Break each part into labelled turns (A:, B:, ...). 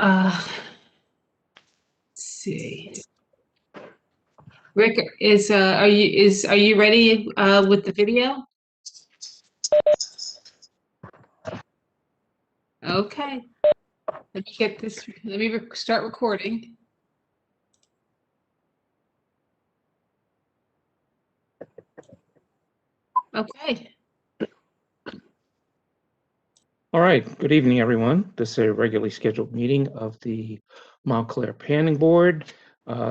A: Let's see. Rick, are you ready with the video? Okay. Let me get this. Let me start recording. Okay.
B: All right. Good evening, everyone. This is a regularly scheduled meeting of the Montclair Planning Board.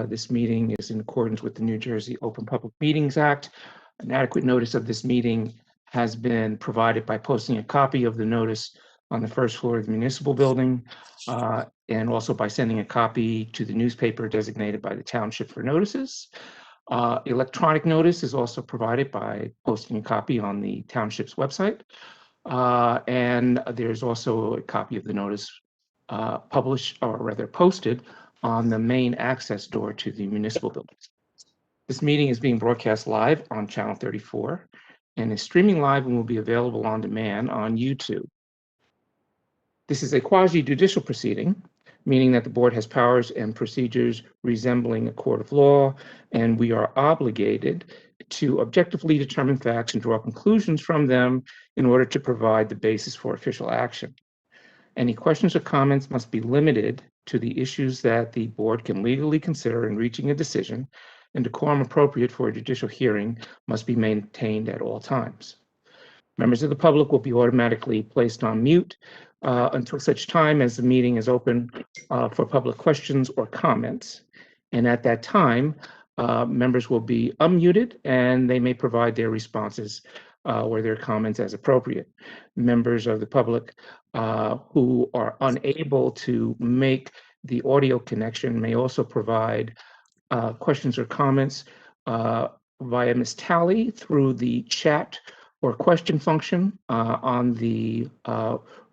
B: This meeting is in accordance with the New Jersey Open Public Meetings Act. An adequate notice of this meeting has been provided by posting a copy of the notice on the first floor of the municipal building, and also by sending a copy to the newspaper designated by the township for notices. Electronic notice is also provided by posting a copy on the township's website. And there's also a copy of the notice published, or rather posted, on the main access door to the municipal buildings. This meeting is being broadcast live on Channel 34 and is streaming live and will be available on demand on YouTube. This is a quasi-judicial proceeding, meaning that the board has powers and procedures resembling a court of law, and we are obligated to objectively determine facts and draw conclusions from them in order to provide the basis for official action. Any questions or comments must be limited to the issues that the board can legally consider in reaching a decision, and decorum appropriate for a judicial hearing must be maintained at all times. Members of the public will be automatically placed on mute until such time as the meeting is open for public questions or comments. And at that time, members will be unmuted and they may provide their responses or their comments as appropriate. Members of the public who are unable to make the audio connection may also provide questions or comments via Ms. Talley through the chat or question function on the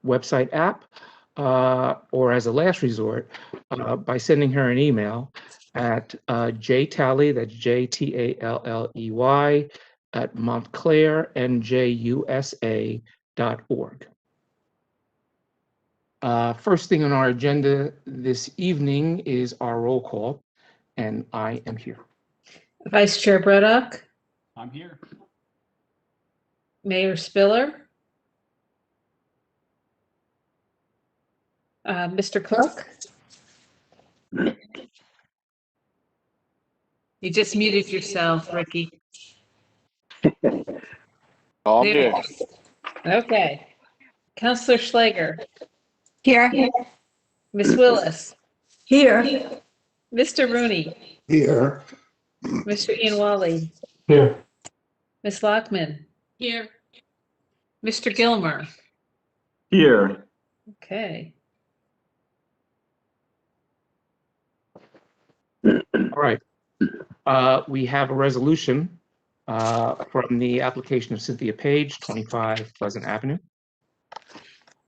B: website app, or as a last resort, by sending her an email at jtalley, that's JTALLEY, at montclairnjusa.org. First thing on our agenda this evening is our roll call, and I am here.
A: Vice Chair Braddock.
C: I'm here.
A: Mayor Spiller. Mr. Cook. You just muted yourself, Ricky.
D: All good.
A: Okay. Councilor Schlager.
E: Here.
A: Miss Willis.
E: Here.
A: Mr. Rooney.
F: Here.
A: Mr. Ian Wally.
F: Here.
A: Miss Lockman.
E: Here.
A: Mr. Gilmer.
C: Here.
A: Okay.
B: All right. We have a resolution from the application of Cynthia Page, 25 Pleasant Avenue.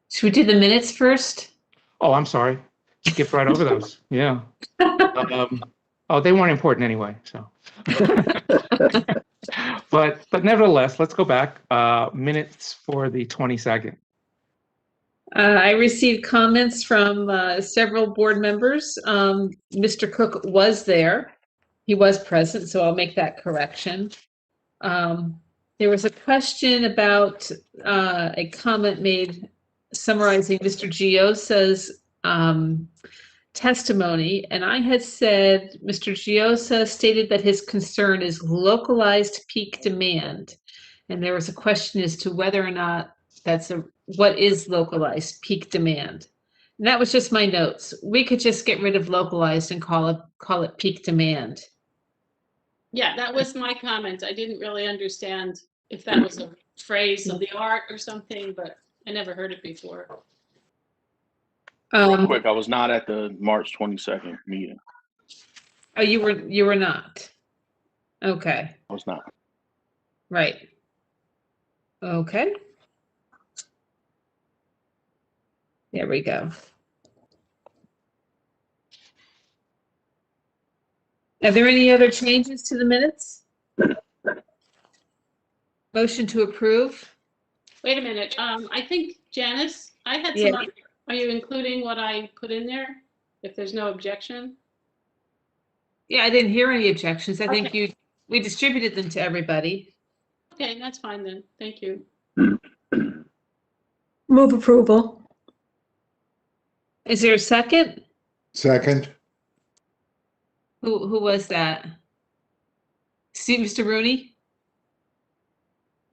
A: Should we do the minutes first?
B: Oh, I'm sorry. Skip right over those. Yeah. Oh, they weren't important anyway. So, but nevertheless, let's go back. Minutes for the 22nd.
A: I received comments from several board members. Mr. Cook was there. He was present, so I'll make that correction. There was a question about a comment made summarizing Mr. Giosa's testimony, and I had said Mr. Giosa stated that his concern is localized peak demand, and there was a question as to whether or not what is localized peak demand. And that was just my notes. We could just get rid of localized and call it peak demand.
E: Yeah, that was my comment. I didn't really understand if that was a phrase of the art or something, but I never heard it before.
D: Real quick, I was not at the March 22nd meeting.
A: Oh, you were not. Okay.
D: I was not.
A: Right. Okay. There we go. Are there any other changes to the minutes? Motion to approve?
E: Wait a minute. I think Janice, I had some Are you including what I put in there? If there's no objection?
A: Yeah, I didn't hear any objections. I think we distributed them to everybody.
E: Okay, that's fine then. Thank you.
F: Move approval.
A: Is there a second?
G: Second.
A: Who was that? See, Mr. Rooney?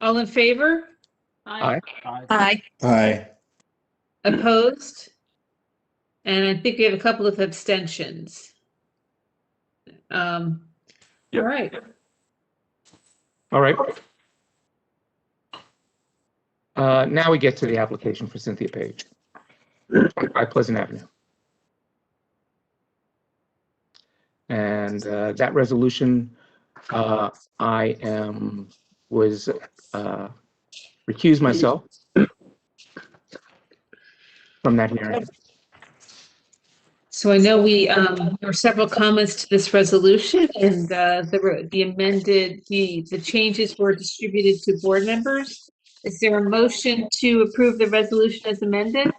A: All in favor?
B: Aye.
F: Aye.
G: Aye.
A: Opposed? And I think we have a couple of abstentions. All right.
B: All right. Now we get to the application for Cynthia Page, 25 Pleasant Avenue. And that resolution, I was recused myself from that hearing.
A: So I know there were several comments to this resolution, and the amended, the changes were distributed to board members. Is there a motion to approve the resolution as amended?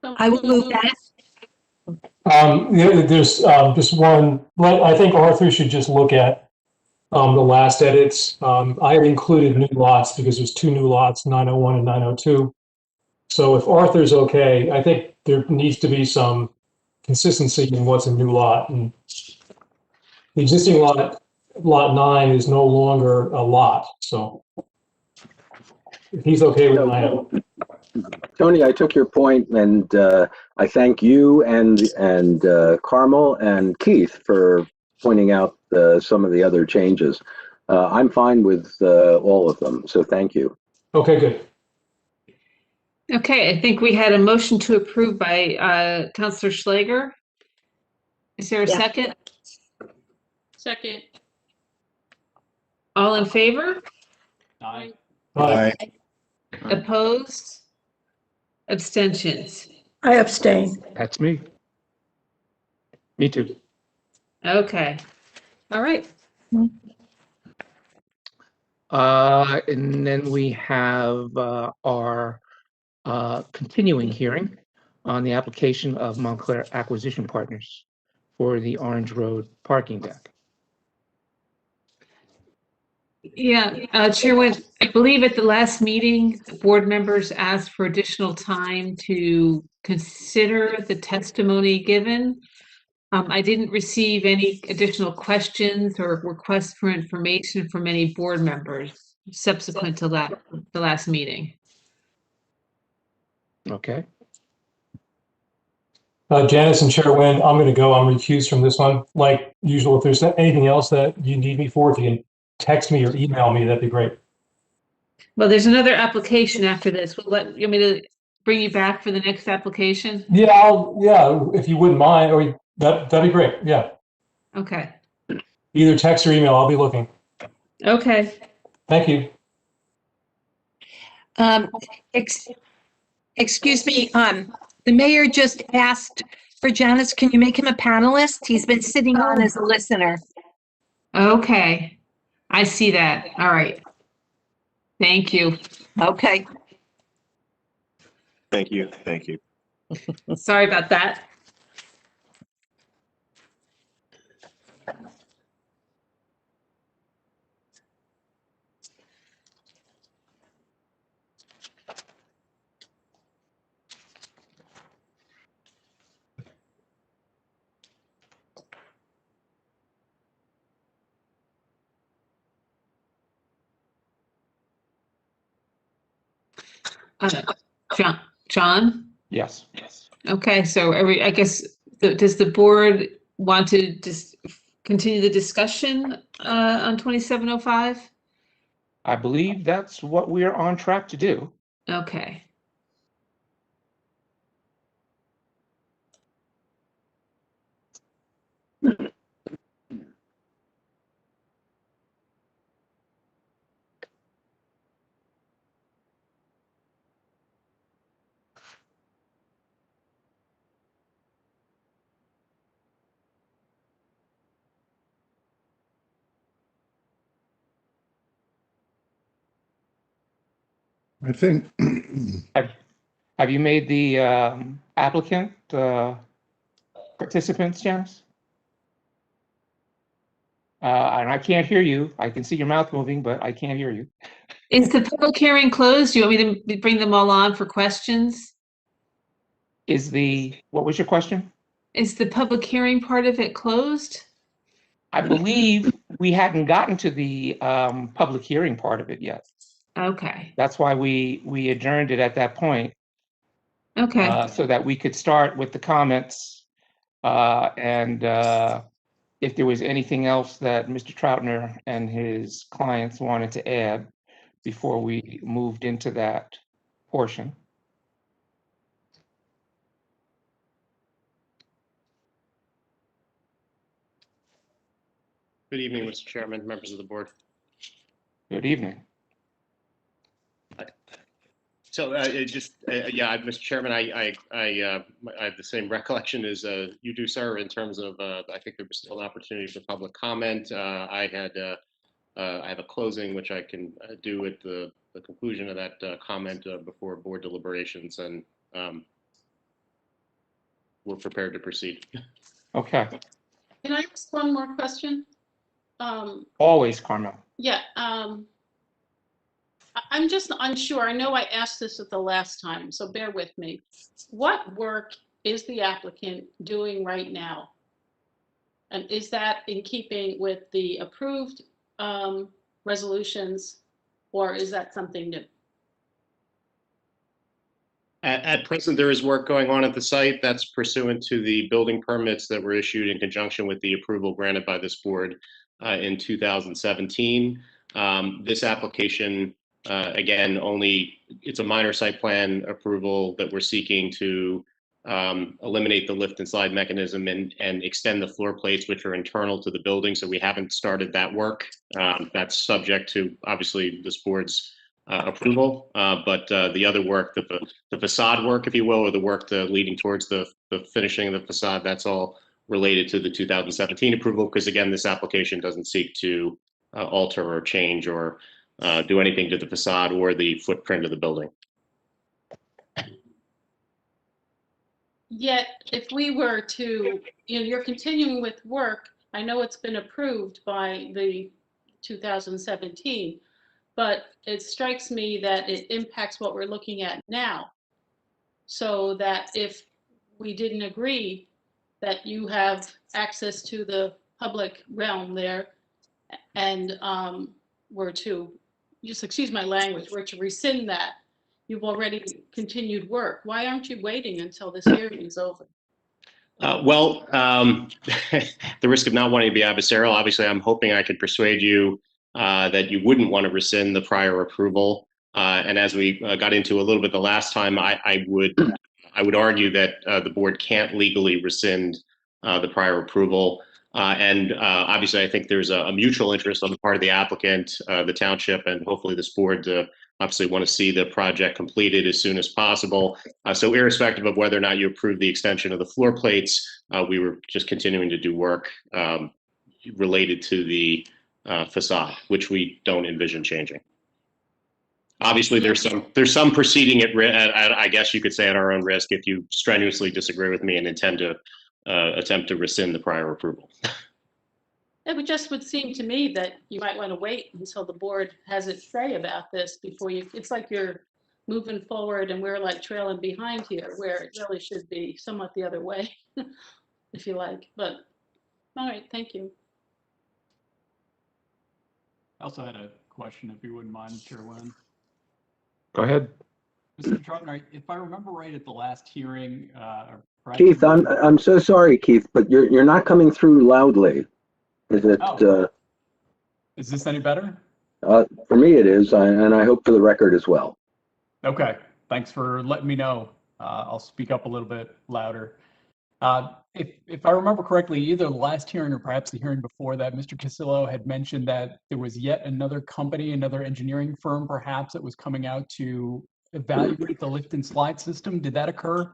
F: I will move that.
H: Yeah, there's just one, but I think Arthur should just look at the last edits. I have included new lots because there's two new lots, 901 and 902. So if Arthur's okay, I think there needs to be some consistency in what's a new lot. And the existing lot 9 is no longer a lot. So if he's okay with 901.
I: Tony, I took your point, and I thank you and Carmel and Keith for pointing out some of the other changes. I'm fine with all of them, so thank you.
H: Okay, good.
A: Okay, I think we had a motion to approve by Counselor Schlager. Is there a
F: Yeah.
A: second?
E: Second.
A: All in favor?
C: Aye.
H: Aye.
A: Opposed? Abstentions?
F: I abstain.
B: That's me. Me too.
A: Okay. All right.
B: And then we have our continuing hearing on the application of Montclair Acquisition Partners for the Orange Road parking deck.
A: Yeah, Chairman, I believe at the last meeting, the board members asked for additional time to consider the testimony given. I didn't receive any additional questions or requests for information from any board members subsequent to that, the last meeting.
B: Okay.
H: Janice and Chair Nguyen, I'm going to go. I'm recused from this one. Like usual, if there's anything else that you need me for, if you can text me or email me, that'd be great.
A: Well, there's another application after this. You want me to bring you back for the next application?
H: Yeah, if you wouldn't mind, or that'd be great. Yeah,
A: Okay.
H: either text or email. I'll be looking.
A: Okay.
H: Thank you.
F: Excuse me, the mayor just asked for Janice, can you make him a panelist? He's been sitting on as a listener.
A: Okay. I see that. All right. Thank you.
F: Okay.
J: Thank you. Thank you.
A: Sorry about that. John?
B: Yes.
A: Okay, so I guess, does the board want to just continue the discussion on 2705?
B: I believe that's what we're on track to do.
A: Okay.
G: I think,
B: Have you made the applicant participants, Janice? And I can't hear you. I can see your mouth moving, but I can't hear you.
A: Is the public hearing closed? Do you want me to bring them all on for questions?
B: What was your question?
A: Is the public hearing part of it closed?
B: I believe we hadn't gotten to the public hearing part of it yet.
A: Okay,
B: That's why we adjourned it at that point,
A: okay.
B: so that we could start with the comments. And if there was anything else that Mr. Troutner and his clients wanted to add before we moved into that portion.
G: Good evening, Mr. Chairman, members of the board.
B: Good evening.
G: So yeah, Mr. Chairman, I have the same recollection as you do, sir, in terms of I think there was still an opportunity for public comment. I have a closing, which I can do at the conclusion of that comment before board deliberations, and we're prepared to proceed.
B: Okay.
E: Can I ask one more question?
B: Always, Carmel.
E: Yeah, I'm just unsure. I know I asked this at the last time, so bear with me. What work is the applicant doing right now? And is that in keeping with the approved resolutions, or is that something new?
G: At present, there is work going on at the site that's pursuant to the building permits that were issued in conjunction with the approval granted by this board in 2017. This application, again, it's a minor site plan approval that we're seeking to eliminate the lift and slide mechanism and extend the floor plates, which are internal to the building. So we haven't started that work. That's subject to, obviously, this board's approval, but the other work, the facade work, if you will, or the work leading towards the finishing of the facade, that's all related to the 2017 approval, because again, this application doesn't seek to alter or change or do anything to the facade or the footprint of the building.
E: Yet, if we were to, you're continuing with work, I know it's been approved by the 2017, but it strikes me that it impacts what we're looking at now. So that if we didn't agree that you have access to the public realm there and were to, just excuse my language, were to rescind that, you've already continued work. Why aren't you waiting until this hearing is over?
G: Well, the risk of not wanting to be adversarial, obviously, I'm hoping I could persuade you that you wouldn't want to rescind the prior approval. And as we got into a little bit the last time, I would argue that the board can't legally rescind the prior approval. And obviously, I think there's a mutual interest on the part of the applicant, the township, and hopefully this board to obviously want to see the project completed as soon as possible. So irrespective of whether or not you approve the extension of the floor plates, we were just continuing to do work related to the facade, which we don't envision changing. Obviously, there's some proceeding at I guess you could say at our own risk if you strenuously disagree with me and intend to attempt to rescind the prior approval.
E: It would seem to me that you might want to wait until the board has its say about this before you, it's like you're moving forward and we're like trailing behind here, where it really should be somewhat the other way, if you like. But, all right, thank you.
C: I also had a question, if you wouldn't mind, Chair Lynn.
B: Go ahead.
C: Mr. Troutner, if I remember right at the last hearing,
I: Keith, I'm so sorry, Keith, but you're not coming through loudly. Is it?
C: Is this any better?
I: For me, it is, and I hope for the record as well.
C: Okay, thanks for letting me know. I'll speak up a little bit louder. If I remember correctly, either the last hearing or perhaps the hearing before that, Mr. Casillo had mentioned that there was yet another company, another engineering firm perhaps, that was coming out to evaluate the lift and slide system. Did that occur?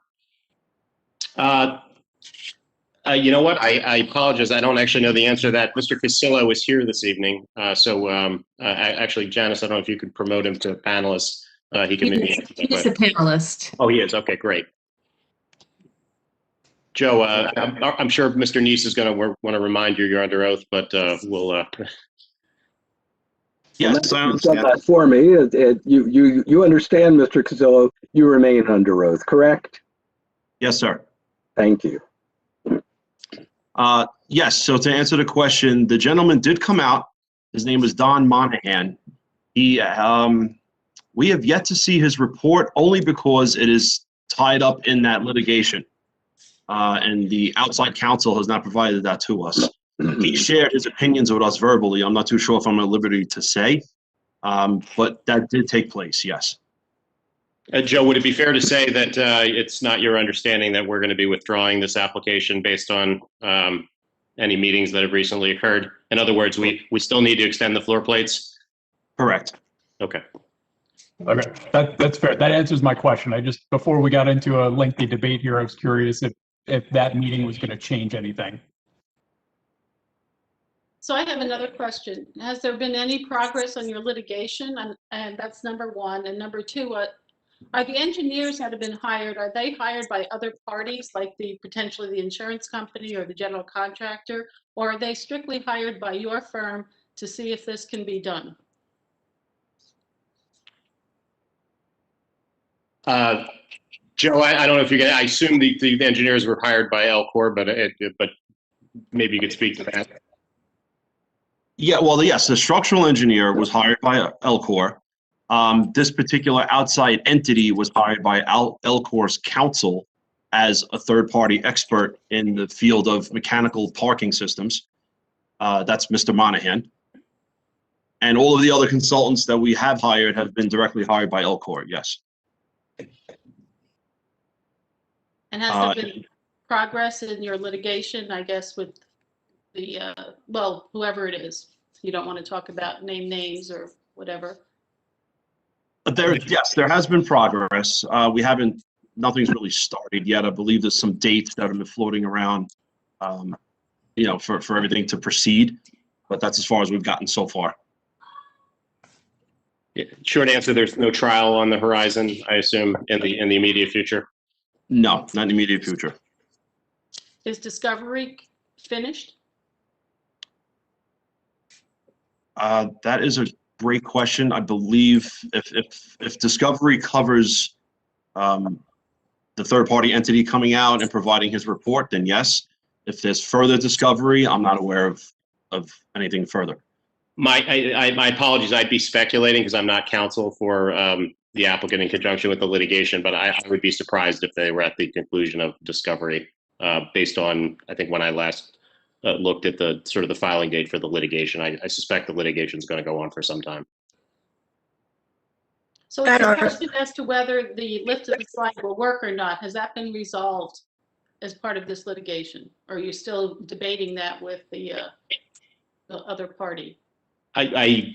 G: You know what? I apologize. I don't actually know the answer to that. Mr. Casillo is here this evening. So actually, Janice, I don't know if you could promote him to panelist. he can maybe answer that
F: He's a
G: question.
F: panelist.
G: Oh, he is. Okay, great. Joe, I'm sure Mr. Neese is going to want to remind you you're under oath, but we'll.
I: Yes, you've done that for me. You understand, Mr. Casillo, you remain under oath, correct?
J: Yes, sir.
I: Thank you.
J: Yes, so to answer the question, the gentleman did come out. His name is Don Monahan. We have yet to see his report only because it is tied up in that litigation. And the outside counsel has not provided that to us. He shared his opinions with us verbally. I'm not too sure if I'm at liberty to say, but that did take place, yes.
G: Joe, would it be fair to say that it's not your understanding that we're going to be withdrawing this application based on any meetings that have recently occurred? In other words, we still need to extend the floor plates?
J: Correct.
G: Okay.
C: Okay, that's fair. That answers my question. Before we got into a lengthy debate here, I was curious if that meeting was going to change anything.
E: So I have another question. Has there been any progress on your litigation? And that's number one. And number two, are the engineers that have been hired, are they hired by other parties, like potentially the insurance company or the general contractor? Or are they strictly hired by your firm to see if this can be done?
G: Joe, I don't know if I assume the engineers were hired by Elcor, but maybe you could speak to that.
J: Yeah, well, yes, the structural engineer was hired by Elcor. This particular outside entity was hired by Elcor's counsel as a third-party expert in the field of mechanical parking systems. That's Mr. Monahan. And all of the other consultants that we have hired have been directly hired by Elcor, yes.
E: And has there been progress in your litigation, I guess, with the, well, whoever it is? You don't want to talk about names or whatever.
J: Yes, there has been progress. Nothing's really started yet. I believe there's some dates that have been floating around, for everything to proceed, but that's as far as we've gotten so far.
G: Yeah, short answer, there's no trial on the horizon, I assume, in the immediate future?
J: No, not in the immediate future.
E: Is discovery finished?
J: That is a great question. I believe if discovery covers the third-party entity coming out and providing his report, then yes. If there's further discovery, I'm not aware of anything further.
G: My apologies. I'd be speculating because I'm not counsel for the applicant in conjunction with the litigation, but I would be surprised if they were at the conclusion of discovery based on, I think, when I last looked at the sort of the filing date for the litigation. I suspect the litigation is going to go on for some time.
E: So it's a question as to whether the lift of the slide will work or not. Has that been resolved as part of this litigation? Or are you still debating that with the other party?
G: I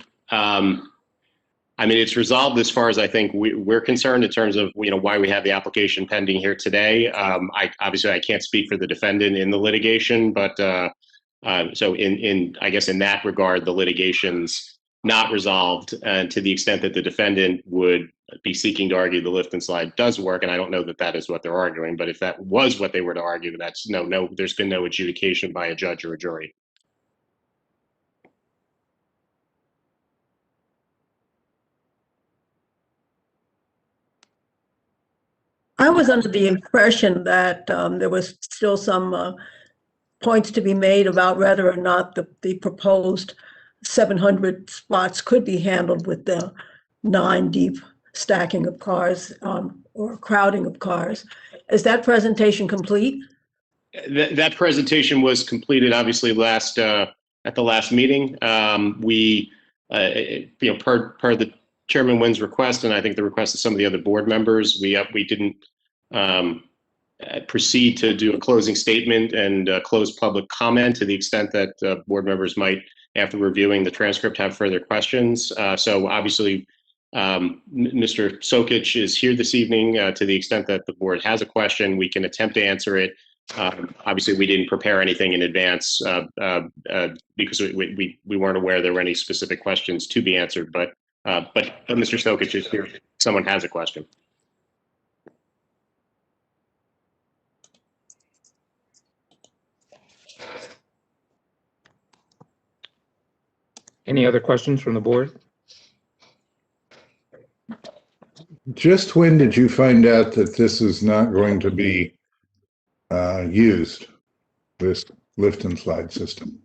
G: mean, it's resolved as far as I think we're concerned in terms of, why we have the application pending here today. Obviously I can't speak for the defendant in the litigation, but so I guess in that regard, the litigation's not resolved, and to the extent that the defendant would be seeking to argue the lift and slide does work, and I don't know that that is what they're arguing, but if that was what they were to argue, that's no, there's been no adjudication by a judge or a jury.
K: I was under the impression that there was still some points to be made about whether or not the proposed 700 spots could be handled with the 9 deep stacking of cars or crowding of cars. Is that presentation complete?
G: That presentation was completed, obviously, at the last meeting. We, per the Chairman Wynn's request, and I think the request of some of the other board members, we didn't proceed to do a closing statement and close public comment to the extent that board members might, after reviewing the transcript, have further questions. So obviously, Mr. Sokich is here this evening. To the extent that the board has a question, we can attempt to answer it. Obviously, we didn't prepare anything in advance because we weren't aware there were any specific questions to be answered, but But Mr. Stokich is here. If someone has a question.
B: Any other questions from the board?
L: Just when did you find out that this is not going to be used, this lift and slide system?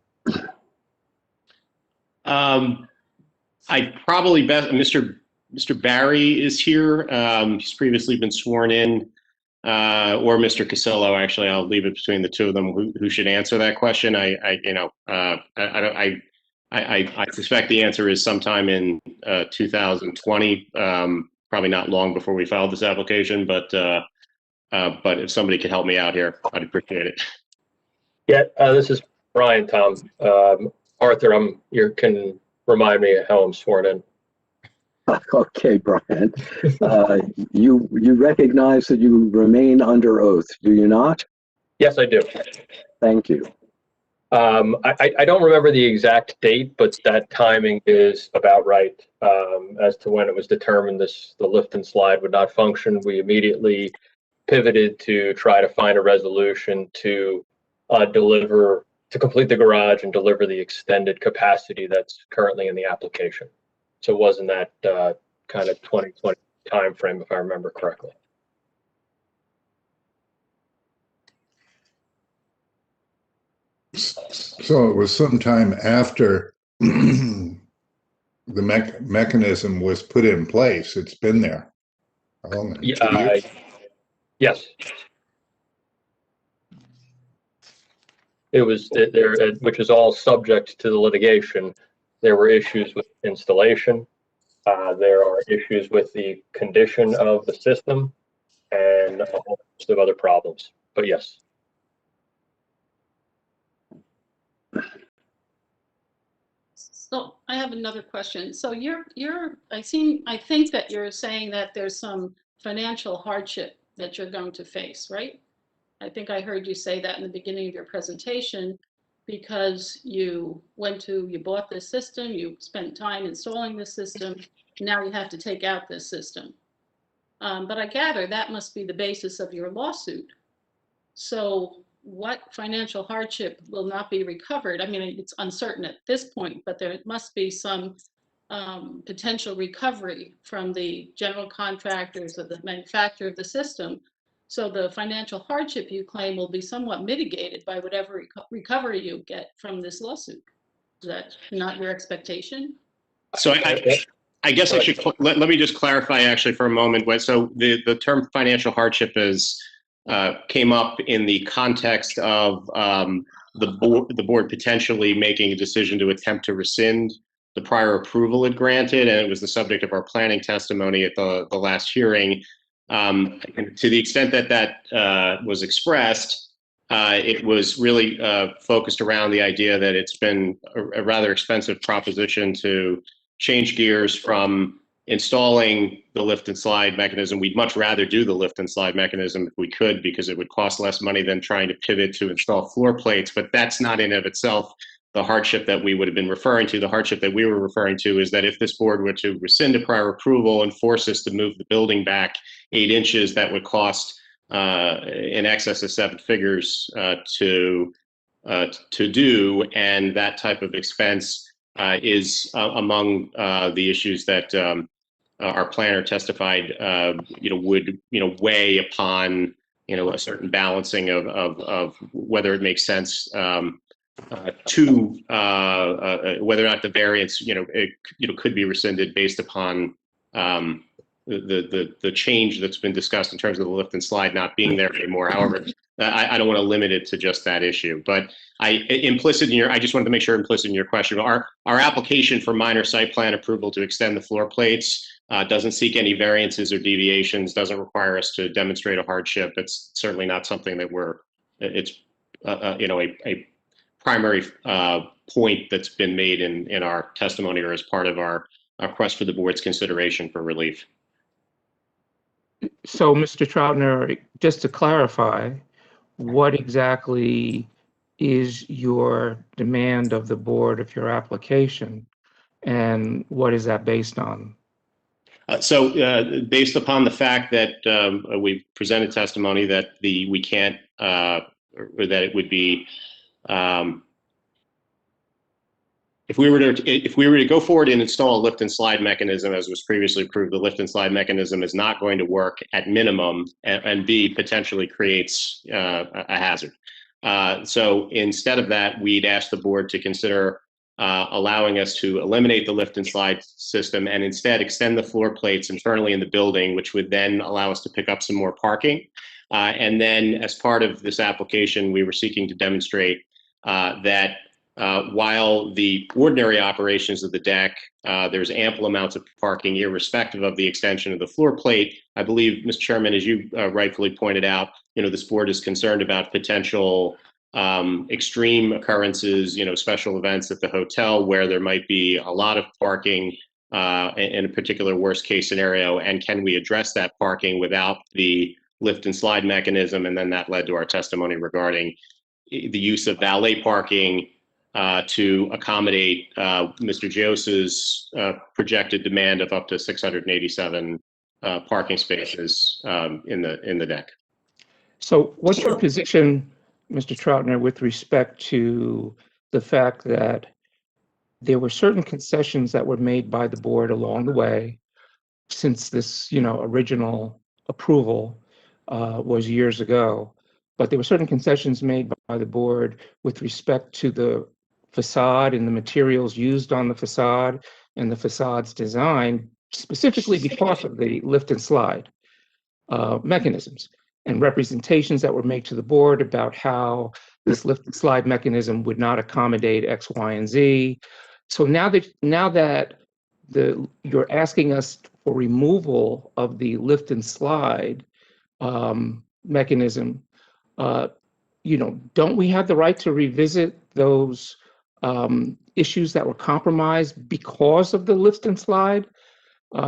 G: I probably best, Mr. Barry is here. He's previously been sworn in, or Mr. Casillo. Actually, I'll leave it between the two of them who should answer that question. I suspect the answer is sometime in 2020, probably not long before we filed this application, but if somebody could help me out here, I'd appreciate it.
M: Yeah, this is Brian, Tom. Arthur, you can remind me of how I'm sworn in.
I: Okay, Brian. You recognize that you remain under oath, do you not?
M: Yes, I do.
I: Thank you.
M: I don't remember the exact date, but that timing is about right. As to when it was determined the lift and slide would not function, we immediately pivoted to try to find a resolution to complete the garage and deliver the extended capacity that's currently in the application. So it wasn't that kind of 2020 timeframe, if I remember correctly.
L: So it was sometime after the mechanism was put in place. It's been there.
M: Yes. It was there, which is all subject to the litigation. There were issues with installation. There are issues with the condition of the system and a whole host of other problems. But yes.
E: So I have another question. So I think that you're saying that there's some financial hardship that you're going to face, right? I think I heard you say that in the beginning of your presentation, because you bought this system, you spent time installing this system, now you have to take out this system. But I gather that must be the basis of your lawsuit. So what financial hardship will not be recovered? I mean, it's uncertain at this point, but there must be some potential recovery from the general contractors or the manufacturer of the system. So the financial hardship you claim will be somewhat mitigated by whatever recovery you get from this lawsuit. Is that not your expectation?
G: So I guess I should let me just clarify actually for a moment. So the term financial hardship came up in the context of the board potentially making a decision to attempt to rescind the prior approval it granted, and it was the subject of our planning testimony at the last hearing. And to the extent that was expressed, it was really focused around the idea that it's been a rather expensive proposition to change gears from installing the lift and slide mechanism. We'd much rather do the lift and slide mechanism if we could, because it would cost less money than trying to pivot to install floor plates. But that's not in of itself the hardship that we would have been referring to. The hardship that we were referring to is that if this board were to rescind a prior approval and force us to move the building back 8 inches, that would cost in excess of 7 figures to do, and that type of expense is among the issues that our planner testified would weigh upon a certain balancing of whether it makes sense to whether or not the variance could be rescinded based upon the change that's been discussed in terms of the lift and slide not being there anymore. However, I don't want to limit it to just that issue, but I just wanted to make sure implicit in your question, our application for minor site plan approval to extend the floor plates doesn't seek any variances or deviations, doesn't require us to demonstrate a hardship. It's certainly not something that it's a primary point that's been made in our testimony or as part of our request for the board's consideration for relief.
B: So, Mr. Troutner, just to clarify, what exactly is your demand of the board of your application? And what is that based on?
G: Based upon the fact that we presented testimony that we can't, or that it would be, if we were to go forward and install a lift and slide mechanism as was previously approved, the lift and slide mechanism is not going to work at minimum, and B, potentially creates a hazard. So instead of that, we'd ask the board to consider allowing us to eliminate the lift and slide system and instead extend the floor plates internally in the building, which would then allow us to pick up some more parking. And then as part of this application, we were seeking to demonstrate that while the ordinary operations of the deck, there's ample amounts of parking irrespective of the extension of the floor plate. I believe, Mr. Chairman, as you rightfully pointed out, this board is concerned about potential extreme occurrences, special events at the hotel where there might be a lot of parking in a particular worst case scenario, and can we address that parking without the lift and slide mechanism? And then that led to our testimony regarding the use of valet parking to accommodate Mr. Giosa's projected demand of up to 687 parking spaces in the deck.
B: So what's your position, Mr. Troutner, with respect to the fact that there were certain concessions that were made by the board along the way since this, original approval was years ago, but there were certain concessions made by the board with respect to the facade and the materials used on the facade and the facade's design, specifically because of the lift and slide mechanisms, and representations that were made to the board about how this lift and slide mechanism would not accommodate X, Y, and Z. So now that you're asking us for removal of the lift and slide mechanism, don't we have the right to revisit those issues that were compromised because of the lift and slide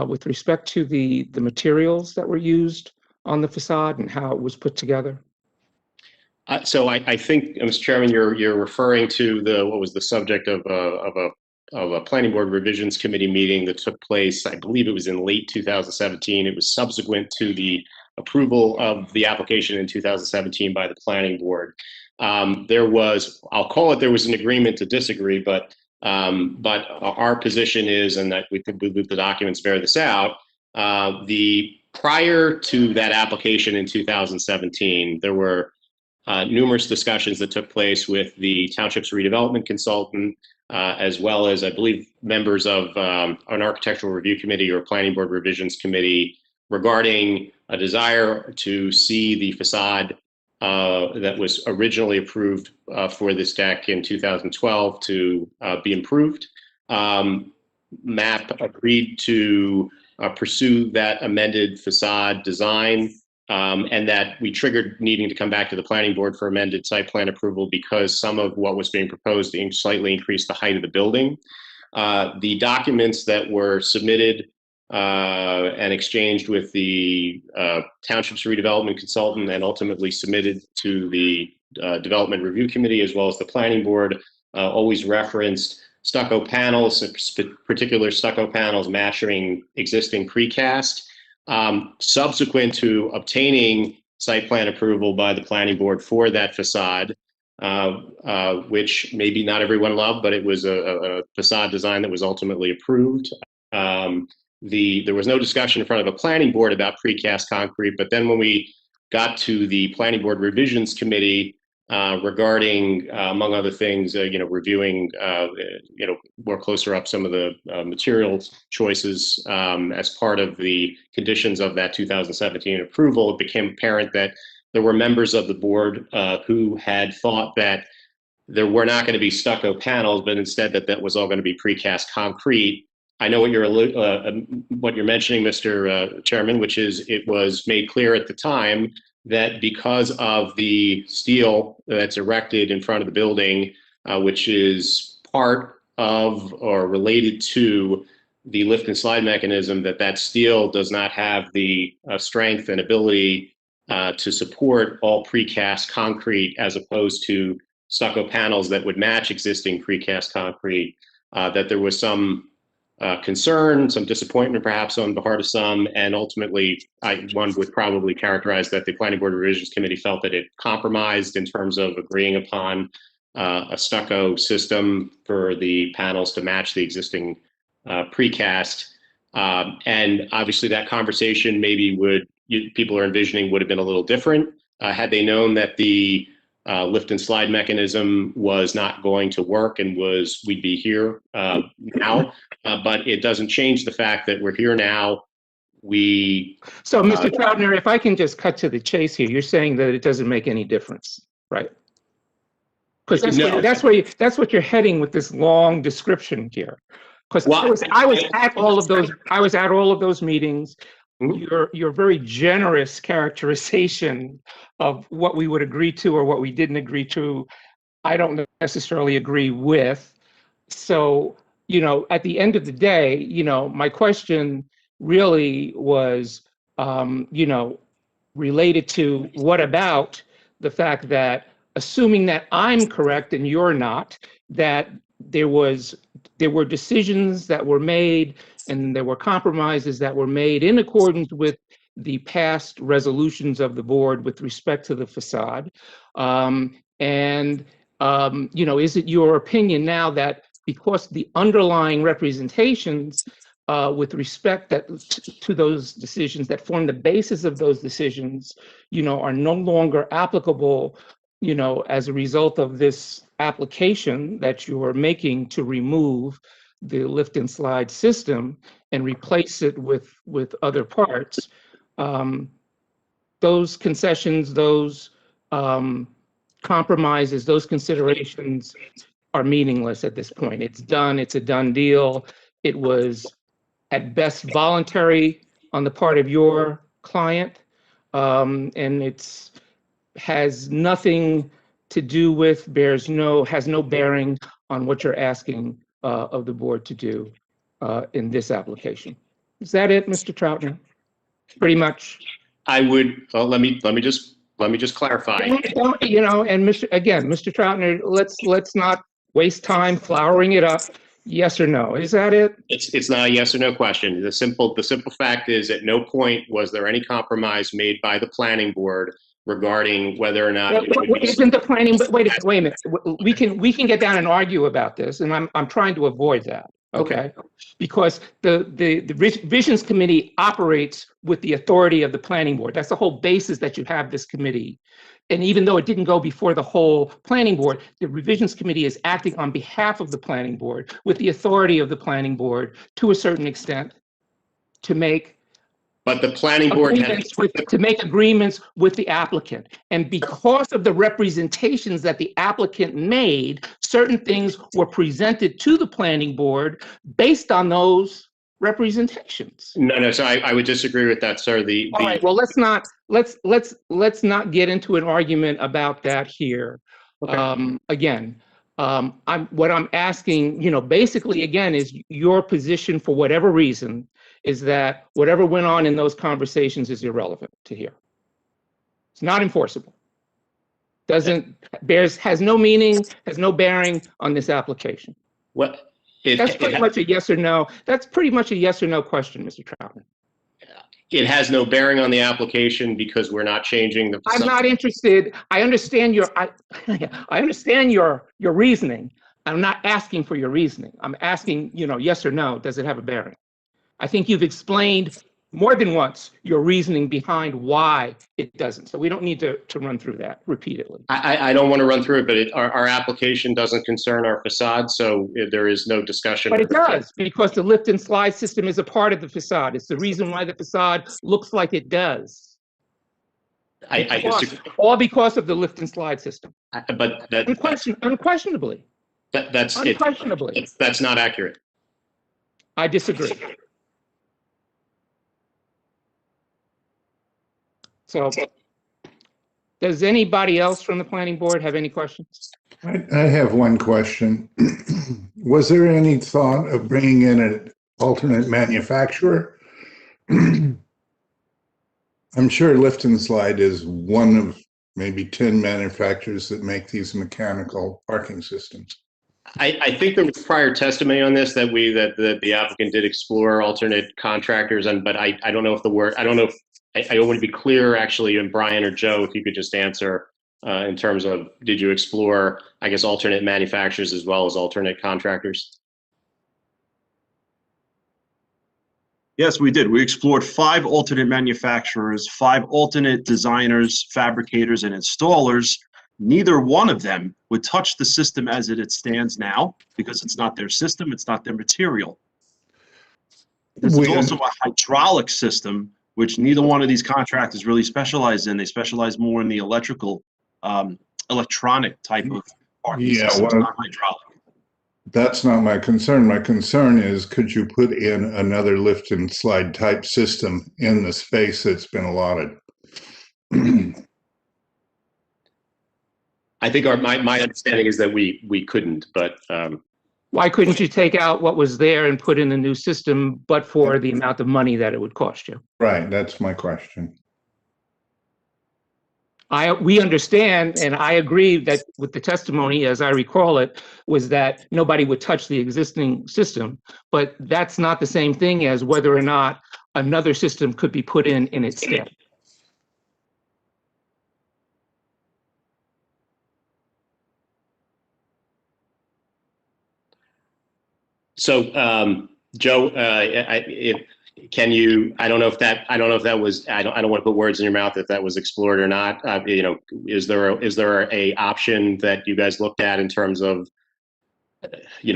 B: with respect to the materials that were used on the facade and how it was put together?
G: So I think, Mr. Chairman, you're referring to what was the subject of a planning board revisions committee meeting that took place, I believe it was in late 2017. It was subsequent to the approval of the application in 2017 by the planning board. There was an agreement to disagree, but our position is, and that we could believe the documents bear this out, prior to that application in 2017, there were numerous discussions that took place with the township's redevelopment consultant, as well as, I believe, members of an architectural review committee or planning board revisions committee regarding a desire to see the facade that was originally approved for this deck in 2012 to be improved. MAP agreed to pursue that amended facade design, and that we triggered needing to come back to the planning board for amended site plan approval because some of what was being proposed slightly increased the height of the building. The documents that were submitted and exchanged with the township's redevelopment consultant and ultimately submitted to the development review committee as well as the planning board always referenced stucco panels, particular stucco panels matching existing precast. Subsequent to obtaining site plan approval by the planning board for that facade, which maybe not everyone loved, but it was a facade design that was ultimately approved. There was no discussion in front of a planning board about precast concrete, but then when we got to the planning board revisions committee regarding, among other things, reviewing, more closer up some of the material choices as part of the conditions of that 2017 approval, it became apparent that there were members of the board who had thought that there were not going to be stucco panels, but instead that was all going to be precast concrete. I know what you're mentioning, Mr. Chairman, which is it was made clear at the time that because of the steel that's erected in front of the building, which is part of or related to the lift and slide mechanism, that steel does not have the strength and ability to support all precast concrete as opposed to stucco panels that would match existing precast concrete, that there was some concern, some disappointment perhaps on the part of some, and ultimately one would probably characterize that the Planning Board Revisions Committee felt that it compromised in terms of agreeing upon a stucco system for the panels to match the existing precast. And obviously that conversation maybe people are envisioning would have been a little different had they known that the lift and slide mechanism was not going to work and we'd be here now. But it doesn't change the fact that we're here now.
B: So, Mr. Troutner, if I can just cut to the chase here, you're saying that it doesn't make any difference, right? Because that's what you're heading with this long description here. Because I was at all of those meetings. Your very generous characterization of what we would agree to or what we didn't agree to, I don't necessarily agree with. So, at the end of the day, my question really was, related to what about the fact that, assuming that I'm correct and you're not, that there were decisions that were made and there were compromises that were made in accordance with the past resolutions of the board with respect to the facade. Is it your opinion now that because the underlying representations with respect to those decisions that form the basis of those decisions, are no longer applicable, as a result of this application that you are making to remove the lift and slide system and replace it with other parts, those concessions, those compromises, those considerations are meaningless at this point. It's done. It's a done deal. It was at best voluntary on the part of your client, and it's has nothing to do with, has no bearing on what you're asking of the board to do in this application. Is that it, Mr. Troutner? Pretty much.
G: I would, let me just clarify.
B: And Mr. Troutner, let's not waste time flowering it up. Yes or no? Is that it?
G: It's not a yes or no question. The simple fact is, at no point was there any compromise made by the planning board regarding whether or not
B: isn't the planning. But wait a minute. We can get down and argue about this, and I'm trying to avoid that. Okay, because the Visions Committee operates with the authority of the planning board. That's the whole basis that you have this committee. And even though it didn't go before the whole planning board, the Revisions Committee is acting on behalf of the planning board with the authority of the planning board to a certain extent to make.
G: But the planning board
B: to make agreements with the applicant. And because of the representations that the applicant made, certain things were presented to the planning board based on those representations.
G: No. So I would disagree with that, sir.
B: All right. Well, let's not get into an argument about that here. Okay. What I'm asking, basically, again, is your position for whatever reason is that whatever went on in those conversations is irrelevant to here. It's not enforceable. Has no meaning, has no bearing on this application. That's pretty much a yes or no. That's pretty much a yes or no question, Mr. Troutman.
G: It has no bearing on the application because we're not changing the.
B: I'm not interested. I understand I understand your reasoning. I'm not asking for your reasoning. I'm asking, yes or no, does it have a bearing? I think you've explained more than once your reasoning behind why it doesn't. So we don't need to run through that repeatedly.
G: I don't want to run through it, but our application doesn't concern our facade, so there is no discussion.
B: But it does, because the lift and slide system is a part of the facade. It's the reason why the facade looks like it does.
G: I disagree.
B: All because of the lift and slide system.
G: But that
B: unquestionably.
G: That's
B: unquestionably.
G: That's not accurate.
B: I disagree. So, does anybody else from the planning board have any questions?
L: I have one question. Was there any thought of bringing in an alternate manufacturer? I'm sure Lift and Slide is one of maybe 10 manufacturers that make these mechanical parking systems.
G: I think there was prior testimony on this that the applicant did explore alternate contractors, but I don't know if I want to be clear actually, and Brian or Joe, if you could just answer in terms of, did you explore, I guess, alternate manufacturers as well as alternate contractors?
J: Yes, we did. We explored 5 alternate manufacturers, 5 alternate designers, fabricators, and installers. Neither one of them would touch the system as it stands now because it's not their system, it's not their material. This is also a hydraulic system, which neither one of these contractors really specialize in. They specialize more in the electrical, electronic type of parking systems, not hydraulic.
L: That's not my concern. My concern is, could you put in another lift and slide type system in the space that's been allotted?
G: I think my understanding is that we couldn't, but
B: Why couldn't you take out what was there and put in a new system, but for the amount of money that it would cost you?
L: Right, that's my question.
B: We understand, and I agree that with the testimony, as I recall it, was that nobody would touch the existing system, but that's not the same thing as whether or not another system could be put in its stead.
G: so Joe, can you? I don't know if that was. I don't want to put words in your mouth if that was explored or not. Is there a option that you guys looked at in terms of,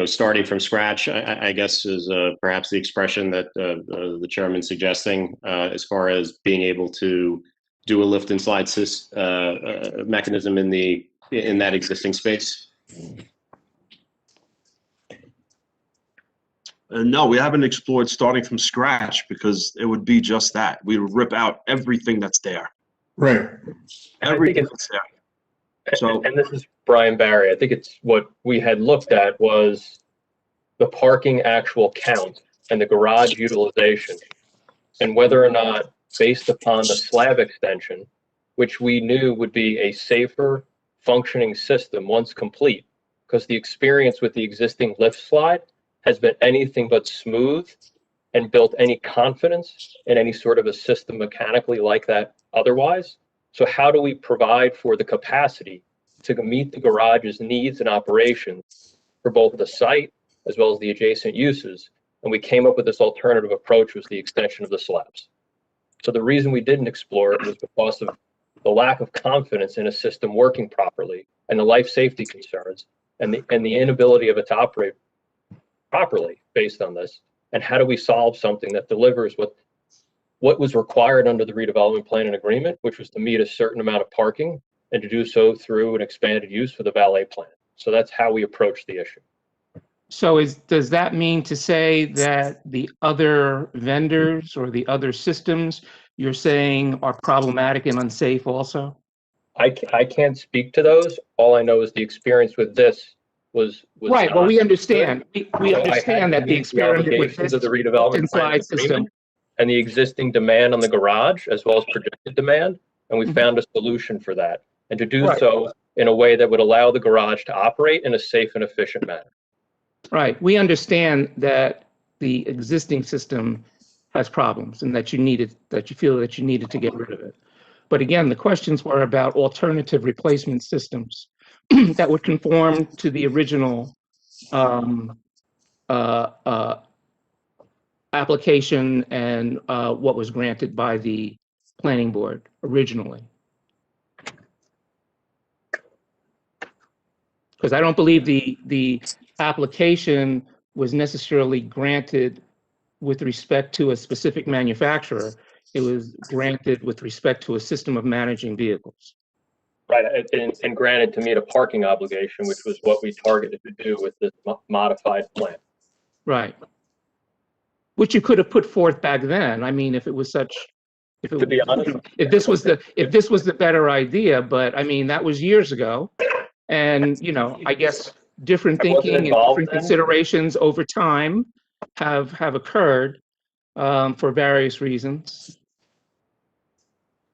G: starting from scratch? I guess is perhaps the expression that the chairman's suggesting, as far as being able to do a lift and slide mechanism in that existing space.
J: No, we haven't explored starting from scratch because it would be just that. We would rip out everything that's there.
L: Right.
J: Everything that's there. So,
M: and this is Brian Barry. I think it's what we had looked at was the parking actual count and the garage utilization, and whether or not, based upon the slab extension, which we knew would be a safer functioning system once complete, because the experience with the existing lift slide has been anything but smooth and built any confidence in any sort of a system mechanically like that otherwise. So how do we provide for the capacity to meet the garage's needs and operations for both the site as well as the adjacent uses? And we came up with this alternative approach, was the extension of the slabs. So the reason we didn't explore it was because of the lack of confidence in a system working properly and the life safety concerns and the inability of it to operate properly based on this. And how do we solve something that delivers what was required under the redevelopment plan and agreement, which was to meet a certain amount of parking and to do so through an expanded use for the valet plan. So that's how we approach the issue.
B: So does that mean to say that the other vendors or the other systems you're saying are problematic and unsafe also?
M: I can't speak to those. All I know is the experience with this was
B: right. Well, we understand. We understand that the experiment with this
M: of the redevelopment plan system and the existing demand on the garage, as well as projected demand, and we found a solution for that, and to do so in a way that would allow the garage to operate in a safe and efficient manner.
B: Right. We understand that the existing system has problems, and that you feel that you needed to get rid of it. But again, the questions were about alternative replacement systems that would conform to the original application and what was granted by the planning board originally. Because I don't believe the application was necessarily granted with respect to a specific manufacturer. It was granted with respect to a system of managing vehicles.
M: Right, and granted to meet a parking obligation, which was what we targeted to do with this modified plan.
B: Right. Which you could have put forth back then. I mean, if it was such,
M: To be honest,
B: if this was the better idea, but I mean, that was years ago. And, I guess different thinking and different considerations over time have occurred for various reasons.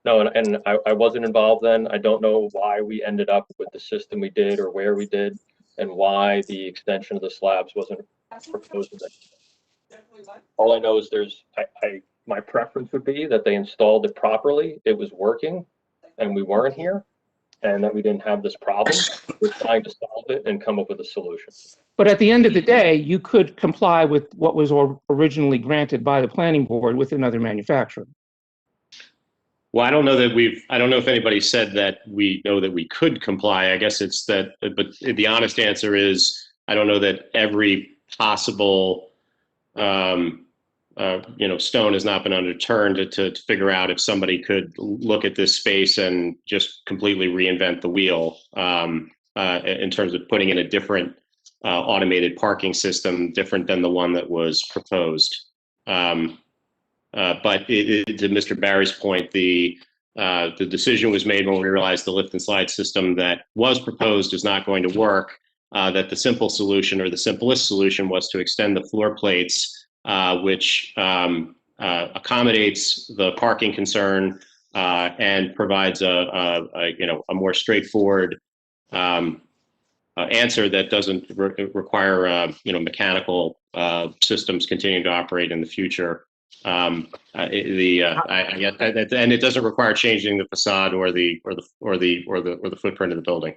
M: No, and I wasn't involved then. I don't know why we ended up with the system we did or where we did. and why the extension of the slabs wasn't proposed. All I know is my preference would be that they installed it properly, it was working, and we weren't here, and that we didn't have this problem. We're trying to solve it and come up with a solution.
B: But at the end of the day, you could comply with what was originally granted by the planning board with another manufacturer.
G: Well, I don't know if anybody said that we know that we could comply. I guess it's that, but the honest answer is, I don't know that every possible, stone has not been unturned to figure out if somebody could look at this space and just completely reinvent the wheel in terms of putting in a different automated parking system, different than the one that was proposed. But to Mr. Barry's point, the decision was made when we realized the lift and slide system that was proposed is not going to work, that the simple solution, or the simplest solution, was to extend the floor plates, which accommodates the parking concern and provides a more straightforward answer that doesn't require mechanical systems continuing to operate in the future. And it doesn't require changing the facade or the footprint of the building.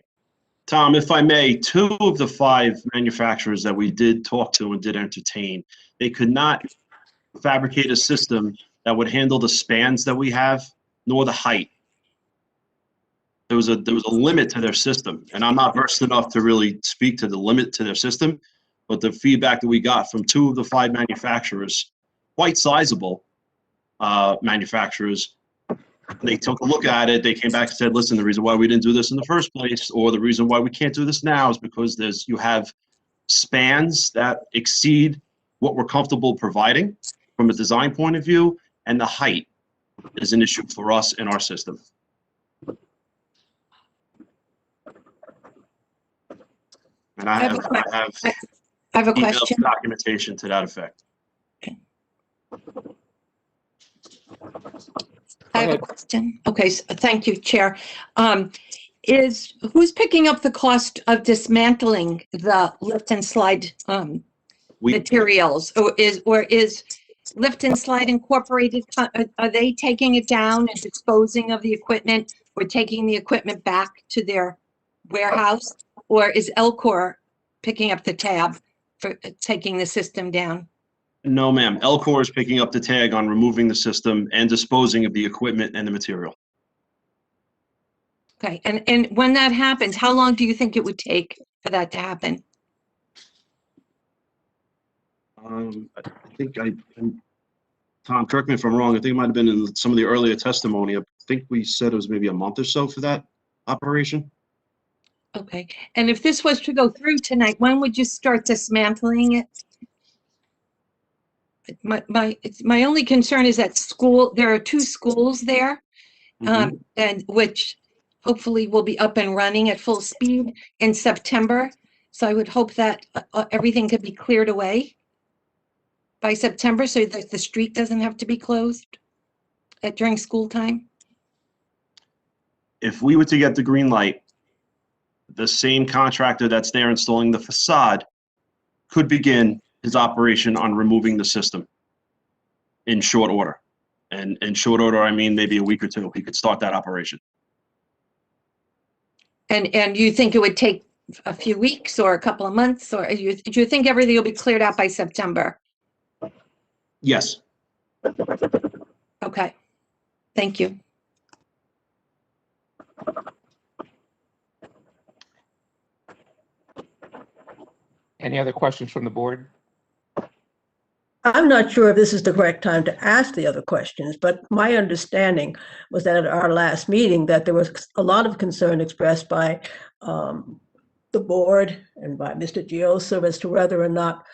J: Tom, if I may, 2 of the 5 manufacturers that we did talk to and did entertain, they could not fabricate a system that would handle the spans that we have, nor the height. There was a limit to their system, and I'm not versed enough to really speak to the limit to their system, but the feedback that we got from 2 of the 5 manufacturers, quite sizable manufacturers, they took a look at it. They came back and said, listen, the reason why we didn't do this in the first place, or the reason why we can't do this now, is because you have spans that exceed what we're comfortable providing from a design point of view, and the height is an issue for us in our system. And I
F: have a question.
J: Documentation to that effect.
F: I have a question. Okay, so thank you, Chair. Who's picking up the cost of dismantling the lift and slide materials? Or is Lift and Slide Incorporated, are they taking it down and disposing of the equipment, or taking the equipment back to their warehouse? Or is Elcor picking up the tab for taking the system down?
J: No, ma'am. Elcor is picking up the tag on removing the system and disposing of the equipment and the material.
F: Okay, and when that happens, how long do you think it would take for that to happen?
J: I think Tom, correct me if I'm wrong, I think it might have been in some of the earlier testimony. I think we said it was maybe a month or so for that operation.
F: Okay, and if this was to go through tonight, when would you start dismantling it? My only concern is that there are 2 schools there, and which hopefully will be up and running at full speed in September. So I would hope that everything could be cleared away by September, so that the street doesn't have to be closed during school time.
J: If we were to get the green light, the same contractor that's there installing the facade could begin his operation on removing the system in short order. And in short order, I mean maybe a week or 2, he could start that operation.
F: And you think it would take a few weeks or a couple of months, or do you think everything will be cleared out by September?
J: Yes.
F: Okay, thank you.
B: Any other questions from the board?
K: I'm not sure if this is the correct time to ask the other questions, but my understanding was that at our last meeting that there was a lot of concern expressed by the board and by Mr. Giosa as to whether or not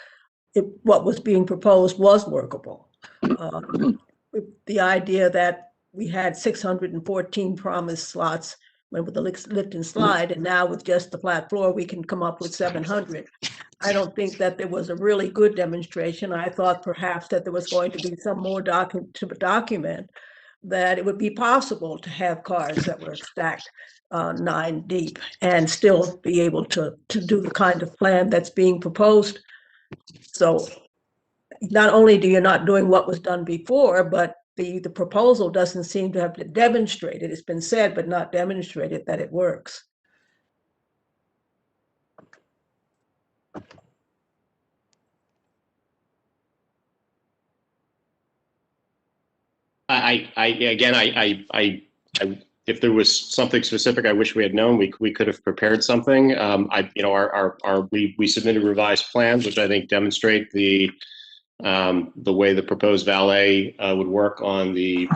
K: what was being proposed was workable. The idea that we had 614 promised slots with the lift and slide, and now with just the flat floor, we can come up with 700. I don't think that there was a really good demonstration. I thought perhaps that there was going to be some more to document that it would be possible to have cars that were stacked 9 deep and still be able to do the kind of plan that's being proposed. So not only do you're not doing what was done before, but the proposal doesn't seem to have been demonstrated. It's been said, but not demonstrated that it works.
G: If there was something specific I wish we had known, we could have prepared something. We submitted revised plans, which I think demonstrate the way the proposed valet would work on the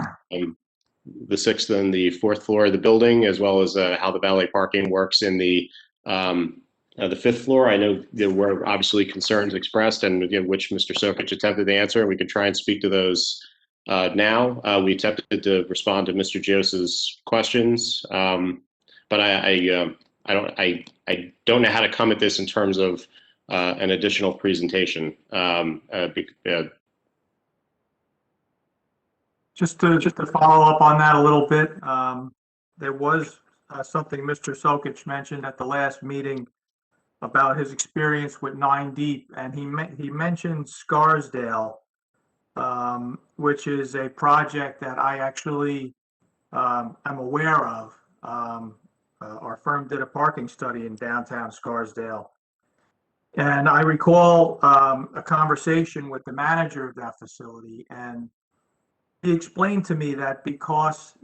G: 6th and the 4th floor of the building, as well as how the valet parking works in the 5th floor. I know there were obviously concerns expressed, and again, which Mr. Sokich attempted to answer, and we could try and speak to those now. We attempted to respond to Mr. Joseph's questions, but I don't know how to come at this in terms of an additional presentation.
N: Just to follow up on that a little bit, there was something Mr. Sokich mentioned at the last meeting about his experience with 9 Deep, and he mentioned Scarsdale, which is a project that I actually am aware of. Our firm did a parking study in downtown Scarsdale. And I recall a conversation with the manager of that facility, and he explained to me that because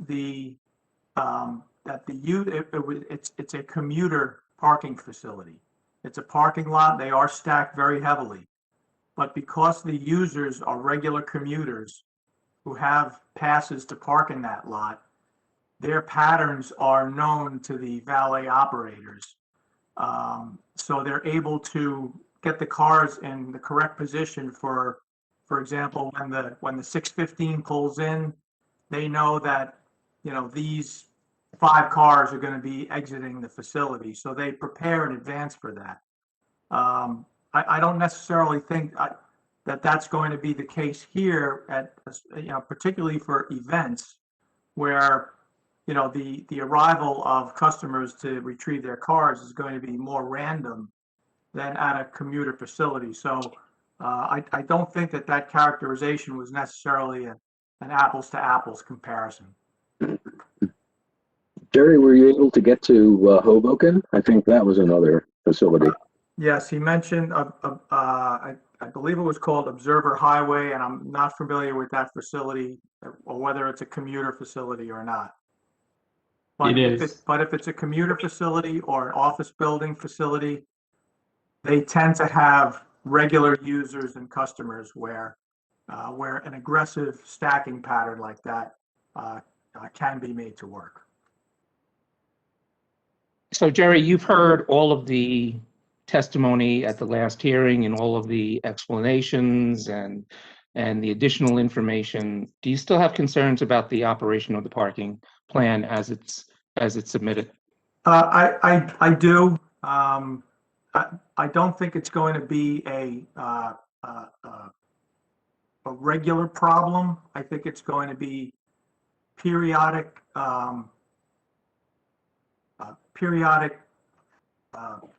N: it's a commuter parking facility. It's a parking lot. They are stacked very heavily. But because the users are regular commuters who have passes to park in that lot, their patterns are known to the valet operators. So they're able to get the cars in the correct position for example, when the 615 pulls in, they know that, these 5 cars are going to be exiting the facility. So they prepare in advance for that. I don't necessarily think that that's going to be the case here at, particularly for events where, the arrival of customers to retrieve their cars is going to be more random than at a commuter facility. So I don't think that characterization was necessarily an apples to apples comparison.
I: Jerry, were you able to get to Hoboken? I think that was another facility.
N: Yes, he mentioned, I believe it was called Observer Highway, and I'm not familiar with that facility or whether it's a commuter facility or not. But if it's a commuter facility or an office building facility, they tend to have regular users and customers where an aggressive stacking pattern like that can be made to work.
B: So Jerry, you've heard all of the testimony at the last hearing and all of the explanations and the additional information. Do you still have concerns about the operation of the parking plan as it's submitted?
N: I do. I don't think it's going to be a regular problem. I think it's going to be periodic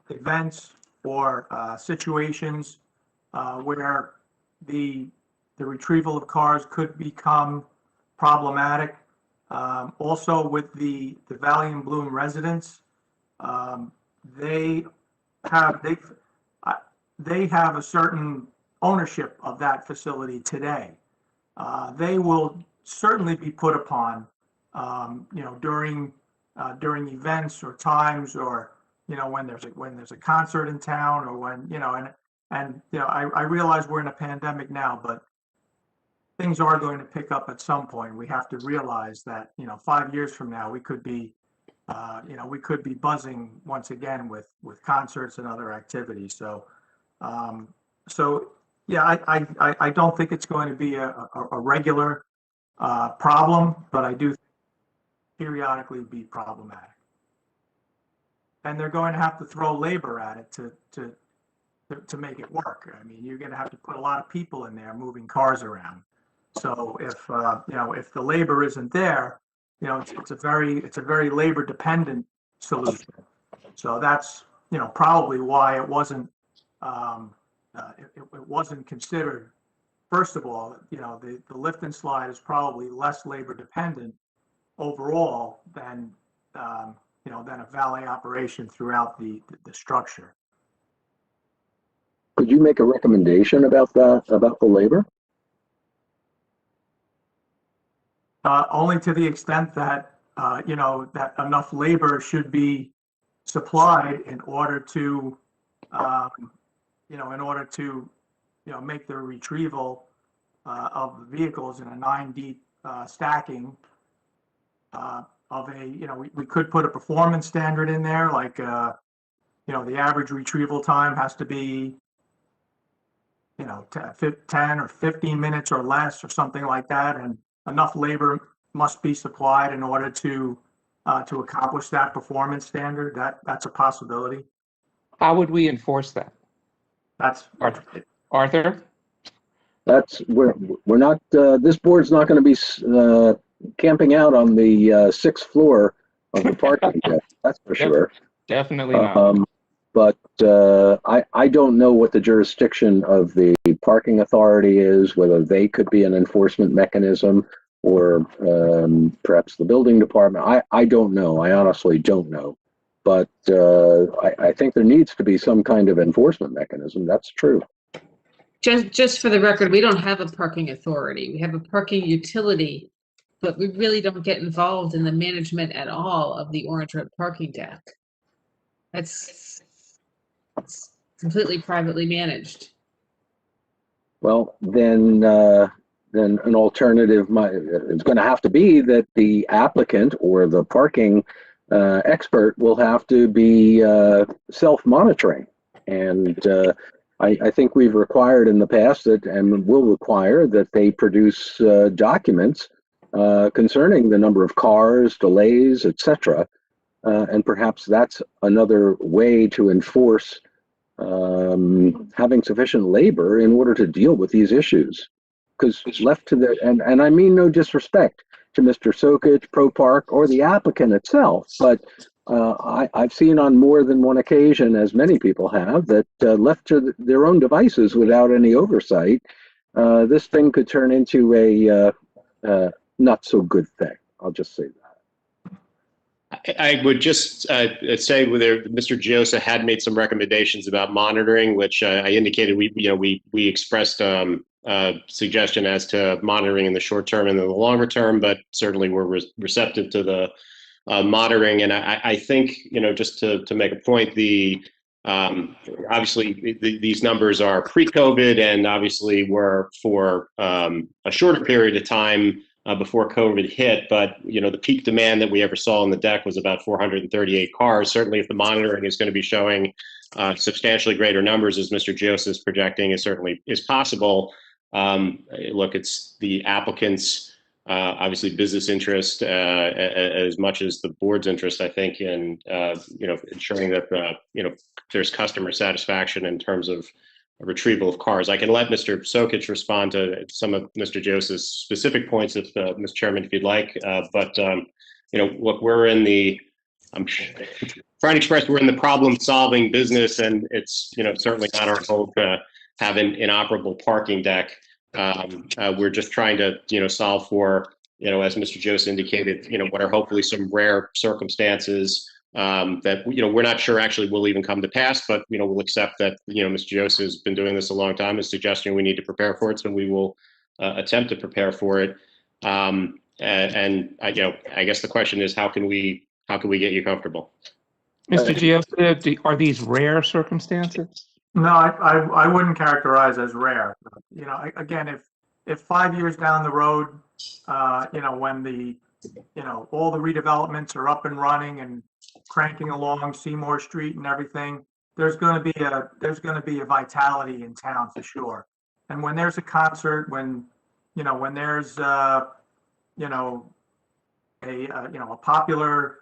N: events or situations where the retrieval of cars could become problematic. Also with the Valley and Bloom residents, they have a certain ownership of that facility today. They will certainly be put upon, during events or times, or when there's a concert in town, or when I realize we're in a pandemic now, but things are going to pick up at some point. We have to realize that 5 years from now we could be buzzing once again with concerts and other activities. So yeah, I don't think it's going to be a regular problem, but I do periodically be problematic. And they're going to have to throw labor at it to make it work. I mean, you're going to have to put a lot of people in there moving cars around. So if if the labor isn't there, it's a very labor dependent solution. So that's, probably why it wasn't, it wasn't considered. First of all, the lift and slide is probably less labor dependent overall than, than a valet operation throughout the structure.
I: Could you make a recommendation about that, about the labor?
N: Only to the extent that, that enough labor should be supplied in order to, make the retrieval of the vehicles in a 9 deep stacking of a, we could put a performance standard in there, like, the average retrieval time has to be, 10 or 15 minutes or less or something like that, and enough labor must be supplied in order to accomplish that performance standard. That's a possibility.
B: How would we enforce that?
N: That's
B: Arthur?
I: We're not, this board's not going to be camping out on the 6th floor of the parking deck, that's for sure.
B: Definitely not.
I: But I don't know what the jurisdiction of the parking authority is, whether they could be an enforcement mechanism or perhaps the building department. I don't know. I honestly don't know. But I think there needs to be some kind of enforcement mechanism. That's true.
A: Just for the record, we don't have a parking authority. We have a parking utility, but we really don't get involved in the management at all of the Orange Road parking deck. It's completely privately managed.
I: Well, then an alternative is going to have to be that the applicant or the parking expert will have to be self-monitoring. And I think we've required in the past that, and will require, that they produce documents concerning the number of cars, delays, etc. And perhaps that's another way to enforce having sufficient labor in order to deal with these issues. Because left to the, and I mean no disrespect to Mr. Sokich, ProPark, or the applicant itself, but I've seen on more than one occasion, as many people have, that left to their own devices without any oversight, this thing could turn into a not so good thing. I'll just say that.
G: I would just say whether Mr. Giosa had made some recommendations about monitoring, which I indicated we expressed suggestion as to monitoring in the short term and in the longer term, but certainly we're receptive to the monitoring. And I think, just to make a point, obviously these numbers are pre-COVID and obviously were for a shorter period of time before COVID hit, but the peak demand that we ever saw on the deck was about 438 cars. Certainly, if the monitoring is going to be showing substantially greater numbers, as Mr. Giosa is projecting, it certainly is possible. Look, it's the applicant's obviously business interest as much as the board's interest, I think, in ensuring that there's customer satisfaction in terms of retrieval of cars. I can let Mr. Sokich respond to some of Mr. Giosa's specific points, if Mr. Chairman, if you'd like. But look, I'm trying to express we're in the problem-solving business, and it's certainly not our goal to have an inoperable parking deck. We're just trying to solve for as Mr. Giosa indicated, what are hopefully some rare circumstances that we're not sure actually will even come to pass, but we'll accept that Mr. Giosa has been doing this a long time, is suggesting we need to prepare for it, so we will attempt to prepare for it. And I guess the question is, how can we get you comfortable?
B: Mr. Giosa, are these rare circumstances?
N: No, I wouldn't characterize as rare. Again, if 5 years down the road, when all the redevelopments are up and running and cranking along Seymour Street and everything, there's going to be a vitality in town for sure. And when there's a concert, when there's a popular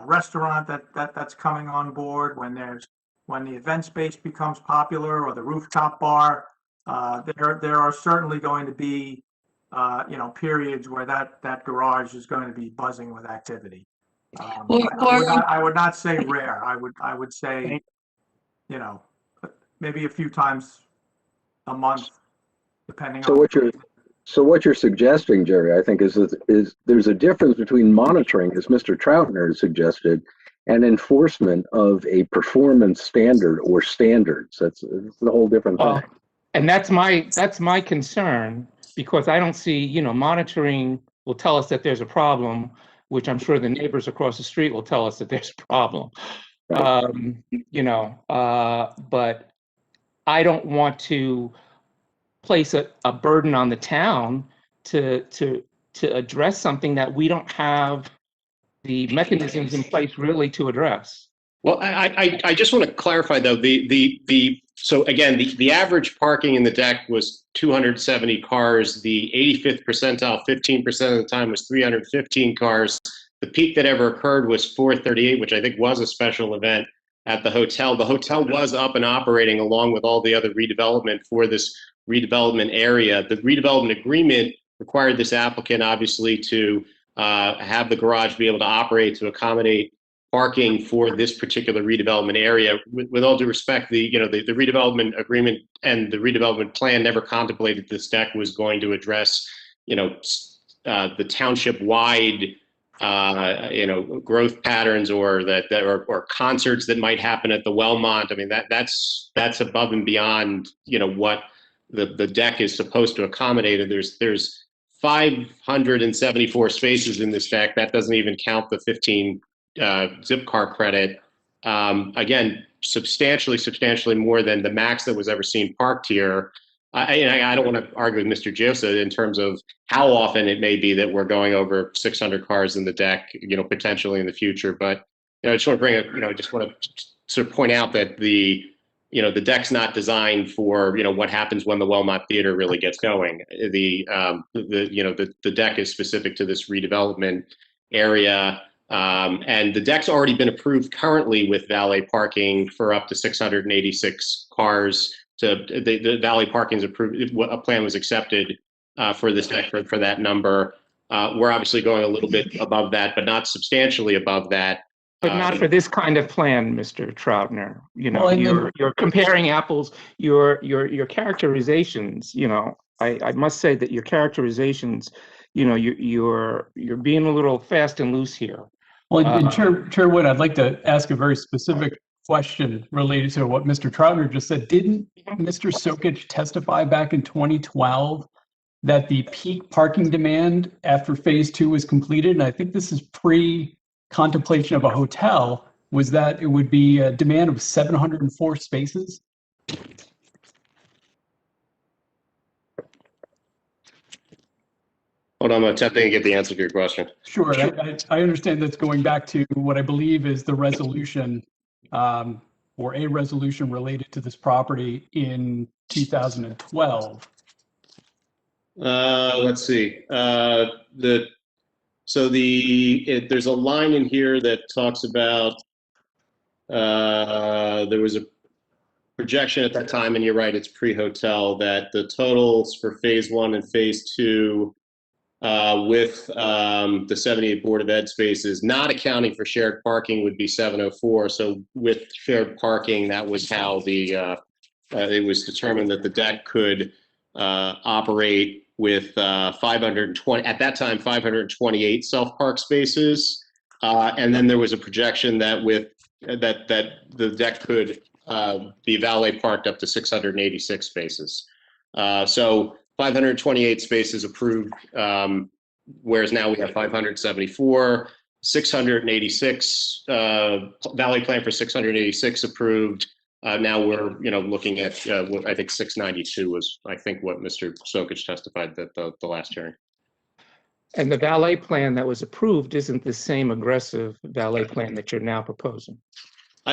N: restaurant that's coming on board, when the event space becomes popular, or the rooftop bar, there are certainly going to be periods where that garage is going to be buzzing with activity. I would not say rare. I would say, you know, maybe a few times a month, depending
I: So
N: on.
I: what you're suggesting, Jerry, I think is there's a difference between monitoring, as Mr. Troutner suggested, and enforcement of a performance standard or standards. That's a whole different thing.
B: And that's my concern, because I don't see, you know, monitoring will tell us that there's a problem, which I'm sure the neighbors across the street will tell us that there's a problem.
I: Right.
B: You know, but I don't want to place a burden on the town to address something that we don't have the mechanisms in place really to address.
G: Well, I just want to clarify though, so again, the average parking in the deck was 270 cars. The 85th percentile, 15% of the time, was 315 cars. The peak that ever occurred was 438, which I think was a special event at the hotel. The hotel was up and operating along with all the other redevelopment for this redevelopment area. The redevelopment agreement required this applicant obviously to have the garage be able to operate to accommodate parking for this particular redevelopment area. With all due respect, the redevelopment agreement and the redevelopment plan never contemplated this deck was going to address, the township-wide, growth patterns or concerts that might happen at the Wellmont. I mean, that's above and beyond, what the deck is supposed to accommodate. And there's 574 spaces in this deck. That doesn't even count the 15 zip car credit. Again, substantially more than the max that was ever seen parked here. I don't want to argue with Mr. Giosa in terms of how often it may be that we're going over 600 cars in the deck, potentially in the future. But I just want to bring up, just want to sort of point out that the deck's not designed for, what happens when the Wellmont Theater really gets going. The deck is specific to this redevelopment area. And the deck's already been approved currently with valet parking for up to 686 cars. So the valet parking is approved. A plan was accepted for this deck for that number. We're obviously going a little bit above that, but not substantially above that.
B: But not for this kind of plan, Mr. Troutner.
C: Well,
B: you're comparing apples. Your characterizations. I must say that your characterizations. You're being a little fast and loose here.
C: Well, and Chair Wood, I'd like to ask a very specific question related to what Mr. Troutner just said. Didn't Mr. Sokich testify back in 2012 that the peak parking demand after phase 2 was completed? And I think this is pre-contemplation of a hotel, was that it would be a demand of 704 spaces?
G: Hold on, I'm attempting to get the answer to your question.
C: Sure. I understand that's going back to what I believe is the resolution or a resolution related to this property in 2012.
G: Let's see. There's a line in here that talks about there was a projection at that time, and you're right, it's pre-hotel, that the totals for phase 1 and phase 2 with the 78 Board of Ed spaces, not accounting for shared parking, would be 704. So with shared parking, that was how it was determined that the deck could operate with 520, at that time, 528 self-park spaces. And then there was a projection that that the deck could be valet parked up to 686 spaces. So 528 spaces approved, whereas now we have 574, 686, valet plan for 686 approved. Now we're, looking at what I think 692 was, I think, what Mr. Sokich testified at the last hearing.
B: And the valet plan that was approved isn't the same aggressive valet plan that you're now proposing.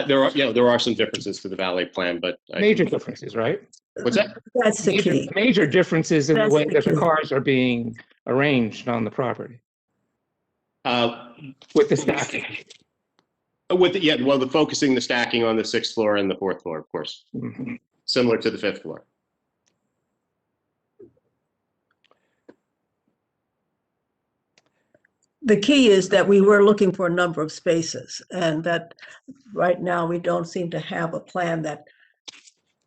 G: There are some differences to the valet plan, but
B: Major differences, right?
G: What's that?
K: That's the key.
B: Major differences in the
K: That's
B: way
K: the
B: that the
K: key.
B: cars are being arranged on the property with the stacking.
G: The focusing the stacking on the 6th floor and the 4th floor, of course, similar to the 5th floor.
K: the key is that we were looking for a number of spaces, and that right now we don't seem to have a plan that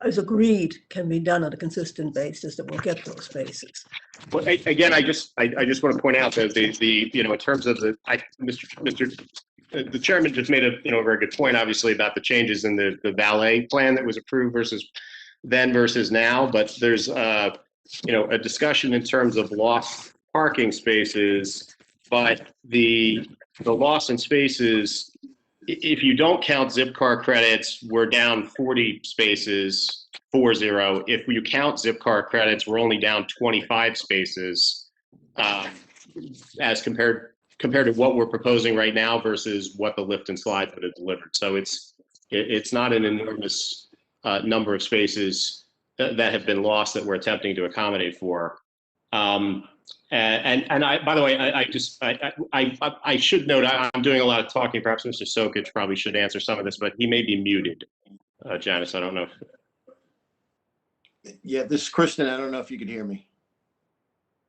K: is agreed can be done on a consistent basis that will get those spaces.
G: Well, again, I just want to point out that the in terms of the the chairman just made a very good point, obviously, about the changes in the valet plan that was approved versus now. But there's a discussion in terms of lost parking spaces, but the loss in spaces, if you don't count Zipcar credits, we're down 40 spaces, 40. If you count Zipcar credits, we're only down 25 spaces, as compared to what we're proposing right now versus what the lift and slide would have delivered. So it's not an enormous number of spaces that have been lost that we're attempting to accommodate for. And I, by the way, I should note, I'm doing a lot of talking. Perhaps Mr. Sokich probably should answer some of this, but he may be muted. Janice, I don't know.
O: Yeah, this is Kristen. I don't know if you can hear me.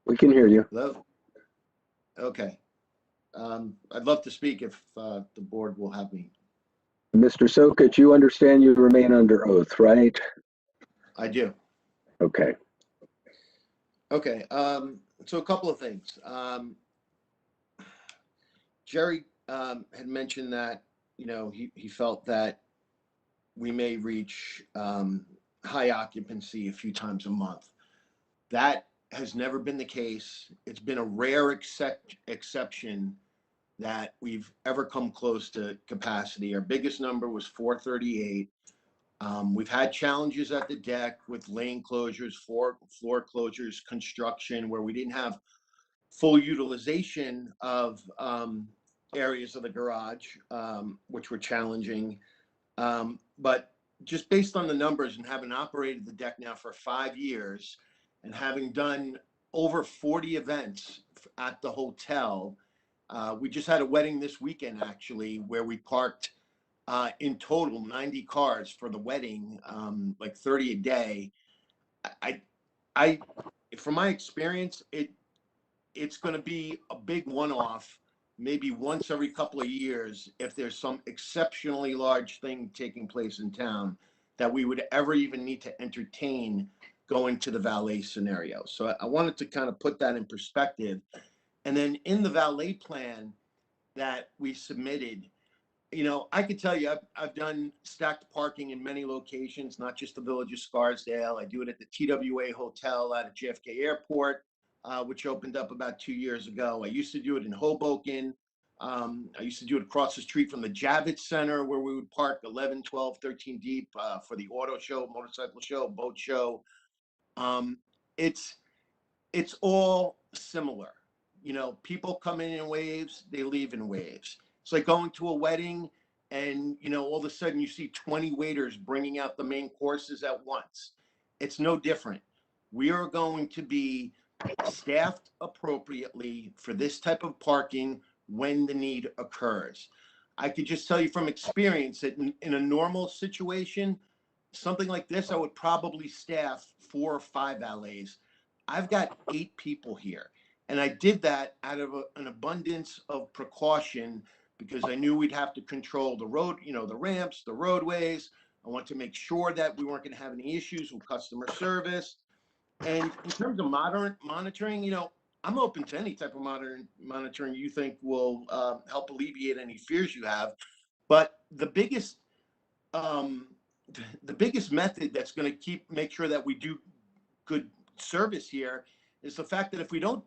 I: We can hear you.
O: Hello? Okay. I'd love to speak if the board will have me.
I: Mr. Sokich, you understand you remain under oath, right?
O: I do.
I: Okay.
O: Okay. So a couple of things. Jerry had mentioned that, he felt that we may reach high occupancy a few times a month. That has never been the case. It's been a rare exception that we've ever come close to capacity. Our biggest number was 438. We've had challenges at the deck with lane closures, floor closures, construction, where we didn't have full utilization of areas of the garage, which were challenging. But just based on the numbers and having operated the deck now for 5 years and having done over 40 events at the hotel, we just had a wedding this weekend, actually, where we parked in total 90 cars for the wedding, like 30 a day. From my experience, it's going to be a big one-off, maybe once every couple of years, if there's some exceptionally large thing taking place in town, that we would ever even need to entertain going to the valet scenario. So I wanted to kind of put that in perspective. And then in the valet plan that we submitted, I could tell you, I've done stacked parking in many locations, not just the Village of Scarsdale. I do it at the TWA Hotel out at JFK Airport, which opened up about 2 years ago. I used to do it in Hoboken. I used to do it across the street from the Javits Center, where we would park 11, 12, 13 deep for the auto show, motorcycle show, boat show. It's all similar. People come in waves, they leave in waves. It's like going to a wedding and, all of a sudden you see 20 waiters bringing out the main courses at once. It's no different. We are going to be staffed appropriately for this type of parking when the need occurs. I could just tell you from experience that in a normal situation, something like this, I would probably staff 4 or 5 valets. I've got 8 people here. And I did that out of an abundance of precaution, because I knew we'd have to control the road, the ramps, the roadways. I want to make sure that we weren't going to have any issues with customer service. And in terms of monitoring, I'm open to any type of monitoring you think will help alleviate any fears you have. But the biggest method that's going to make sure that we do good service here is the fact that if we don't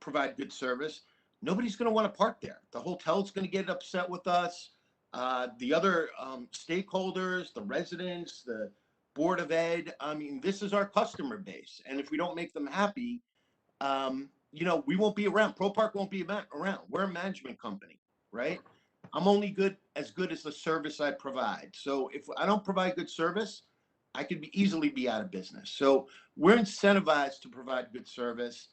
O: provide good service, nobody's going to want to park there. The hotel's going to get upset with us. The other stakeholders, the residents, the Board of Ed. I mean, this is our customer base. And if we don't make them happy, we won't be around. ProPark won't be around. We're a management company, right? I'm only as good as the service I provide. So if I don't provide good service, I could easily be out of business. So we're incentivized to provide good service.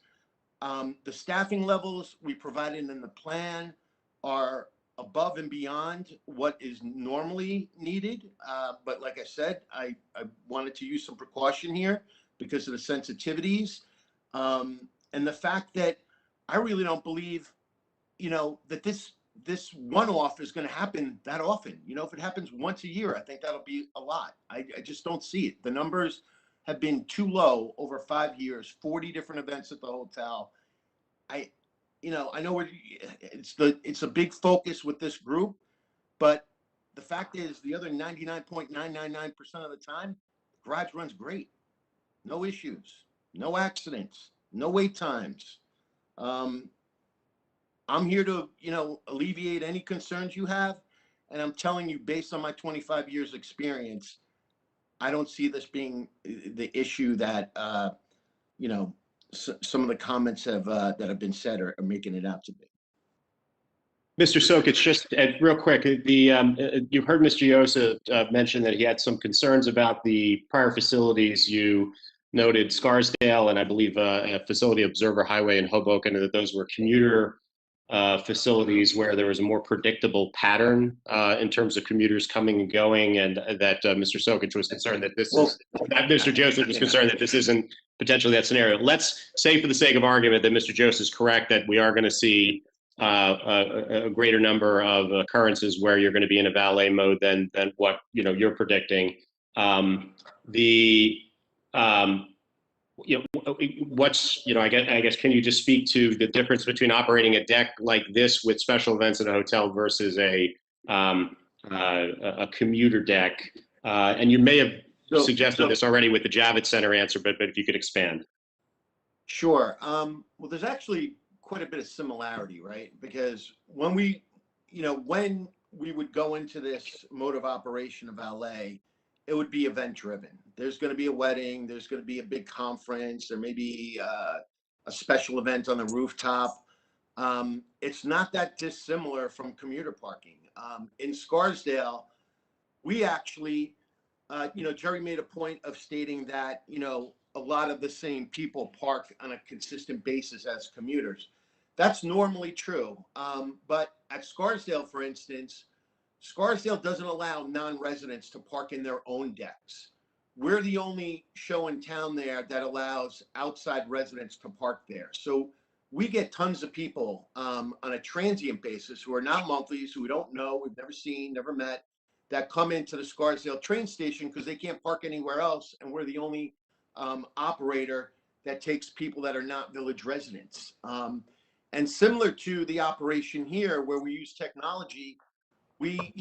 O: The staffing levels we provided in the plan are above and beyond what is normally needed. But like I said, I wanted to use some precaution here because of the sensitivities. And the fact that I really don't believe that this one-off is going to happen that often. If it happens once a year, I think that'll be a lot. I just don't see it. The numbers have been too low over 5 years, 40 different events at the hotel. I know it's a big focus with this group, but the fact is the other 99.999% of the time, the garage runs great. No issues, no accidents, no wait times. I'm here to, alleviate any concerns you have. And I'm telling you, based on my 25 years experience, I don't see this being the issue that, some of the comments that have been said are making it out to be.
G: Mr. Sokich, just real quick, you heard Mr. Yosa mention that he had some concerns about the prior facilities. You noted Scarsdale and I believe a facility Observer Highway in Hoboken, and that those were commuter facilities where there was a more predictable pattern in terms of commuters coming and going, and that Mr. Sokich was concerned that Mr. Joseph was concerned that this isn't potentially that scenario. Let's say, for the sake of argument, that Mr. Joseph is correct, that we are going to see a greater number of occurrences where you're going to be in a valet mode than what you're predicting. I guess can you just speak to the difference between operating a deck like this with special events at a hotel versus a commuter deck? And you may have suggested this already with the Javits Center answer, but if you could expand.
O: Sure. Well, there's actually quite a bit of similarity, right? Because when we would go into this mode of operation of valet, it would be event driven. There's going to be a wedding, there's going to be a big conference, there may be a special event on the rooftop. It's not that dissimilar from commuter parking. In Scarsdale, we actually, Jerry made a point of stating that, a lot of the same people park on a consistent basis as commuters. That's normally true. But at Scarsdale, for instance, Scarsdale doesn't allow non-residents to park in their own decks. We're the only show in town there that allows outside residents to park there. So we get tons of people on a transient basis who are not monthlies, who we don't know, we've never seen, never met, that come into the Scarsdale train station because they can't park anywhere else. And we're the only operator that takes people that are not village residents. And similar to the operation here, where we use technology, we,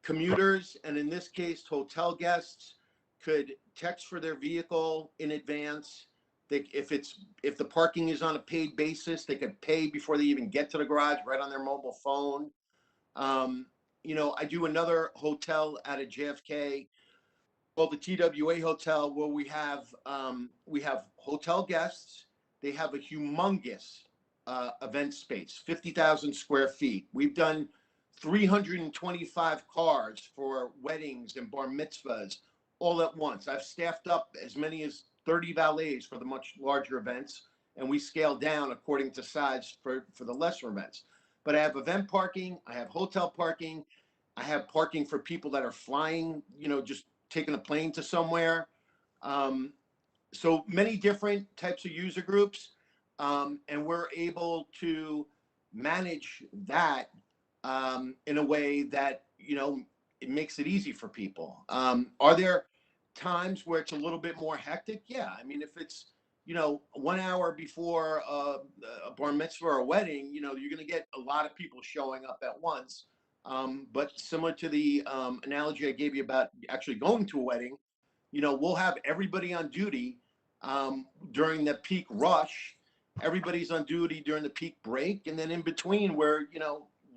O: commuters, and in this case, hotel guests, could text for their vehicle in advance. If the parking is on a paid basis, they could pay before they even get to the garage right on their mobile phone. I do another hotel at a JFK called the TWA Hotel, where we have hotel guests. They have a humongous event space, 50,000 square feet. We've done 325 cars for weddings and bar mitzvahs all at once. I've staffed up as many as 30 valets for the much larger events, and we scale down according to size for the lesser events. But I have event parking, I have hotel parking, I have parking for people that are flying, just taking a plane to somewhere. So many different types of user groups, and we're able to manage that in a way that, it makes it easy for people. Are there times where it's a little bit more hectic? Yeah. I mean, if it's, 1 hour before a bar mitzvah or a wedding, you're going to get a lot of people showing up at once. But similar to the analogy I gave you about actually going to a wedding, we'll have everybody on duty during the peak rush. Everybody's on duty during the peak break. And then in between, we're,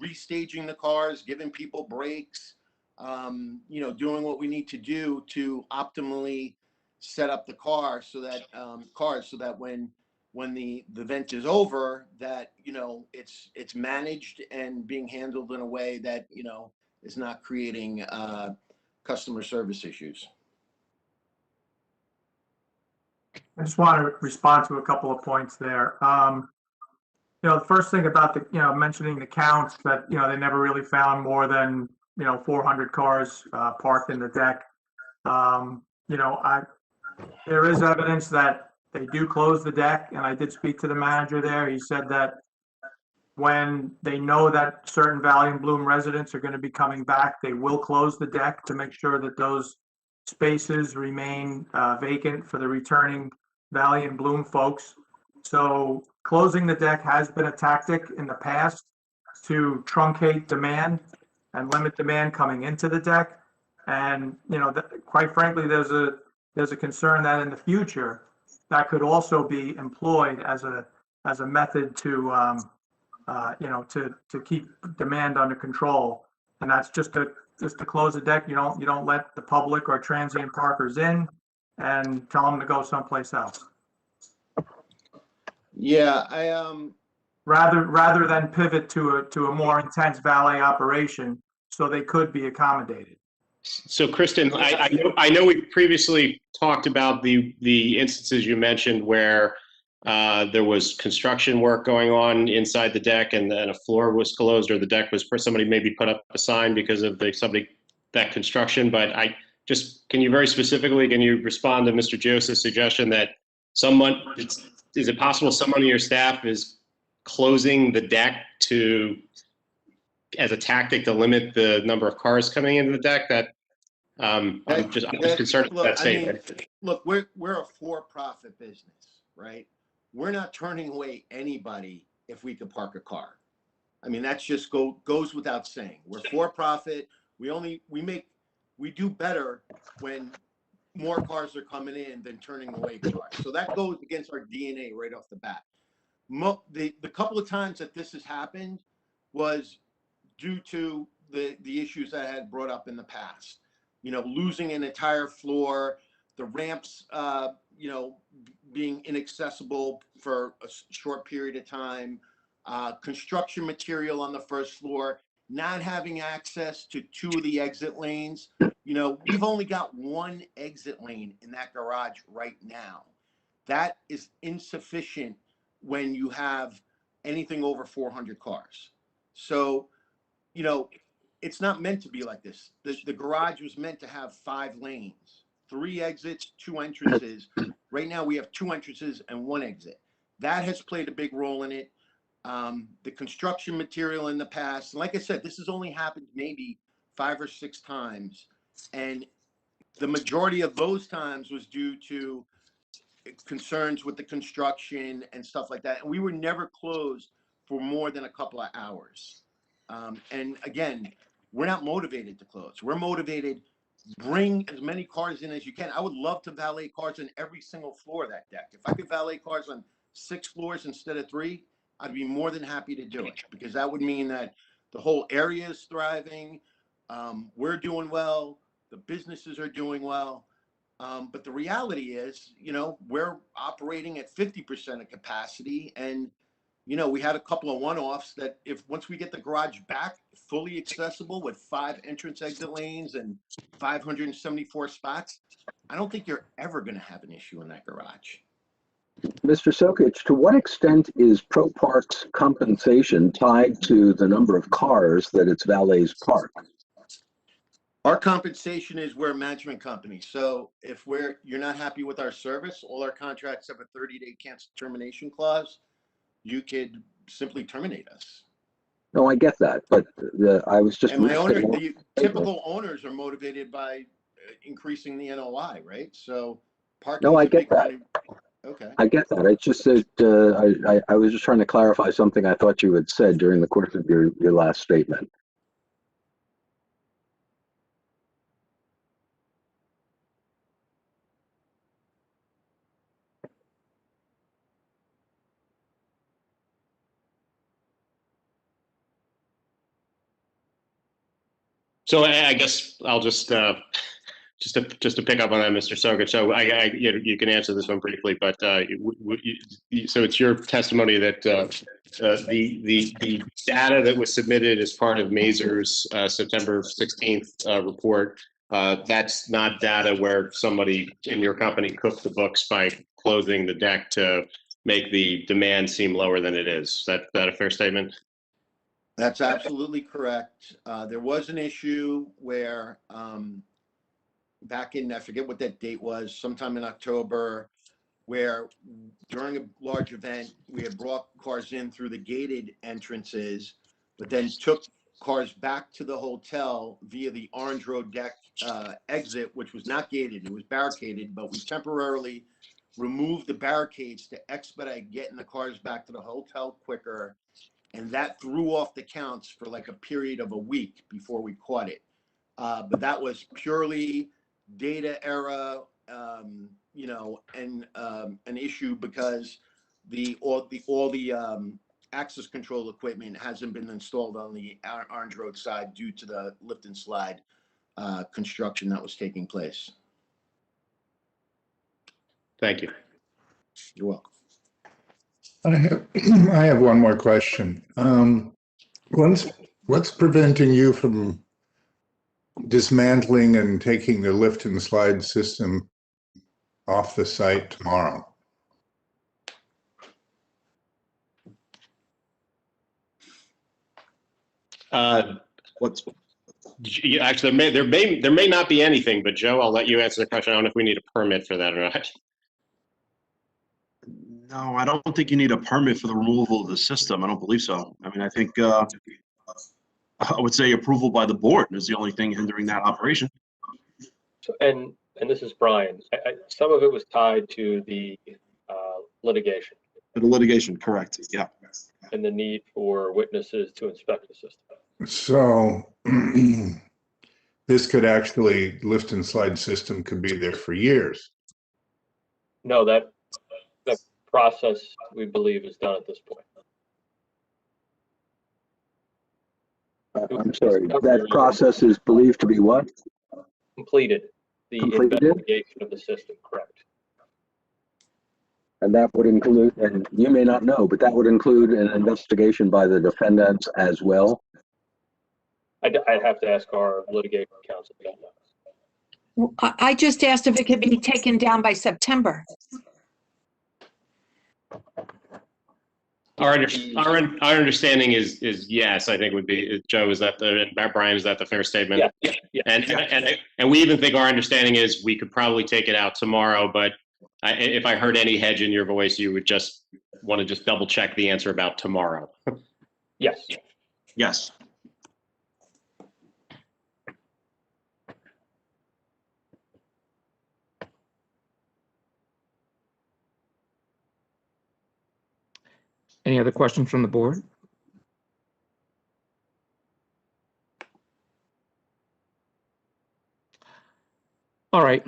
O: restaging the cars, giving people breaks, doing what we need to do to optimally set up the car so that when the event is over, that it's managed and being handled in a way that is not creating customer service issues.
N: I just want to respond to a couple of points there. The first thing about mentioning the counts, that, they never really found more than, 400 cars parked in the deck. There is evidence that they do close the deck, and I did speak to the manager there. He said that when they know that certain Valley and Bloom residents are going to be coming back, they will close the deck to make sure that those spaces remain vacant for the returning Valley and Bloom folks. So closing the deck has been a tactic in the past to truncate demand and limit demand coming into the deck. And, you know, quite frankly, there's a concern that in the future, that could also be employed as a method to, you know, to keep demand under control. And that's just to close the deck. You don't let the public or transient parkers in and tell them to go someplace else.
O: Yeah,
N: Rather than pivot to a more intense valet operation, so they could be accommodated.
G: So, Kristen, I know we previously talked about the instances you mentioned where there was construction work going on inside the deck, and then a floor was closed, or the deck was somebody maybe put up a sign because of that construction. But can you very specifically respond to Mr. Joseph's suggestion that is it possible someone on your staff is closing the deck as a tactic to limit the number of cars coming into the deck? I'm just concerned about that statement.
O: Look, we're a for-profit business, right? We're not turning away anybody if we could park a car. I mean, that's just goes without saying. We're for-profit. We do better when more cars are coming in than turning away cars. So that goes against our DNA right off the bat. The couple of times that this has happened was due to the issues that I had brought up in the past. You know, losing an entire floor, the ramps, you know, being inaccessible for a short period of time, construction material on the first floor, not having access to 2 of the exit lanes. You know, we've only got 1 exit lane in that garage right now. That is insufficient when you have anything over 400 cars. So, you know, it's not meant to be like this. The garage was meant to have 5 lanes, 3 exits, 2 entrances. Right now we have 2 entrances and 1 exit. That has played a big role in it. The construction material in the past, and like I said, this has only happened maybe 5 or 6 times. And the majority of those times was due to concerns with the construction and stuff like that. And we were never closed for more than a couple of hours. And again, we're not motivated to close. We're motivated, bring as many cars in as you can. I would love to valet cars on every single floor of that deck. If I could valet cars on 6 floors instead of 3, I'd be more than happy to do it, because that would mean that the whole area is thriving. We're doing well. The businesses are doing well. But the reality is, you know, we're operating at 50% of capacity. And, you know, we had a couple of one-offs that once we get the garage back fully accessible with 5 entrance exit lanes and 574 spots, I don't think you're ever going to have an issue in that garage.
I: Mr. Sokich, to what extent is ProPark's compensation tied to the number of cars that its valets park?
O: Our compensation is we're a management company. So if you're not happy with our service, all our contracts have a 30-day cancel termination clause. You could simply terminate us.
I: No, I get that, but I was just.
O: And the typical owners are motivated by increasing the NOI, right? So parking.
I: No, I get that.
O: Okay.
I: I get that. It's just that I was just trying to clarify something I thought you had said during the course of your last statement.
G: So I guess I'll just to pick up on that, Mr. Sokich. So you can answer this one briefly, but so it's your testimony that the data that was submitted as part of Mazur's September 16th report, that's not data where somebody in your company cooked the books by closing the deck to make the demand seem lower than it is. Is that a fair statement?
O: That's absolutely correct. There was an issue where back in, I forget what that date was, sometime in October, where during a large event, we had brought cars in through the gated entrances, but then took cars back to the hotel via the Orange Road deck exit, which was not gated, it was barricaded, but we temporarily removed the barricades to expedite getting the cars back to the hotel quicker. And that threw off the counts for like a period of a week before we caught it. But that was purely data error, you know, and an issue because all the access control equipment hasn't been installed on the Orange Road side due to the lift and slide construction that was taking place.
G: Thank you.
O: You're welcome.
L: I have one more question. What's preventing you from dismantling and taking the lift and slide system off the site tomorrow?
G: Actually, there may not be anything, but Joe, I'll let you answer the question. I don't know if we need a permit for that or not.
J: No, I don't think you need a permit for the removal of the system. I don't believe so. I mean, I think I would say approval by the board is the only thing hindering that operation.
M: So, and this is Brian. Some of it was tied to the litigation.
J: The litigation, correct? Yeah.
M: And the need for witnesses to inspect the system.
L: So this could actually, lift and slide system could be there for years.
M: No, that process we believe is done at this point.
I: I'm sorry, that process is believed to be what?
M: Completed. The investigation of the system, correct.
I: And that would include, and you may not know, but that would include an investigation by the defendants as well?
M: I'd have to ask our litigation counsel about that.
F: I just asked if it could be taken down by September.
G: Our understanding is yes. I think would be, Joe, is that Brian, is that the fair statement?
M: Yeah.
G: And we even think our understanding is we could probably take it out tomorrow, but if I heard any hedge in your voice, you would just want to just double check the answer about tomorrow.
M: Yes.
J: Yes.
B: Any other questions from the board? All right.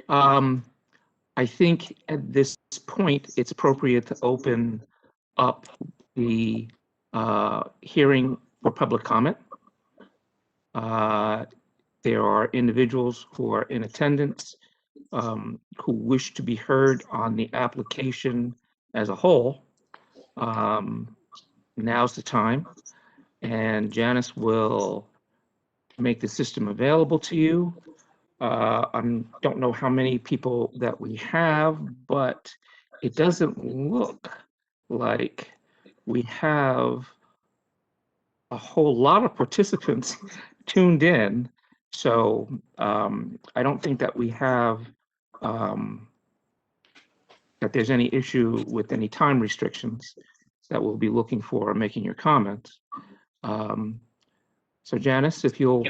B: I think at this point, it's appropriate to open up the hearing for public comment. There are individuals who are in attendance who wish to be heard on the application as a whole. Now's the time, and Janice will make the system available to you. I don't know how many people that we have, but it doesn't look like we have a whole lot of participants tuned in. So I don't think that we have that there's any issue with any time restrictions that we'll be looking for making your comments. So Janice, if you'll.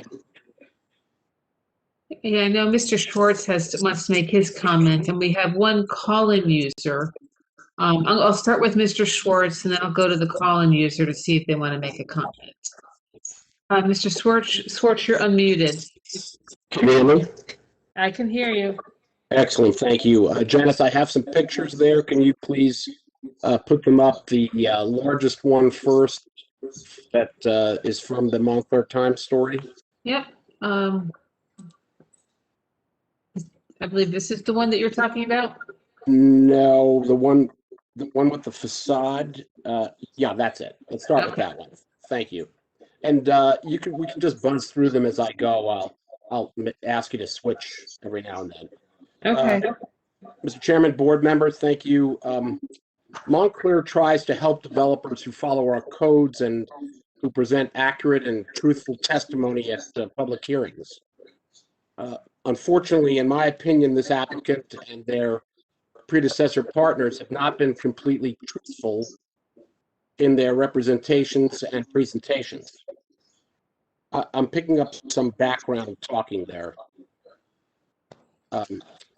A: Yeah, I know Mr. Schwartz wants to make his comment, and we have one call-in user. I'll start with Mr. Schwartz, and then I'll go to the call-in user to see if they want to make a comment. Mr. Schwartz, you're unmuted.
P: Can you hear me?
A: I can hear you.
P: Excellent, thank you. Janice, I have some pictures there. Can you please put them up? The largest one first, that is from the Montclair Times story.
A: Yep. I believe this is the one that you're talking about.
P: No, the one with the facade. Yeah, that's it. Let's start with that one. Thank you. And we can just buzz through them as I go. I'll ask you to switch every now and then.
A: Okay.
P: Mr. Chairman, board members, thank you. Montclair tries to help developers who follow our codes and who present accurate and truthful testimony at public hearings. Unfortunately, in my opinion, this applicant and their predecessor partners have not been completely truthful in their representations and presentations. I'm picking up some background talking there.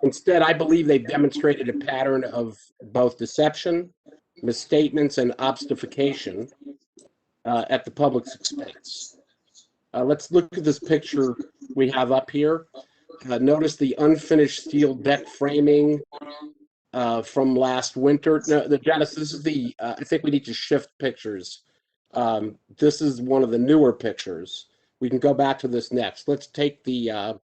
P: Instead, I believe they've demonstrated a pattern of both deception, misstatements, and obfuscation at the public's expense. Let's look at this picture we have up here. Notice the unfinished steel deck framing from last winter. No, Janice, this is the, I think we need to shift pictures. This is one of the newer pictures. We can go back to this next. Let's take the,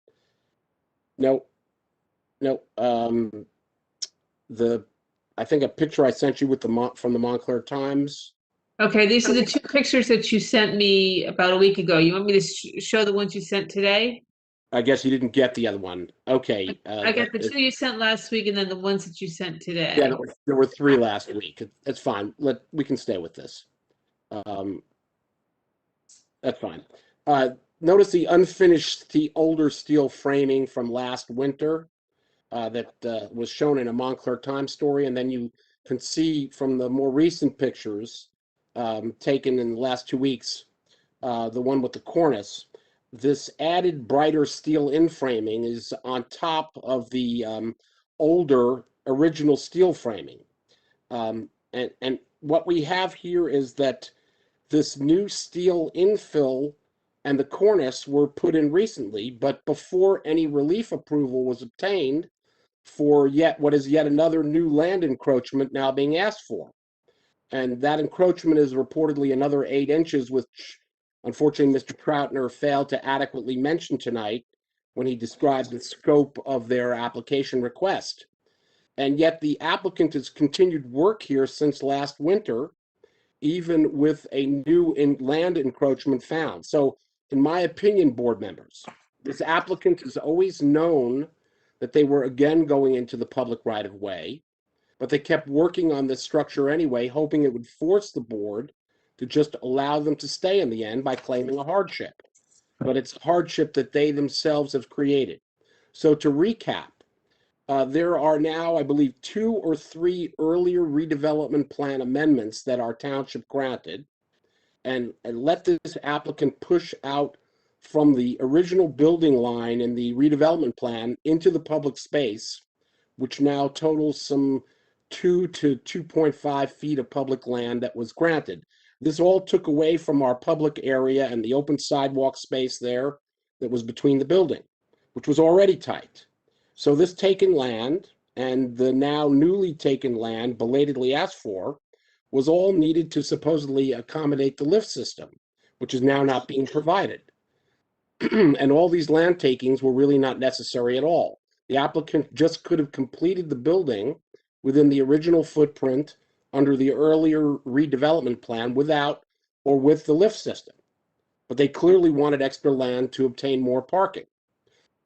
P: I think a picture I sent you with from the Montclair Times.
A: Okay, these are the two pictures that you sent me about a week ago. You want me to show the ones you sent today?
P: I guess you didn't get the other one. Okay.
A: I got the two you sent last week and then the ones that you sent today.
P: Yeah, there were three last week. It's fine. We can stay with this. That's fine. Notice the unfinished, the older steel framing from last winter that was shown in a Montclair Times story, and then you can see from the more recent pictures taken in the last 2 weeks, the one with the cornice. This added brighter steel in-framing is on top of the older original steel framing. And what we have here is that this new steel infill and the cornice were put in recently, but before any relief approval was obtained for what is yet another new land encroachment now being asked for. And that encroachment is reportedly another 8 inches, which unfortunately Mr. Troutner failed to adequately mention tonight when he described the scope of their application request. And yet the applicant has continued work here since last winter, even with a new land encroachment found. So in my opinion, board members, this applicant has always known that they were again going into the public right of way, but they kept working on this structure anyway, hoping it would force the board to just allow them to stay in the end by claiming a hardship. But it's a hardship that they themselves have created. So to recap, there are now, I believe, 2 or 3 earlier redevelopment plan amendments that our township granted, and let this applicant push out from the original building line in the redevelopment plan into the public space, which now totals some 2 to 2.5 feet of public land that was granted. This all took away from our public area and the open sidewalk space there that was between the building, which was already tight. So this taken land and the now newly taken land belatedly asked for was all needed to supposedly accommodate the lift system, which is now not being provided. And all these land takings were really not necessary at all. The applicant just could have completed the building within the original footprint under the earlier redevelopment plan without or with the lift system. But they clearly wanted extra land to obtain more parking.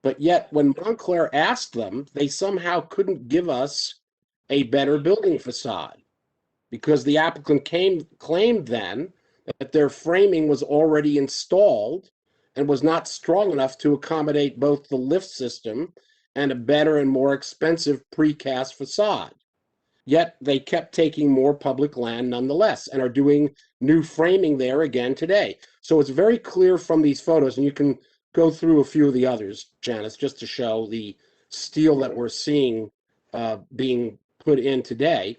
P: But yet when Montclair asked them, they somehow couldn't give us a better building facade because the applicant claimed then that their framing was already installed and was not strong enough to accommodate both the lift system and a better and more expensive precast facade. Yet they kept taking more public land nonetheless and are doing new framing there again today. So it's very clear from these photos, and you can go through a few of the others, Janice, just to show the steel that we're seeing being put in today,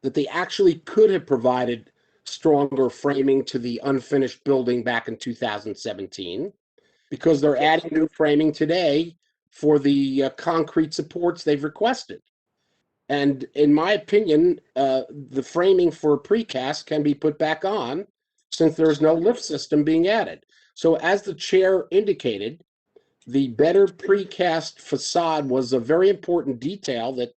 P: that they actually could have provided stronger framing to the unfinished building back in 2017, because they're adding new framing today for the concrete supports they've requested. And in my opinion, the framing for precast can be put back on since there's no lift system being added. So as the chair indicated, the better precast facade was a very important detail that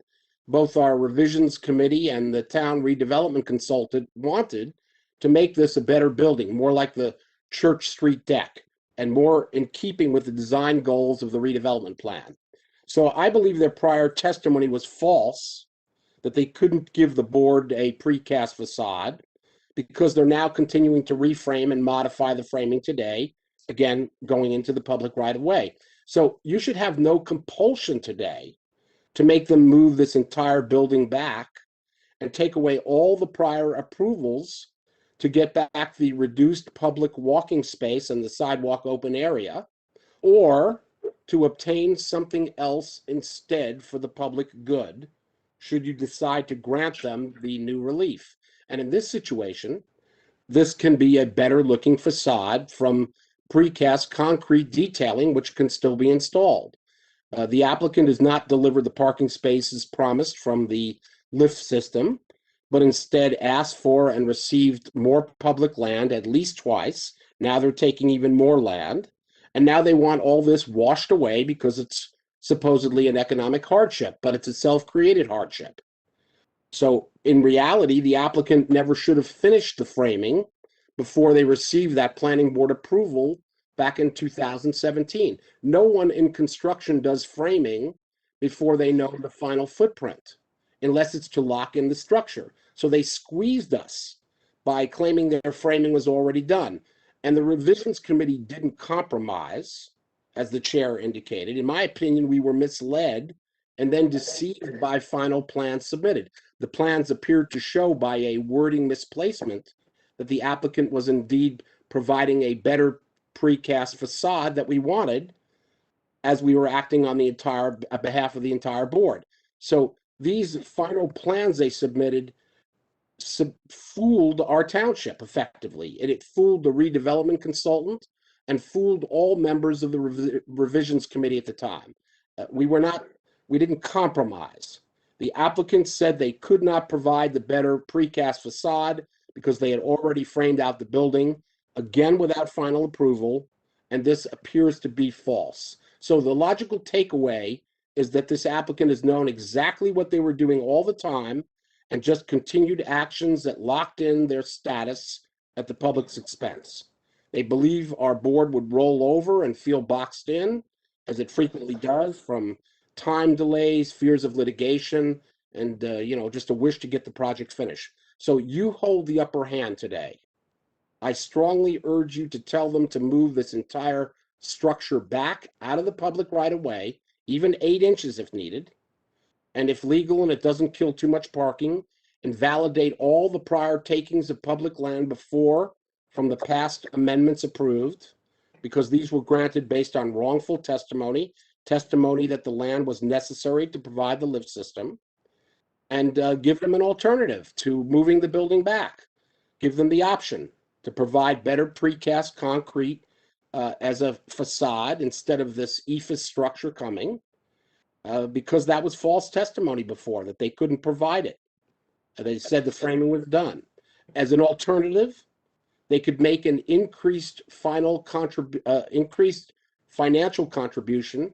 P: both our revisions committee and the town redevelopment consultant wanted to make this a better building, more like the Church Street deck and more in keeping with the design goals of the redevelopment plan. So I believe their prior testimony was false, that they couldn't give the board a precast facade, because they're now continuing to reframe and modify the framing today, again, going into the public right of way. So you should have no compulsion today to make them move this entire building back and take away all the prior approvals to get back the reduced public walking space and the sidewalk open area, or to obtain something else instead for the public good, should you decide to grant them the new relief. And in this situation, this can be a better looking facade from precast concrete detailing, which can still be installed. The applicant has not delivered the parking spaces promised from the lift system, but instead asked for and received more public land at least twice. Now they're taking even more land. And now they want all this washed away because it's supposedly an economic hardship, but it's a self-created hardship. So in reality, the applicant never should have finished the framing before they received that planning board approval back in 2017. No one in construction does framing before they know the final footprint, unless it's to lock in the structure. So they squeezed us by claiming their framing was already done. And the revisions committee didn't compromise, as the chair indicated. In my opinion, we were misled and then deceived by final plans submitted. The plans appeared to show by a wording misplacement that the applicant was indeed providing a better precast facade that we wanted, as we were acting on behalf of the entire board. So these final plans they submitted fooled our township effectively, and it fooled the redevelopment consultant and fooled all members of the revisions committee at the time. We didn't compromise. The applicants said they could not provide the better precast facade because they had already framed out the building, again without final approval, and this appears to be false. So the logical takeaway is that this applicant has known exactly what they were doing all the time and just continued actions that locked in their status at the public's expense. They believe our board would roll over and feel boxed in, as it frequently does, from time delays, fears of litigation, and just a wish to get the project finished. So you hold the upper hand today. I strongly urge you to tell them to move this entire structure back out of the public right of way, even 8 inches if needed, and if legal and it doesn't kill too much parking, invalidate all the prior takings of public land before from the past amendments approved, because these were granted based on wrongful testimony that the land was necessary to provide the lift system, and give them an alternative to moving the building back. Give them the option to provide better precast concrete as a facade instead of this EFIS structure coming, because that was false testimony before, that they couldn't provide it. They said the framing was done. As an alternative, they could make an increased financial contribution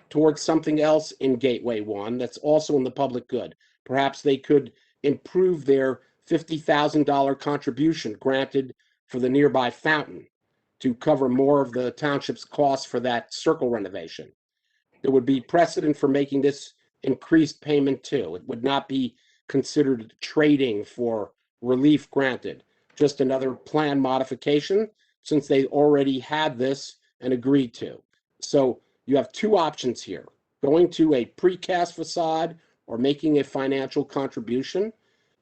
P: towards something else in Gateway 1 that's also in the public good. Perhaps they could improve their $50,000 contribution granted for the nearby fountain to cover more of the township's costs for that circle renovation. There would be precedent for making this increased payment too. It would not be considered trading for relief granted, just another plan modification, since they already had this and agreed to. So you have 2 options here: going to a precast facade or making a financial contribution.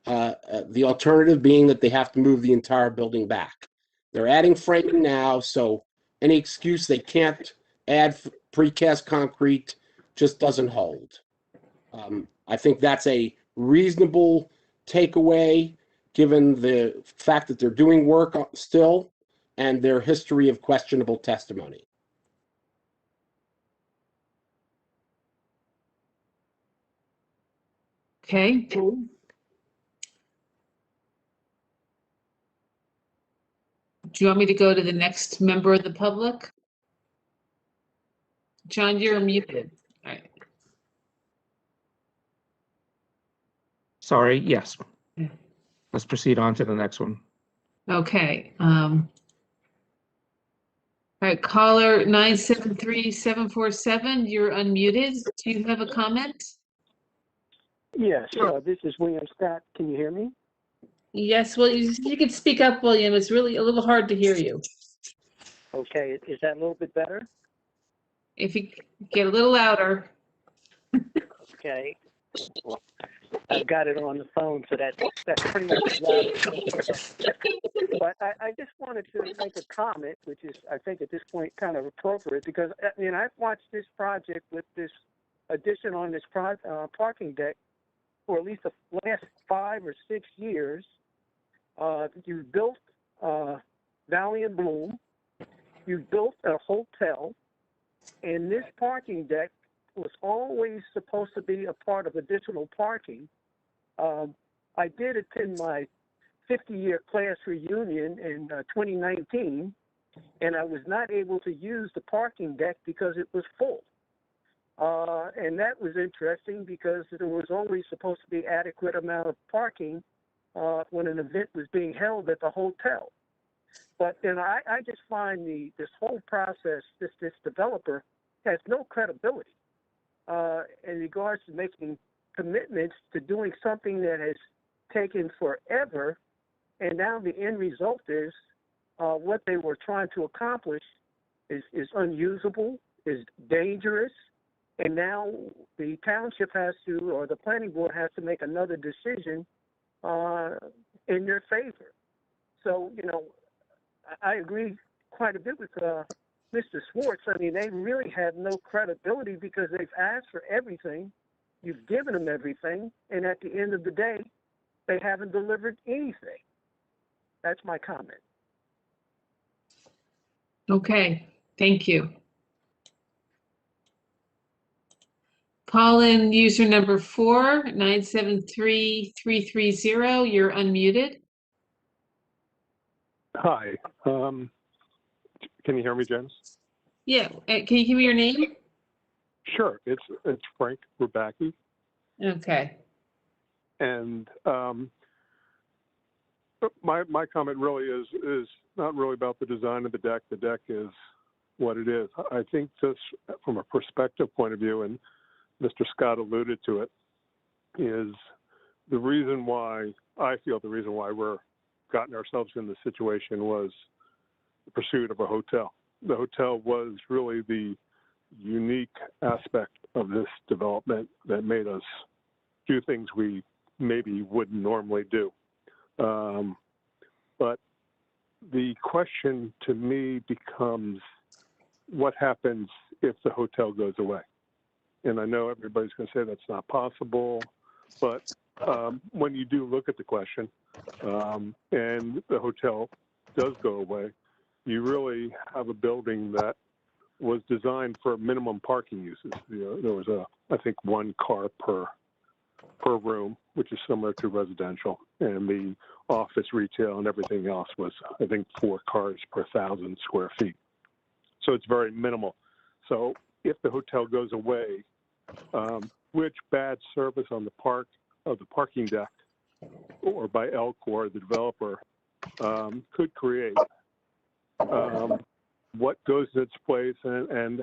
P: The alternative being that they have to move the entire building back. They're adding framing now, so any excuse they can't add precast concrete just doesn't hold. I think that's a reasonable takeaway, given the fact that they're doing work still and their history of questionable testimony.
A: Okay. Do you want me to go to the next member of the public? John, you're muted. All right.
B: Sorry, yes. Let's proceed on to the next one.
A: Okay. All right, caller 973-747, you're unmuted. Do you have a comment?
Q: Yes, this is William Scott. Can you hear me?
A: Yes, well, you can speak up, William. It's really a little hard to hear you.
Q: Okay, is that a little bit better?
A: If you get a little louder.
Q: Okay. Well, I've got it on the phone, so that's pretty much that. But I just wanted to make a comment, which is, I think, at this point kind of appropriate, because I've watched this project with this addition on this parking deck for at least the last 5 or 6 years. You built Valley and Bloom. You built a hotel, and this parking deck was always supposed to be a part of additional parking. I did attend my 50-year class reunion in 2019, and I was not able to use the parking deck because it was full. And that was interesting because there was always supposed to be adequate amount of parking when an event was being held at the hotel. But then I just find this whole process, this developer has no credibility in regards to making commitments to doing something that has taken forever, and now the end result is what they were trying to accomplish is unusable, is dangerous, and now the township has to, or the planning board has to make another decision in their favor. So, I agree quite a bit with Mr. Swartz. I mean, they really have no credibility because they've asked for everything. You've given them everything. And at the end of the day, they haven't delivered anything. That's my comment.
A: Okay, thank you. Call in user number 4973330. You're unmuted.
R: Hi. Can you hear me, James?
A: Yeah. Can you give me your name?
R: Sure. It's Frank Rubacki.
A: Okay.
R: And my comment really is not really about the design of the deck. The deck is what it is. I think just from a perspective point of view, and Mr. Scott alluded to it, is the reason why we're gotten ourselves in this situation was the pursuit of a hotel. The hotel was really the unique aspect of this development that made us do things we maybe wouldn't normally do. But the question to me becomes, what happens if the hotel goes away? And I know everybody's going to say that's not possible, but when you do look at the question, and the hotel does go away, you really have a building that was designed for minimum parking uses. There was I think 1 car per room, which is similar to residential, and the office, retail, and everything else was, I think, 4 cars per 1,000 square feet. So it's very minimal. So if the hotel goes away, which bad service on the parking deck or by Elcor, the developer, could create, what goes in its place, and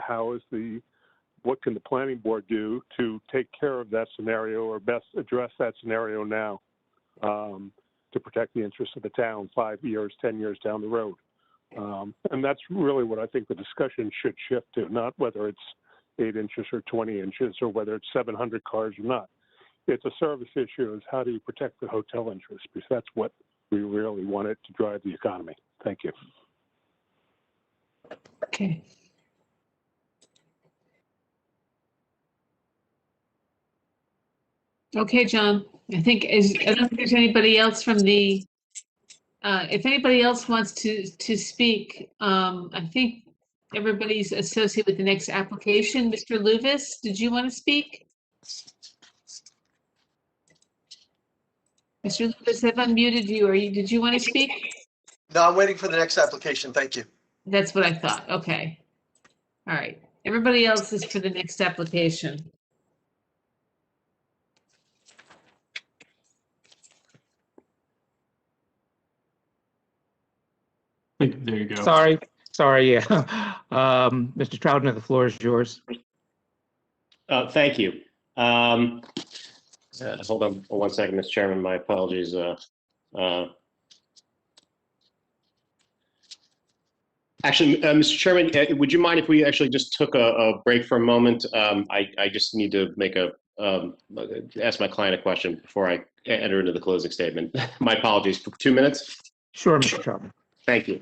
R: what can the planning board do to take care of that scenario, or best address that scenario now, to protect the interests of the town 5 years, 10 years down the road. And that's really what I think the discussion should shift to, not whether it's 8 inches or 20 inches or whether it's 700 cars or not. It's a service issue, is how do you protect the hotel interest, because that's what we really want it to drive the economy. Thank you.
A: Okay. Okay, John. I don't think there's anybody else from the, if anybody else wants to speak, I think everybody's associated with the next application. Mr. Luvis, did you want to speak? Mr. Luvis, I've unmuted you. Did you want to speak?
S: No, I'm waiting for the next application. Thank you.
A: That's what I thought. Okay. All right. Everybody else is for the next application.
C: There you go.
B: Sorry, yeah. Mr. Troutner, the floor is yours.
G: Thank you. Hold on 1 second, Mr. Chairman. My apologies. Actually, Mr. Chairman, would you mind if we actually just took a break for a moment? I just need to make a ask my client a question before I enter into the closing statement. My apologies. For 2 minutes?
B: Sure, Mr. Chapman.
G: Thank you.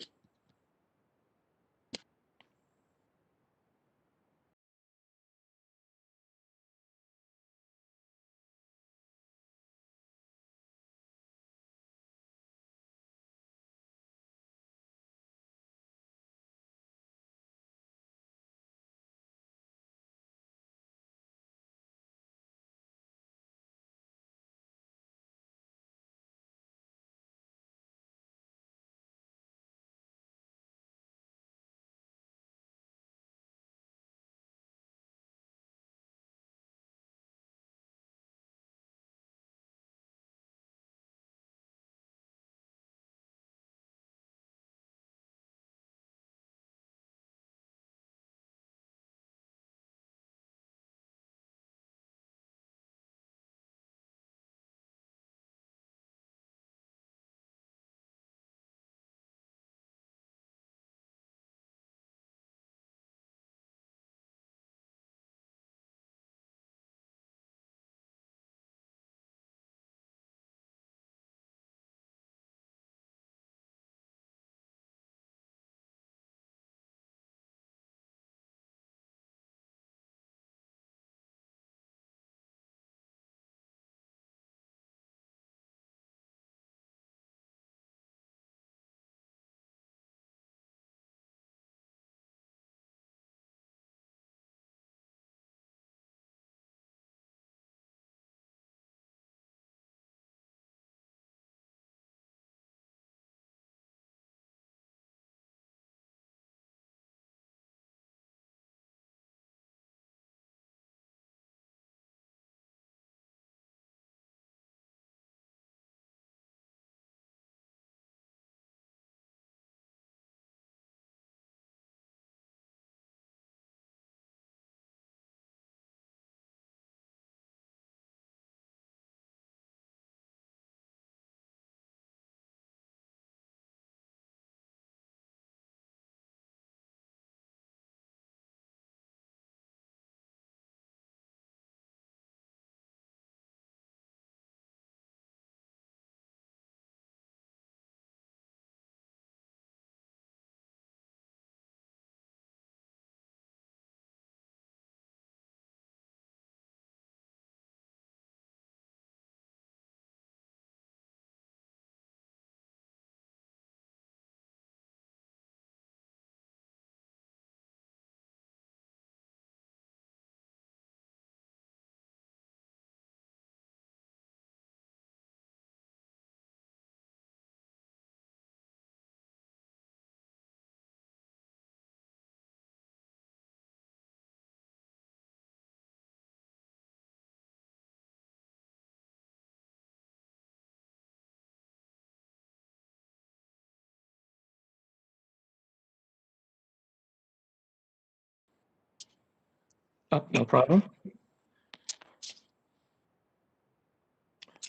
B: No problem.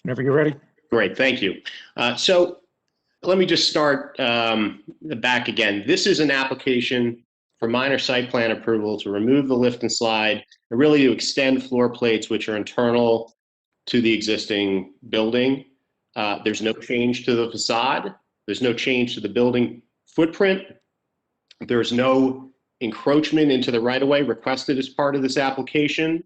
B: Whenever you're ready.
G: Great, thank you. So let me just start back again. This is an application for minor site plan approval to remove the lift and slide and really to extend floor plates which are internal to the existing building. There's no change to the facade. There's no change to the building footprint. There's no encroachment into the right-of-way requested as part of this application.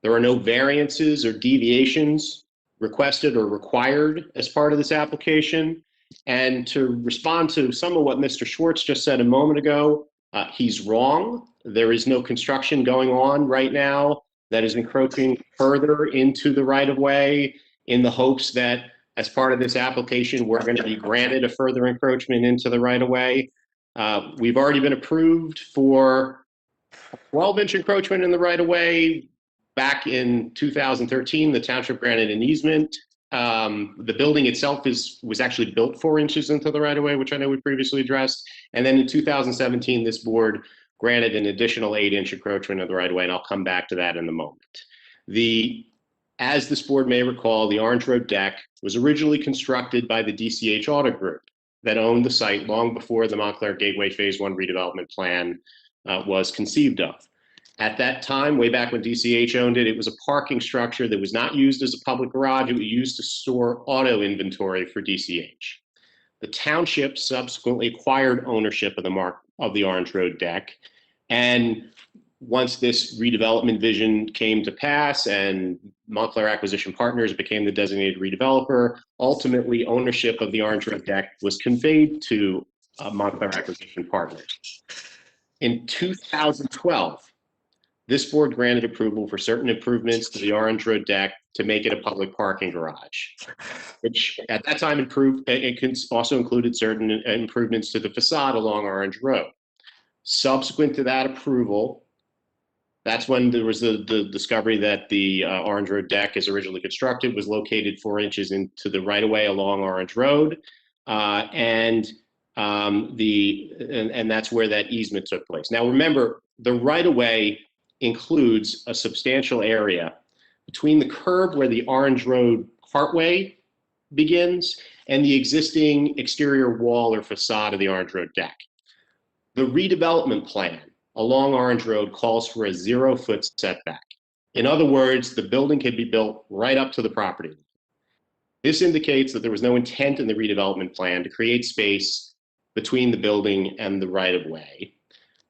G: There are no variances or deviations requested or required as part of this application. And to respond to some of what Mr. Schwartz just said a moment ago, he's wrong. There is no construction going on right now that is encroaching further into the right-of-way in the hopes that as part of this application, we're going to be granted a further encroachment into the right-of-way. We've already been approved for 12-inch encroachment in the right-of-way. Back in 2013, the township granted an easement. The building itself was actually built 4 inches into the right-of-way, which I know we previously addressed. And then in 2017, this board granted an additional 8-inch encroachment of the right-of-way, and I'll come back to that in a moment. As this board may recall, the Orange Road deck was originally constructed by the DCH Audit Group that owned the site long before the Montclair Gateway Phase 1 redevelopment plan was conceived of. At that time, way back when DCH owned it, it was a parking structure that was not used as a public garage. It was used to store auto inventory for DCH. The township subsequently acquired ownership of the Orange Road deck. And once this redevelopment vision came to pass and Montclair Acquisition Partners became the designated redeveloper, ultimately ownership of the Orange Road deck was conveyed to Montclair Acquisition Partners. In 2012, this board granted approval for certain improvements to the Orange Road deck to make it a public parking garage, which at that time also included certain improvements to the facade along Orange Road. Subsequent to that approval, that's when there was the discovery that the Orange Road deck, as originally constructed, was located 4 inches into the right-of-way along Orange Road, and that's where that easement took place. Now, remember, the right-of-way includes a substantial area between the curb where the Orange Road cartway begins and the existing exterior wall or facade of the Orange Road deck. The redevelopment plan along Orange Road calls for a 0-foot setback. In other words, the building can be built right up to the property line. This indicates that there was no intent in the redevelopment plan to create space between the building and the right-of-way.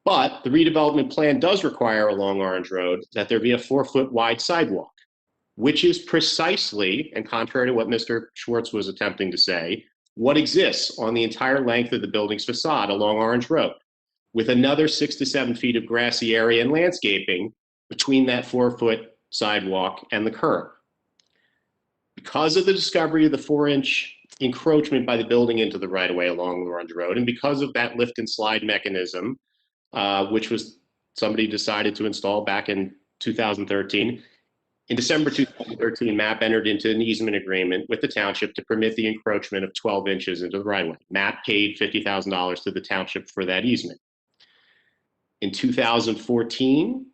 G: But the redevelopment plan does require along Orange Road that there be a 4-foot wide sidewalk, which is precisely, and contrary to what Mr. Schwartz was attempting to say, what exists on the entire length of the building's facade along Orange Road, with another 6 to 7 feet of grassy area and landscaping between that 4-foot sidewalk and the curb. Because of the discovery of the 4-inch encroachment by the building into the right-of-way along Orange Road, and because of that lift and slide mechanism, which was somebody decided to install back in 2013. In December 2013, MAP entered into an easement agreement with the township to permit the encroachment of 12 inches into the right-of-way. MAP paid $50,000 to the township for that easement. In 2014,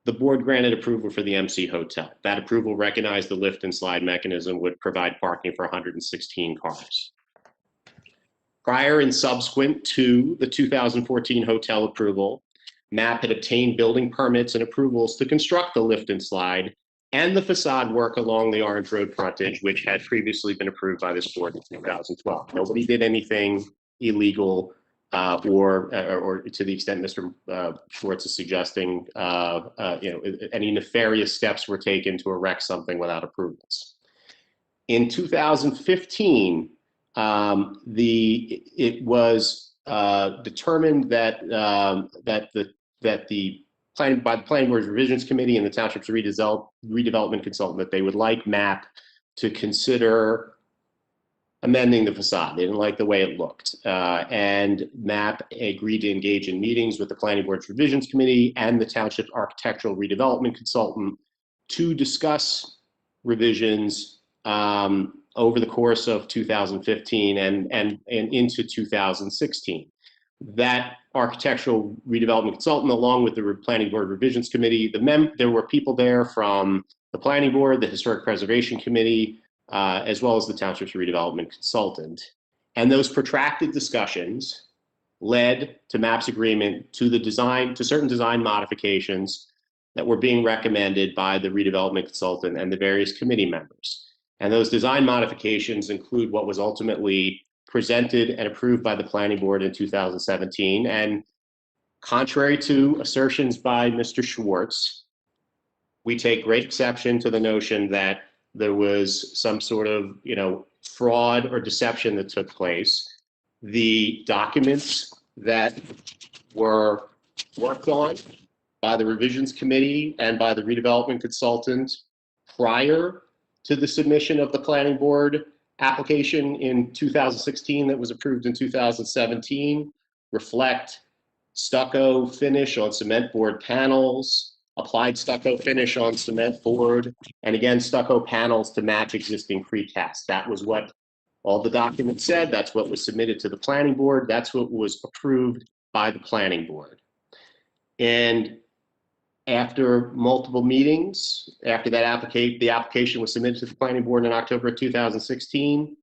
G: the board granted approval for the MC Hotel. That approval recognized the lift and slide mechanism would provide parking for 116 cars. Prior and subsequent to the 2014 hotel approval, MAP had obtained building permits and approvals to construct the lift and slide and the facade work along the Orange Road frontage, which had previously been approved by this board in 2012. Nobody did anything illegal or to the extent Mr. Schwartz is suggesting, any nefarious steps were taken to erect something without approvals. In 2015, it was determined that by the Planning Board's Revisions Committee and the Township's redevelopment consultant that they would like MAP to consider amending the facade. They didn't like the way it looked. And MAP agreed to engage in meetings with the Planning Board's Revisions Committee and the Township's architectural redevelopment consultant to discuss revisions over the course of 2015 and into 2016. That architectural redevelopment consultant, along with the Planning Board Revisions Committee, there were people there from the Planning Board, the Historic Preservation Committee, as well as the Township's redevelopment consultant. And those protracted discussions led to MAP's agreement to certain design modifications that were being recommended by the redevelopment consultant and the various committee members. And those design modifications include what was ultimately presented and approved by the Planning Board in 2017. And contrary to assertions by Mr. Schwartz, we take great exception to the notion that there was some sort of, fraud or deception that took place. The documents that were worked on by the Revisions Committee and by the redevelopment consultant prior to the submission of the Planning Board application in 2016 that was approved in 2017 reflect stucco finish on cement board panels, applied stucco finish on cement board, and again, stucco panels to match existing precast. That was what all the documents said. That's what was submitted to the Planning Board. That's what was approved by the Planning Board. And after multiple meetings, after that the application was submitted to the Planning Board in October of 2016,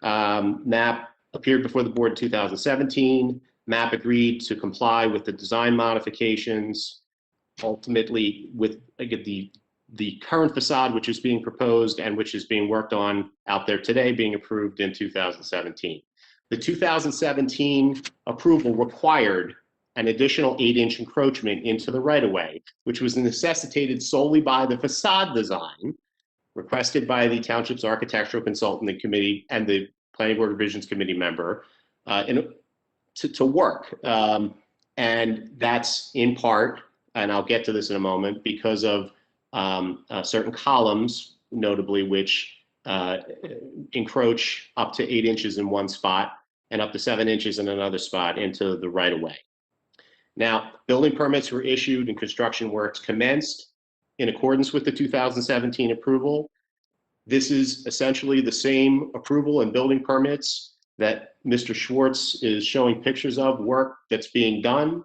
G: MAP appeared before the board in 2017. MAP agreed to comply with the design modifications ultimately with the current facade, which is being proposed and which is being worked on out there today, being approved in 2017. The 2017 approval required an additional 8-inch encroachment into the right-of-way, which was necessitated solely by the facade design requested by the township's architectural consultant and committee and the Planning Board Revisions Committee member to work. And that's in part, and I'll get to this in a moment, because of certain columns, notably, which encroach up to 8 inches in one spot and up to 7 inches in another spot into the right-of-way. Now, building permits were issued and construction works commenced in accordance with the 2017 approval. This is essentially the same approval and building permits that Mr. Schwartz is showing pictures of, work that's being done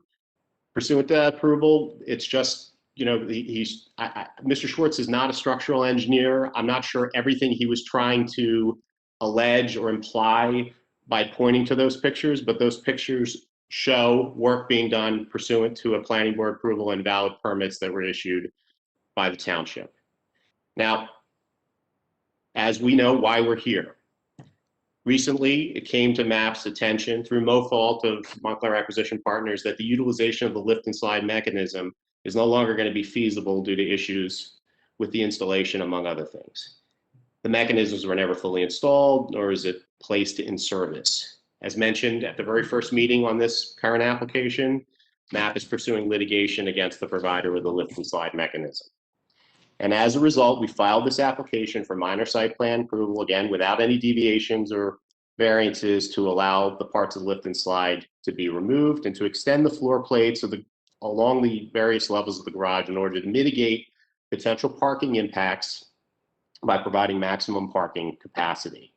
G: pursuant to that approval. It's just, you know, Mr. Schwartz is not a structural engineer. I'm not sure everything he was trying to allege or imply by pointing to those pictures, but those pictures show work being done pursuant to a planning board approval and valid permits that were issued by the township. Now, as we know why we're here, recently it came to MAP's attention through no fault of Montclair Acquisition Partners that the utilization of the lift and slide mechanism is no longer going to be feasible due to issues with the installation, among other things. The mechanisms were never fully installed, nor is it placed in service. As mentioned at the very first meeting on this current application, MAP is pursuing litigation against the provider of the lift and slide mechanism. And as a result, we filed this application for minor site plan approval, again, without any deviations or variances, to allow the parts of the lift and slide to be removed and to extend the floor plates along the various levels of the garage in order to mitigate potential parking impacts by providing maximum parking capacity.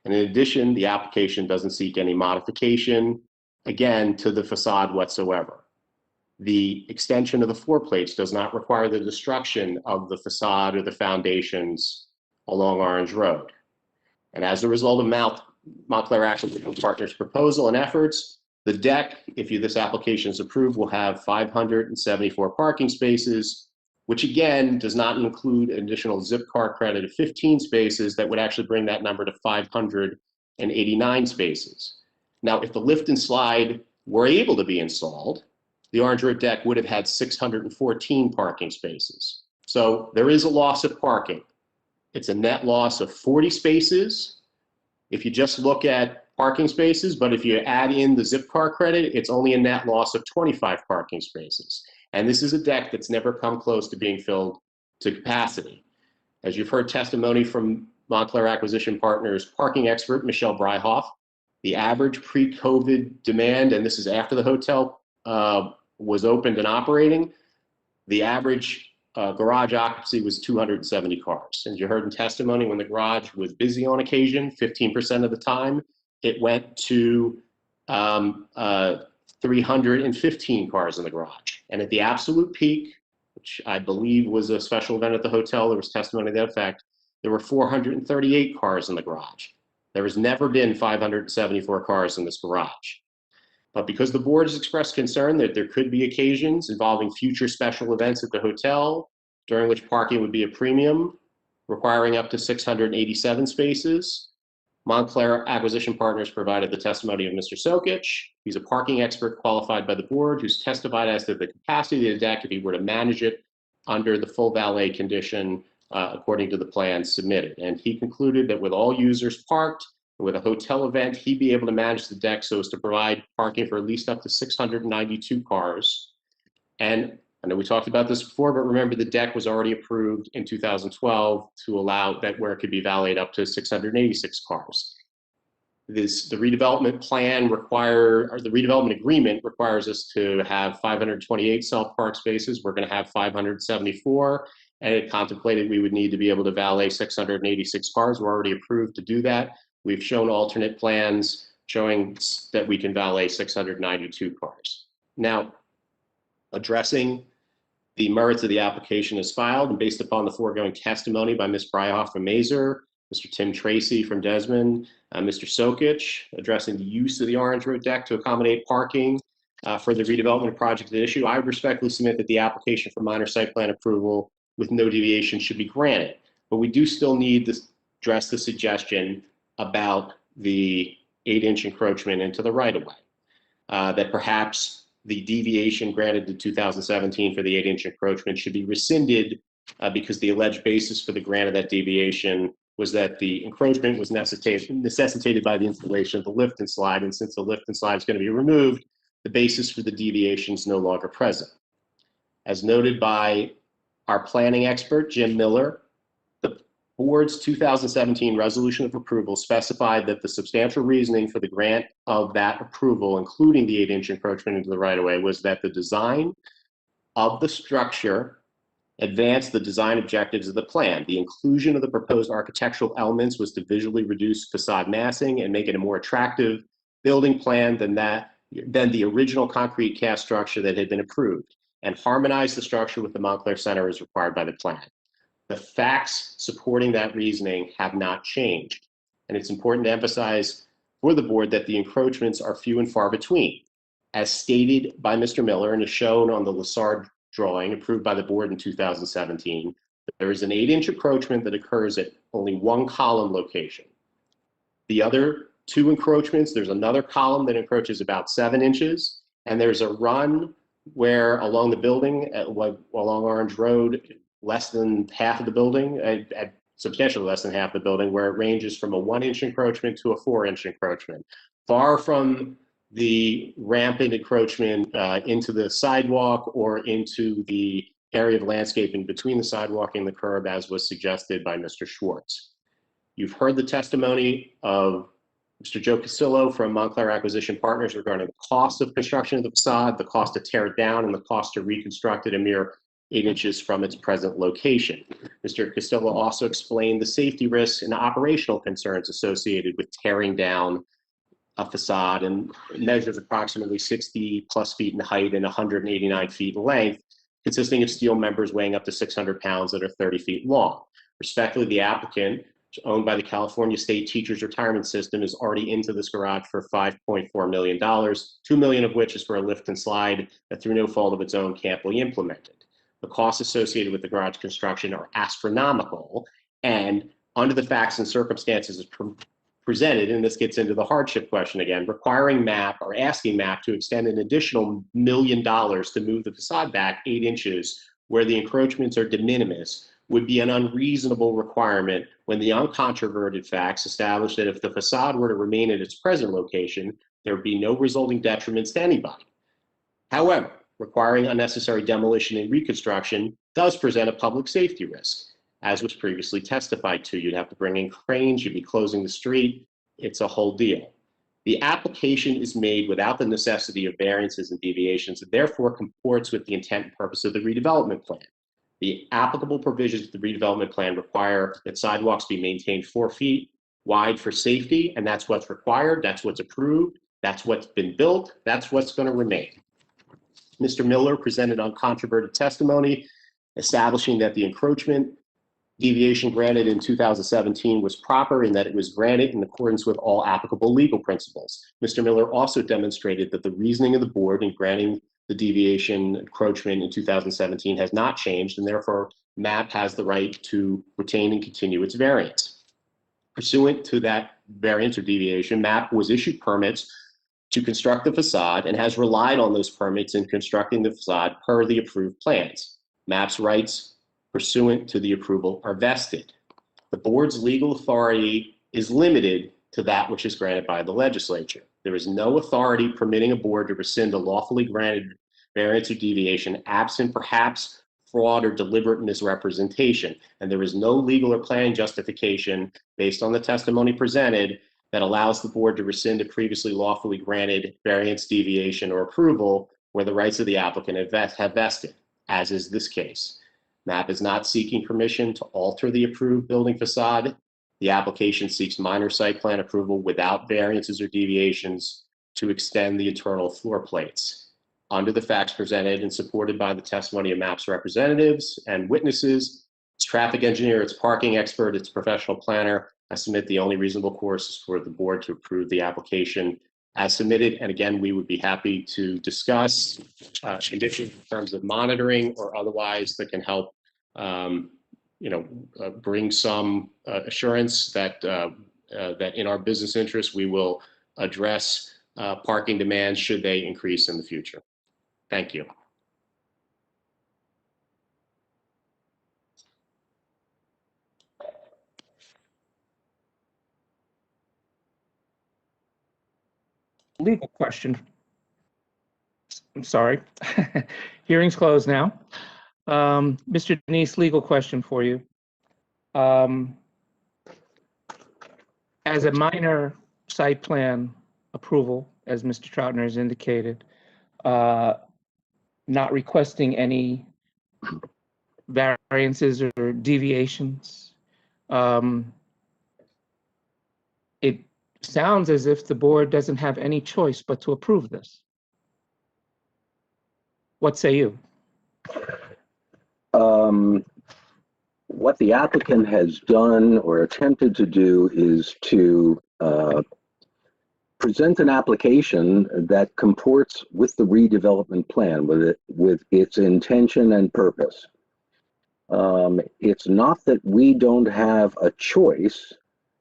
G: And in addition, the application doesn't seek any modification, again, to the facade whatsoever. The extension of the floor plates does not require the destruction of the facade or the foundations along Orange Road. And as a result of Montclair Acquisition Partners' proposal and efforts, the deck, if this application is approved, will have 574 parking spaces, which again does not include an additional zip car credit of 15 spaces that would actually bring that number to 589 spaces. Now, if the lift and slide were able to be installed, the Orange Road deck would have had 614 parking spaces. So there is a loss of parking. It's a net loss of 40 spaces if you just look at parking spaces, but if you add in the zip car credit, it's only a net loss of 25 parking spaces. And this is a deck that's never come close to being filled to capacity. As you've heard testimony from Montclair Acquisition Partners parking expert Michelle Bryhoff, the average pre-COVID demand, and this is after the hotel was opened and operating, the average garage occupancy was 270 cars. As you heard in testimony, when the garage was busy on occasion, 15% of the time, it went to 315 cars in the garage. And at the absolute peak, which I believe was a special event at the hotel, there was testimony to that effect, there were 438 cars in the garage. There has never been 574 cars in this garage. But because the board has expressed concern that there could be occasions involving future special events at the hotel, during which parking would be a premium, requiring up to 687 spaces, Montclair Acquisition Partners provided the testimony of Mr. Sokich. He's a parking expert qualified by the board who's testified as to the capacity of the deck if he were to manage it under the full valet condition according to the plans submitted. And he concluded that with all users parked, with a hotel event, he'd be able to manage the deck so as to provide parking for at least up to 692 cars. And I know we talked about this before, but remember the deck was already approved in 2012 to allow that where it could be valeted up to 686 cars. The redevelopment plan the redevelopment agreement requires us to have 528 self-park spaces. We're going to have 574, and it contemplated we would need to be able to valet 686 cars. We're already approved to do that. We've shown alternate plans showing that we can valet 692 cars. Now, addressing the merits of the application is filed, and based upon the foregoing testimony by Ms. Bryhoff from Mazer, Mr. Tim Tracy from Desmond, Mr. Sokich, addressing the use of the Orange Road deck to accommodate parking, for the redevelopment project at issue, I respectfully submit that the application for minor site plan approval with no deviation should be granted. But we do still need to address the suggestion about the 8-inch encroachment into the right-of-way. That perhaps the deviation granted in 2017 for the 8-inch encroachment should be rescinded because the alleged basis for the grant of that deviation was that the encroachment was necessitated by the installation of the lift and slide. And since the lift and slide is going to be removed, the basis for the deviation is no longer present. As noted by our planning expert, Jim Miller, the board's 2017 resolution of approval specified that the substantial reasoning for the grant of that approval, including the 8-inch encroachment into the right-of-way, was that the design of the structure advanced the design objectives of the plan. The inclusion of the proposed architectural elements was to visually reduce facade massing and make it a more attractive building plan than the original concrete cast structure that had been approved, and harmonize the structure with the Montclair Center as required by the plan. The facts supporting that reasoning have not changed. And it's important to emphasize for the board that the encroachments are few and far between. As stated by Mr. Miller and is shown on the Lessard drawing approved by the board in 2017, there is an 8-inch encroachment that occurs at only one column location. The other 2 encroachments, there's another column that encroaches about 7 inches, and there's a run where along the building, along Orange Road, less than half of the building, at substantially less than half the building, where it ranges from a 1-inch encroachment to a 4-inch encroachment. Far from the rampant encroachment into the sidewalk or into the area of landscaping between the sidewalk and the curb, as was suggested by Mr. Schwartz. You've heard the testimony of Mr. Joe Casillo from Montclair Acquisition Partners regarding the cost of construction of the facade, the cost to tear it down, and the cost to reconstruct it a mere 8 inches from its present location. Mr. Casillo also explained the safety risks and operational concerns associated with tearing down a facade, and measures approximately 60 plus feet in height and 189 feet in length, consisting of steel members weighing up to 600 pounds that are 30 feet long. Respectively, the applicant, owned by the California State Teachers Retirement System, is already into this garage for $5.4 million, $2 million of which is for a lift and slide that through no fault of its own can't be implemented. The costs associated with the garage construction are astronomical, and under the facts and circumstances presented, and this gets into the hardship question again, requiring MAP or asking MAP to extend an additional $1 million to move the facade back 8 inches where the encroachments are de minimis would be an unreasonable requirement when the uncontroverted facts establish that if the facade were to remain at its present location, there would be no resulting detriments to anybody. However, requiring unnecessary demolition and reconstruction does present a public safety risk. As was previously testified to, you'd have to bring in cranes, you'd be closing the street. It's a whole deal. The application is made without the necessity of variances and deviations, and therefore comports with the intent and purpose of the redevelopment plan. The applicable provisions of the redevelopment plan require that sidewalks be maintained 4 feet wide for safety, and that's what's required, that's what's approved, that's what's been built, that's what's going to remain. Mr. Miller presented uncontroverted testimony establishing that the encroachment deviation granted in 2017 was proper and that it was granted in accordance with all applicable legal principles. Mr. Miller also demonstrated that the reasoning of the board in granting the deviation encroachment in 2017 has not changed, and therefore MAP has the right to retain and continue its variance. Pursuant to that variance or deviation, MAP was issued permits to construct the facade and has relied on those permits in constructing the facade per the approved plans. MAP's rights pursuant to the approval are vested. The board's legal authority is limited to that which is granted by the legislature. There is no authority permitting a board to rescind a lawfully granted variance or deviation absent perhaps fraud or deliberate misrepresentation. And there is no legal or planning justification based on the testimony presented that allows the board to rescind a previously lawfully granted variance, deviation, or approval where the rights of the applicant have vested, as is this case. MAP is not seeking permission to alter the approved building facade. The application seeks minor site plan approval without variances or deviations to extend the internal floor plates. Under the facts presented and supported by the testimony of MAP's representatives and witnesses, its traffic engineer, its parking expert, its professional planner, I submit the only reasonable course is for the board to approve the application as submitted. And again, we would be happy to discuss conditions in terms of monitoring or otherwise that can help bring some assurance that that in our business interest, we will address parking demands should they increase in the future. Thank you.
B: Legal question. I'm sorry. Hearing's closed now. Mr. Denise, legal question for you. As a minor site plan approval, as Mr. Troutner has indicated, not requesting any variances or deviations, it sounds as if the board doesn't have any choice but to approve this. What say you?
I: What the applicant has done or attempted to do is to present an application that comports with the redevelopment plan, with its intention and purpose. It's not that we don't have a choice.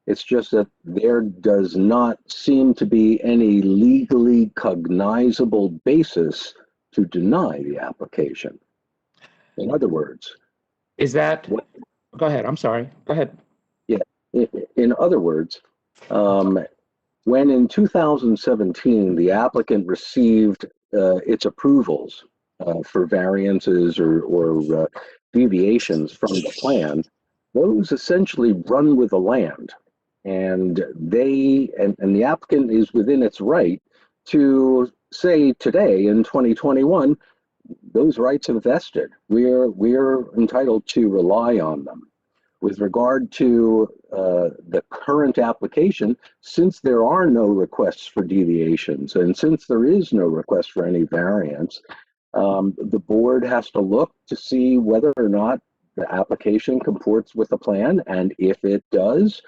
I: It's just that there does not seem to be any legally cognizable basis to deny the application. In other words,
B: is that, go ahead, I'm sorry, go ahead.
I: Yeah, in other words, when in 2017, the applicant received its approvals for variances or deviations from the plan, those essentially run with the land. And the applicant is within its right to say today in 2021, those rights have vested. We're entitled to rely on them. With regard to the current application, since there are no requests for deviations and since there is no request for any variance, the board has to look to see whether or not the application comports with the plan. And if it does,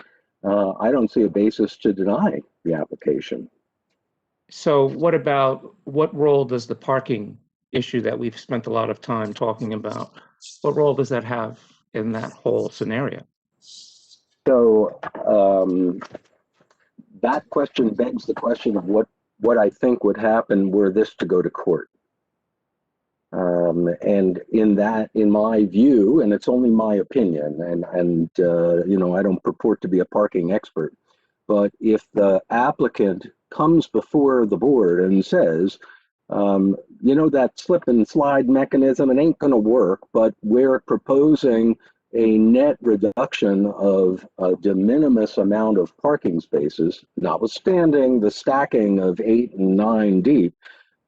I: I don't see a basis to deny the application.
B: So what role does the parking issue that we've spent a lot of time talking about, what role does that have in that whole scenario?
I: So that question begs the question of what I think would happen were this to go to court. And in my view, and it's only my opinion, and I don't purport to be a parking expert, but if the applicant comes before the board and says, that slip and slide mechanism, it ain't going to work, but we're proposing a net reduction of a de minimis amount of parking spaces, notwithstanding the stacking of 8 and 9 deep.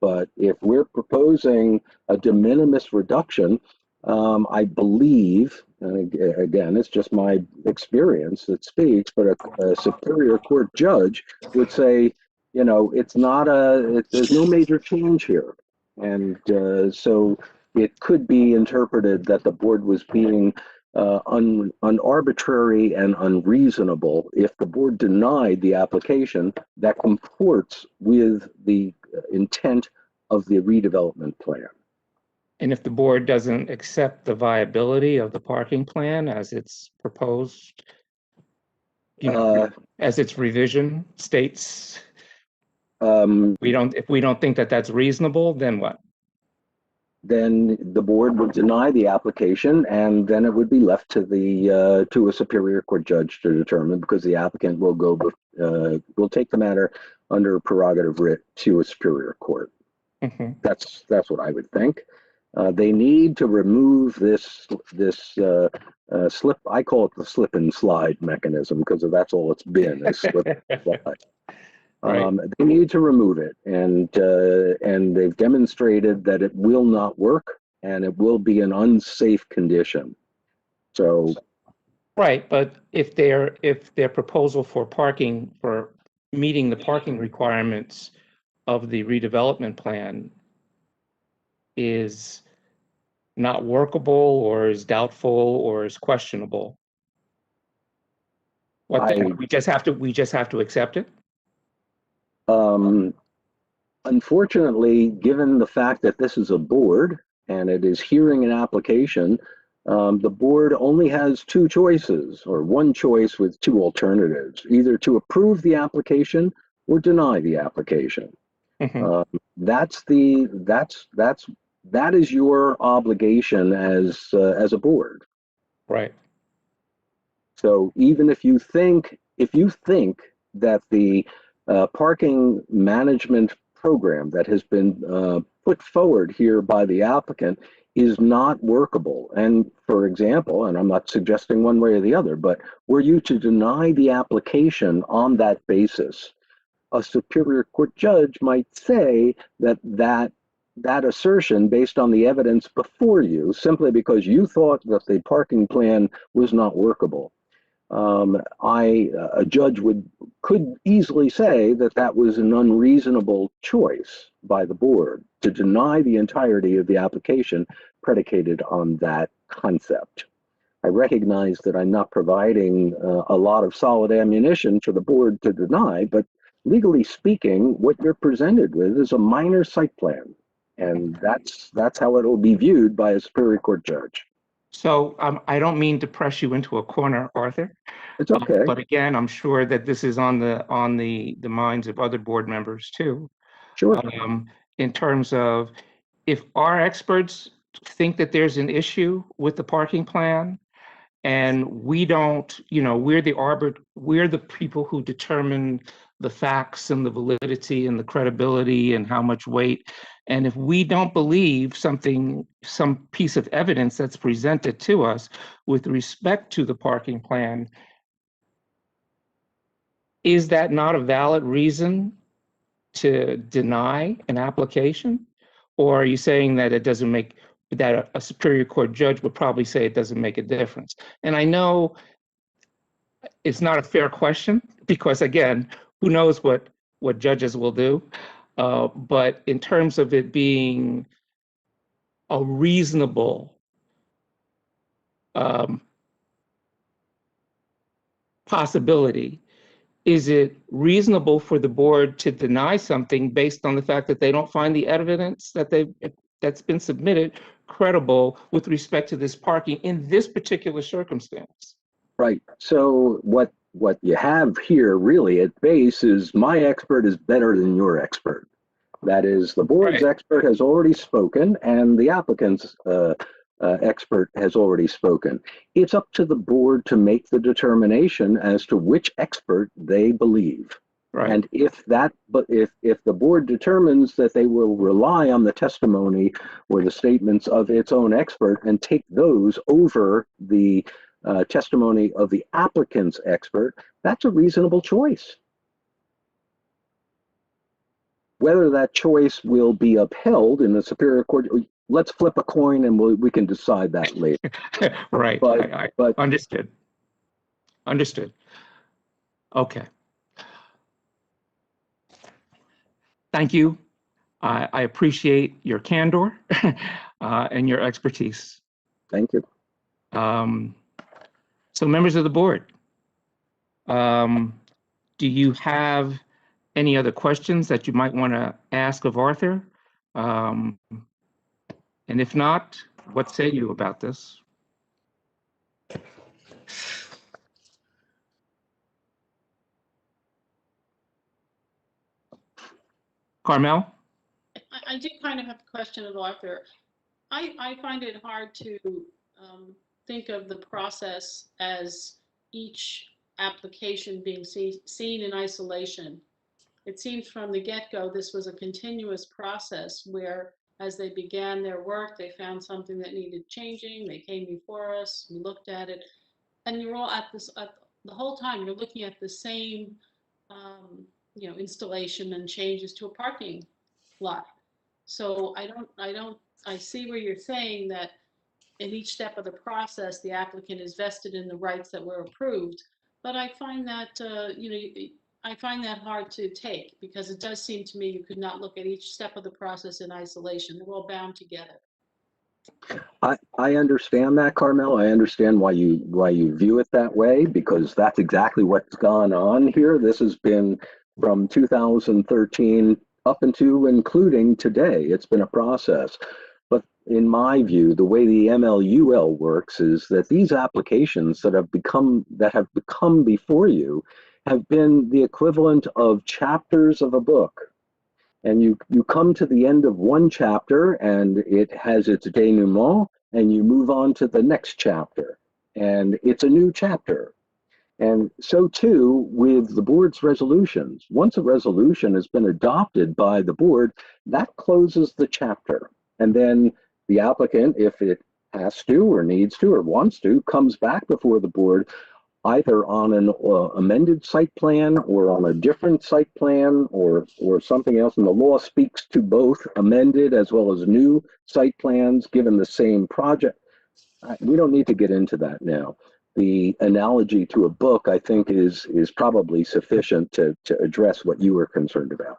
I: But if we're proposing a de minimis reduction, I believe, and again, it's just my experience that speaks, but a Superior Court judge would say, there's no major change here. And so it could be interpreted that the board was being unarbitrary and unreasonable if the board denied the application that comports with the intent of the redevelopment plan.
B: And if the board doesn't accept the viability of the parking plan as it's proposed, as its revision states, if we don't think that that's reasonable, then what?
I: Then the board would deny the application, and then it would be left to a Superior Court judge to determine, because the applicant will take the matter under prerogative writ to a Superior Court.
B: Mm-hmm.
I: That's what I would think. They need to remove this slip. I call it the slip and slide mechanism because that's all it's been, is slip and slide.
B: Right.
I: They need to remove it, and they've demonstrated that it will not work, and it will be an unsafe condition. So,
B: right, but if their proposal for meeting the parking requirements of the redevelopment plan is not workable or is doubtful or is questionable, we just have to accept it?
I: Unfortunately, given the fact that this is a board and it is hearing an application, the board only has two choices, or one choice with two alternatives, either to approve the application or deny the application. That is your obligation as a board.
B: Right.
I: So even if you think that the parking management program that has been put forward here by the applicant is not workable, and for example, and I'm not suggesting one way or the other, but were you to deny the application on that basis, a Superior Court judge might say that assertion, based on the evidence before you, simply because you thought that the parking plan was not workable, a judge could easily say that was an unreasonable choice by the board to deny the entirety of the application predicated on that concept. I recognize that I'm not providing a lot of solid ammunition for the board to deny, but legally speaking, what you're presented with is a minor site plan, and that's how it will be viewed by a Superior Court judge.
B: So I don't mean to press you into a corner, Arthur.
I: It's okay.
B: But again, I'm sure that this is on the minds of other board members too.
I: Sure.
B: In terms of, if our experts think that there's an issue with the parking plan, and we don't, we're the people who determine the facts and the validity and the credibility and how much weight. And if we don't believe some piece of evidence that's presented to us with respect to the parking plan, is that not a valid reason to deny an application? Or are you saying that that a Superior Court judge would probably say it doesn't make a difference? And I know it's not a fair question, because again, who knows what judges will do. But in terms of it being a reasonable possibility, is it reasonable for the board to deny something based on the fact that they don't find the evidence that's been submitted credible with respect to this parking in this particular circumstance?
I: Right. So what you have here really at base is my expert is better than your expert. That is, the board's expert has already spoken and the applicant's expert has already spoken. It's up to the board to make the determination as to which expert they believe. Right. And if the board determines that they will rely on the testimony or the statements of its own expert and take those over the testimony of the applicant's expert, that's a reasonable choice. Whether that choice will be upheld in the Superior Court, let's flip a coin and we can decide that later.
B: Right.
I: But
B: understood. Understood. Okay. Thank you. I appreciate your candor and your expertise.
I: Thank you.
B: So members of the board, do you have any other questions that you might want to ask of Arthur? And if not, what say you about this? Carmel?
E: I do kind of have a question of Arthur. I find it hard to think of the process as each application being seen in isolation. It seems from the get-go this was a continuous process where, as they began their work, they found something that needed changing, they came before us, we looked at it, and you're all the whole time you're looking at the same installation and changes to a parking lot. So I see where you're saying that in each step of the process, the applicant is vested in the rights that were approved. But I find that, I find that hard to take, because it does seem to me you could not look at each step of the process in isolation. They're all bound together.
I: I understand that, Carmel. I understand why you view it that way, because that's exactly what's gone on here. This has been from 2013 up into including today. It's been a process. But in my view, the way the MLUL works is that these applications that have become before you have been the equivalent of chapters of a book. And you come to the end of one chapter and it has its denouement, and you move on to the next chapter and it's a new chapter. And so too with the board's resolutions. Once a resolution has been adopted by the board, that closes the chapter. And then the applicant, if it has to or needs to or wants to, comes back before the board either on an amended site plan or on a different site plan or something else. And the law speaks to both amended as well as new site plans given the same project. We don't need to get into that now. The analogy to a book, I think, is probably sufficient to address what you were concerned about.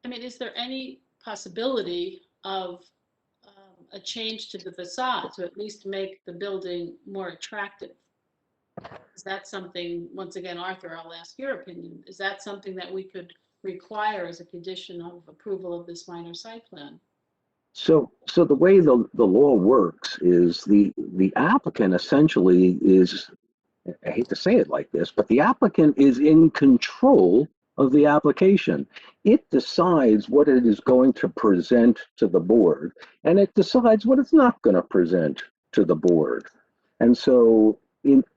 E: I mean, is there any possibility of a change to the facade to at least make the building more attractive? Is that something, once again, Arthur, I'll ask your opinion, is that something that we could require as a condition of approval of this minor site plan?
I: So the way the law works is the applicant essentially is, I hate to say it like this, but the applicant is in control of the application. It decides what it is going to present to the board, and it decides what it's not going to present to the board. And so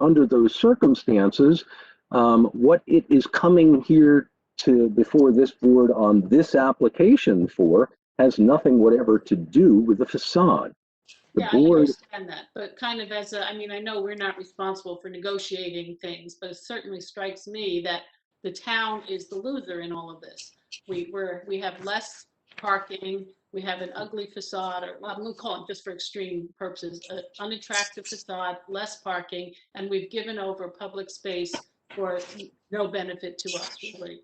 I: under those circumstances, what it is coming here to before this board on this application for has nothing whatever to do with the facade. The
E: Yeah,
I: board,
E: I understand that, but kind of as a, I mean, I know we're not responsible for negotiating things, but it certainly strikes me that the town is the loser in all of this. We have less parking, we have an ugly facade, or I'm going to call it just for extreme purposes, an unattractive facade, less parking, and we've given over public space for no benefit to us, really.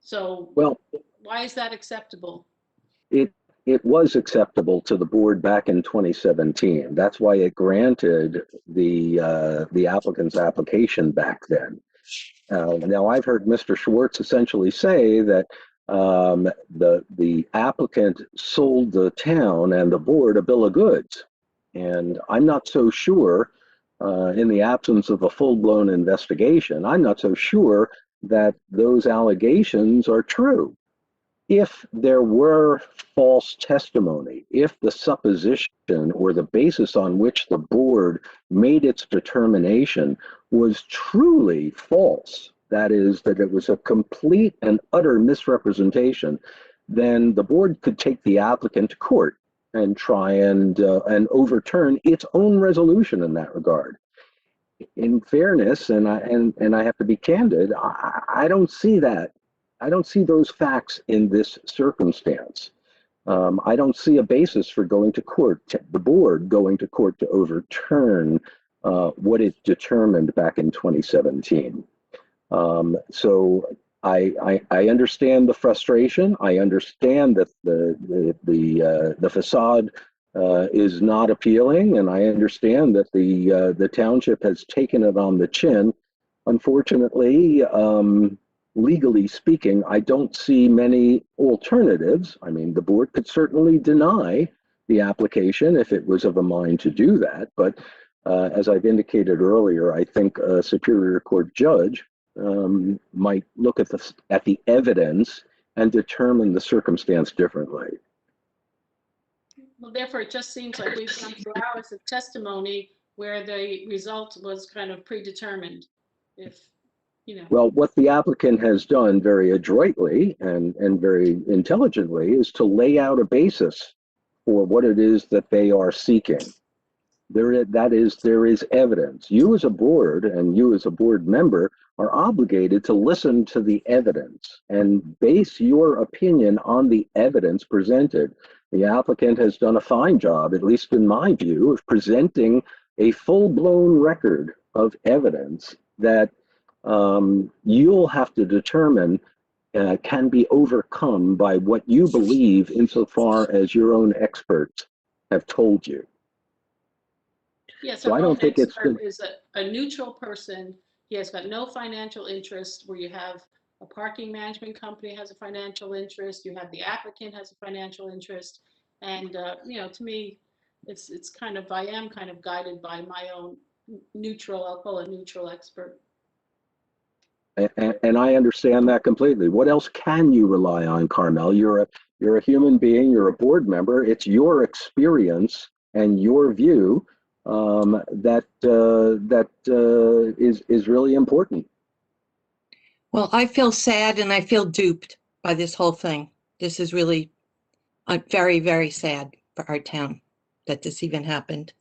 E: So
I: well,
E: why is that acceptable?
I: it was acceptable to the board back in 2017. That's why it granted the applicant's application back then. Now I've heard Mr. Schwartz essentially say that the applicant sold the town and the board a bill of goods, and I'm not so sure. In the absence of a full-blown investigation, I'm not so sure that those allegations are true. If there were false testimony, if the supposition or the basis on which the board made its determination was truly false, that is, that it was a complete and utter misrepresentation, then the board could take the applicant to court and try and overturn its own resolution in that regard. In fairness, and I have to be candid, I don't see that. I don't see those facts in this circumstance. I don't see a basis for going to court, the board going to court to overturn what it determined back in 2017. So I understand the frustration. I understand that the facade is not appealing, and I understand that the township has taken it on the chin. Unfortunately, legally speaking, I don't see many alternatives. I mean, the board could certainly deny the application if it was of a mind to do that. But as I've indicated earlier, I think a Superior Court judge might look at the evidence and determine the circumstance differently.
E: Well, therefore, it just seems like we've gone through hours of testimony where the result was kind of predetermined.
I: Well, what the applicant has done very adroitly and very intelligently is to lay out a basis for what it is that they are seeking. There is evidence. You as a board and you as a board member are obligated to listen to the evidence and base your opinion on the evidence presented. The applicant has done a fine job, at least in my view, of presenting a full-blown record of evidence that you'll have to determine can be overcome by what you believe insofar as your own experts have told you.
E: Yes,
I: So
E: our
I: I don't
E: own
I: think it's
E: expert is a neutral person. He has got no financial interest, where you have a parking management company has a financial interest, you have the applicant has a financial interest. And, to me, it's kind of, I am kind of guided by my own neutral, I'll call it neutral expert.
I: and I understand that completely. What else can you rely on, Carmel? You're a human being. You're a board member. It's your experience and your view that is really important.
F: Well, I feel sad and I feel duped by this whole thing. This is really very, very sad for our town that this even happened.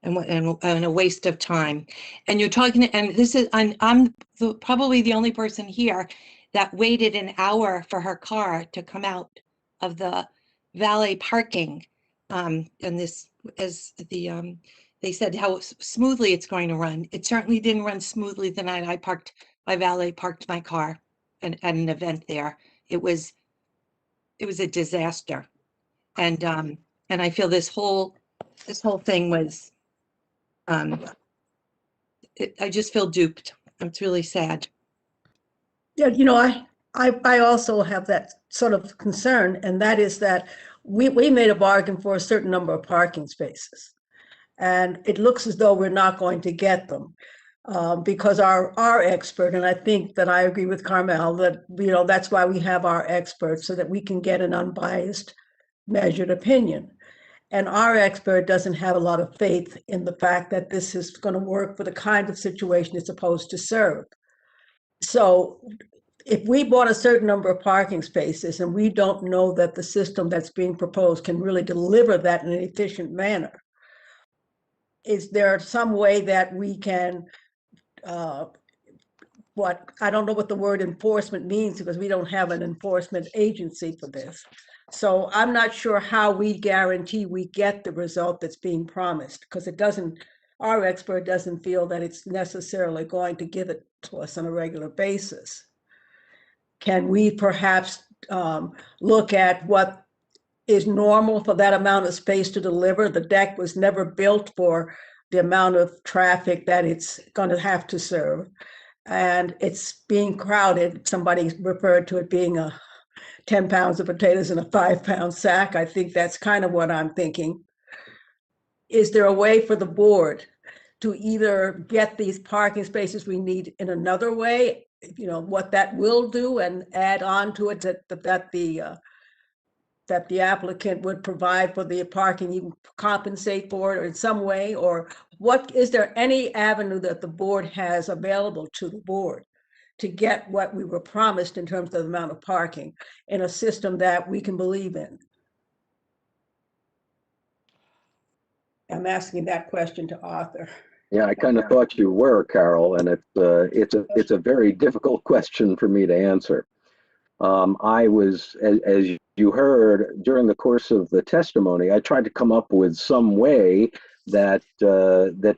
F: And a waste of time. And you're talking, and this is, I'm probably the only person here that waited an hour for her car to come out of the valet parking. And this, as they said, how smoothly it's going to run. It certainly didn't run smoothly the night my valet parked my car at an event there. It was a disaster. And I feel this whole thing was, I just feel duped. It's really sad.
K: Yeah, I also have that sort of concern, and that is that we made a bargain for a certain number of parking spaces. And it looks as though we're not going to get them because our expert, and I think that I agree with Carmel that, that's why we have our experts, so that we can get an unbiased, measured opinion. And our expert doesn't have a lot of faith in the fact that this is going to work for the kind of situation it's supposed to serve. So if we bought a certain number of parking spaces and we don't know that the system that's being proposed can really deliver that in an efficient manner, is there some way that we can, I don't know what the word enforcement means because we don't have an enforcement agency for this. So I'm not sure how we guarantee we get the result that's being promised, because our expert doesn't feel that it's necessarily going to give it to us on a regular basis. Can we perhaps look at what is normal for that amount of space to deliver? The deck was never built for the amount of traffic that it's going to have to serve. And it's being crowded. Somebody referred to it being 10 pounds of potatoes in a 5-pound sack. I think that's kind of what I'm thinking. Is there a way for the board to either get these parking spaces we need in another way, what that will do, and add on to it that the applicant would provide for the parking, even compensate for it or in some way? Or is there any avenue that the board has available to the board to get what we were promised in terms of the amount of parking in a system that we can believe in? I'm asking that question to Arthur.
I: Yeah, I kind of thought you were, Carol, and it's a very difficult question for me to answer. I was, as you heard during the course of the testimony, I tried to come up with some way that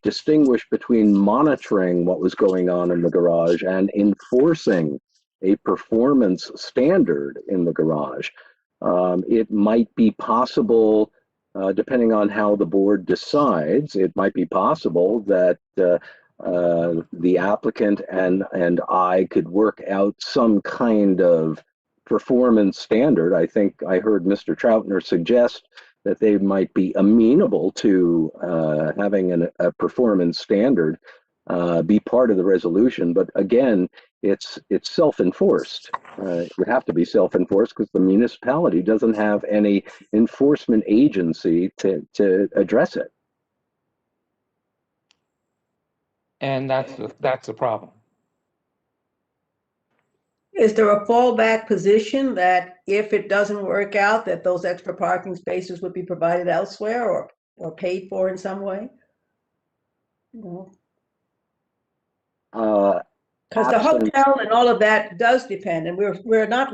I: distinguished between monitoring what was going on in the garage and enforcing a performance standard in the garage. It might be possible, depending on how the board decides, it might be possible that the applicant and I could work out some kind of performance standard. I think I heard Mr. Troutner suggest that they might be amenable to having a performance standard be part of the resolution. But again, it's self-enforced. It would have to be self-enforced because the municipality doesn't have any enforcement agency to address it.
B: And that's a problem.
K: Is there a fallback position that if it doesn't work out, that those extra parking spaces would be provided elsewhere or paid for in some way? Because the hotel and all of that does depend, and we're not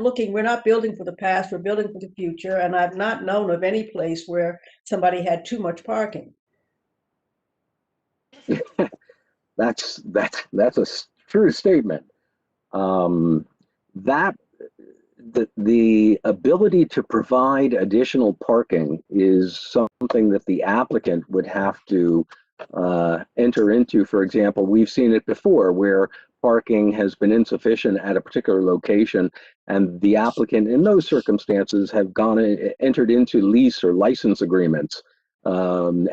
K: building for the past, we're building for the future, and I've not known of any place where somebody had too much parking.
I: That's a true statement. The ability to provide additional parking is something that the applicant would have to enter into. For example, we've seen it before where parking has been insufficient at a particular location, and the applicant in those circumstances have entered into lease or license agreements, and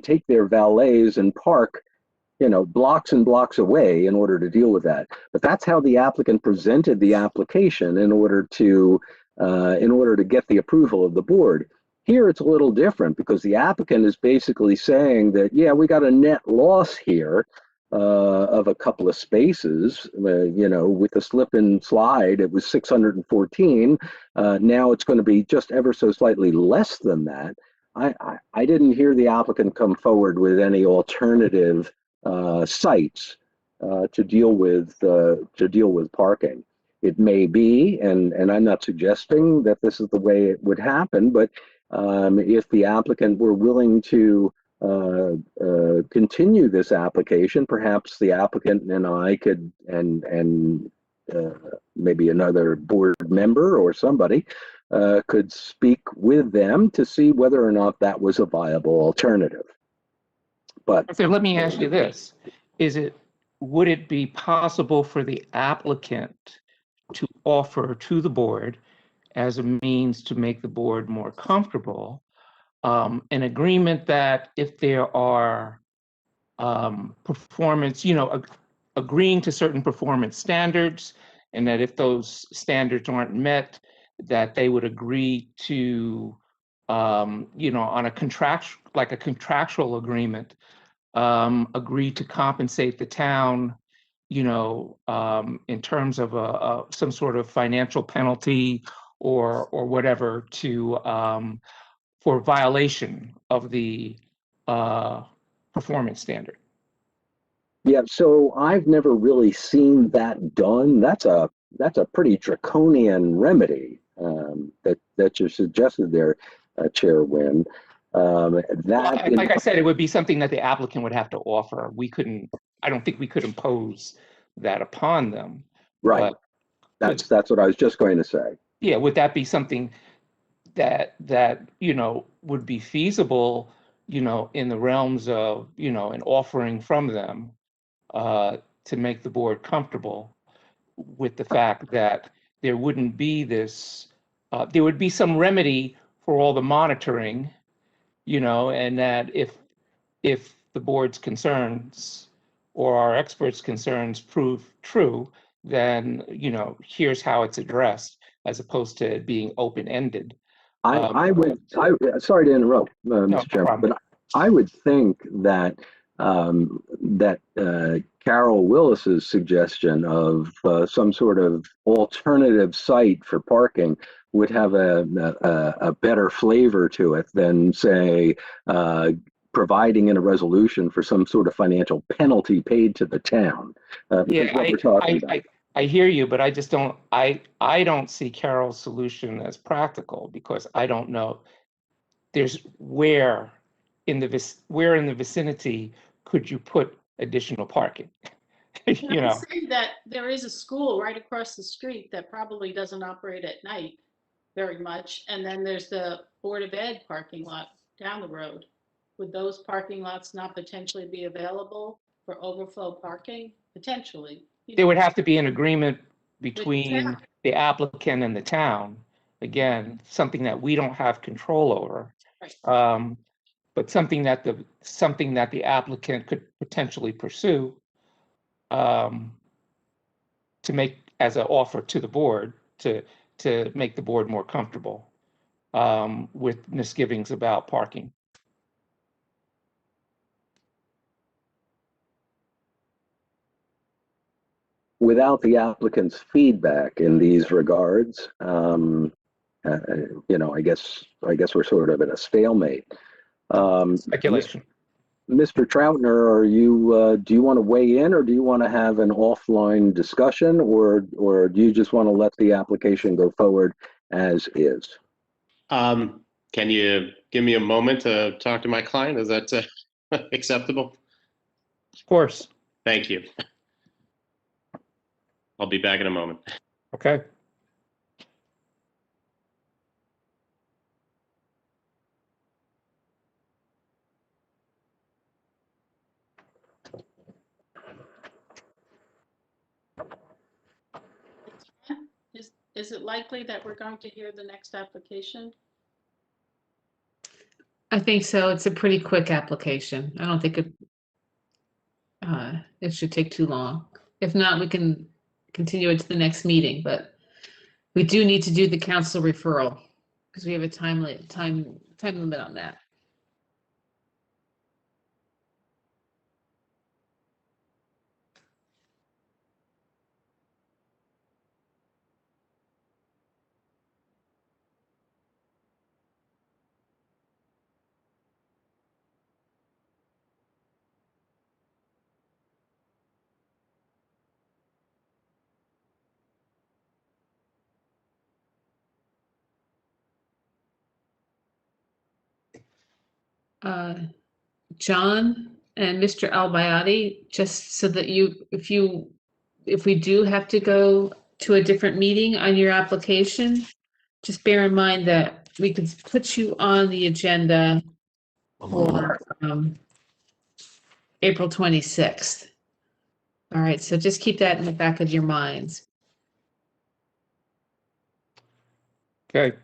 I: take their valets and park, blocks and blocks away in order to deal with that. But that's how the applicant presented the application in order to get the approval of the board. Here it's a little different because the applicant is basically saying that, yeah, we got a net loss here of a couple of spaces. With the slip and slide, it was 614. Now it's going to be just ever so slightly less than that. I didn't hear the applicant come forward with any alternative sites to deal with parking. It may be, and I'm not suggesting that this is the way it would happen, but if the applicant were willing to continue this application, perhaps the applicant and I could, and maybe another board member or somebody could speak with them to see whether or not that was a viable alternative. But
B: so let me ask you this: would it be possible for the applicant to offer to the board, as a means to make the board more comfortable, an agreement that if there are performance, agreeing to certain performance standards, and that if those standards aren't met, that they would agree to, on a contractual agreement, agree to compensate the town, in terms of some sort of financial penalty or whatever for violation of the performance standard.
I: yeah, so I've never really seen that done. That's a pretty draconian remedy that you suggested there, Chair Wynn.
B: Like I said, it would be something that the applicant would have to offer. I don't think we could impose that upon them.
I: Right. That's what I was just going to say.
B: Yeah, would that be something that would be feasible, in the realms of, an offering from them to make the board comfortable with the fact that there wouldn't be this, there would be some remedy for all the monitoring, and that if the board's concerns or our experts' concerns prove true, then, here's how it's addressed, as opposed to it being open-ended.
I: Sorry to interrupt, Mr. Chairman, but I would think that Carol Willis's suggestion of some sort of alternative site for parking would have a better flavor to it than, say, providing in a resolution for some sort of financial penalty paid to the town.
B: I hear you, but I just don't. I don't see Carol's solution as practical, because I don't know. There's where in the vicinity could you put additional parking?
E: I'm saying that there is a school right across the street that probably doesn't operate at night very much, and then there's the Board of Ed parking lot down the road. Would those parking lots not potentially be available for overflow parking? Potentially.
B: There would have to be an agreement between the applicant and the town. Again, something that we don't have control over, but something that the applicant could potentially pursue to make as an offer to the board to make the board more comfortable with misgivings about parking.
I: Without the applicant's feedback in these regards, I guess we're sort of in a stalemate.
B: Speculation.
I: Mr. Troutner, do you want to weigh in, or do you want to have an offline discussion, or do you just want to let the application go forward as is?
G: Can you give me a moment to talk to my client? Is that acceptable?
B: Of course.
G: Thank you. I'll be back in a moment.
B: Okay.
E: is it likely that we're going to hear the next application?
A: I think so. It's a pretty quick application. I don't think it should take too long. If not, we can continue it to the next meeting, but we do need to do the council referral because we have a time limit on that. John and Mr. Al-Bayati, just so that if we do have to go to a different meeting on your application, just bear in mind that we could put you on the agenda for April 26th. All right, so just keep that in the back of your minds.
B: Okay.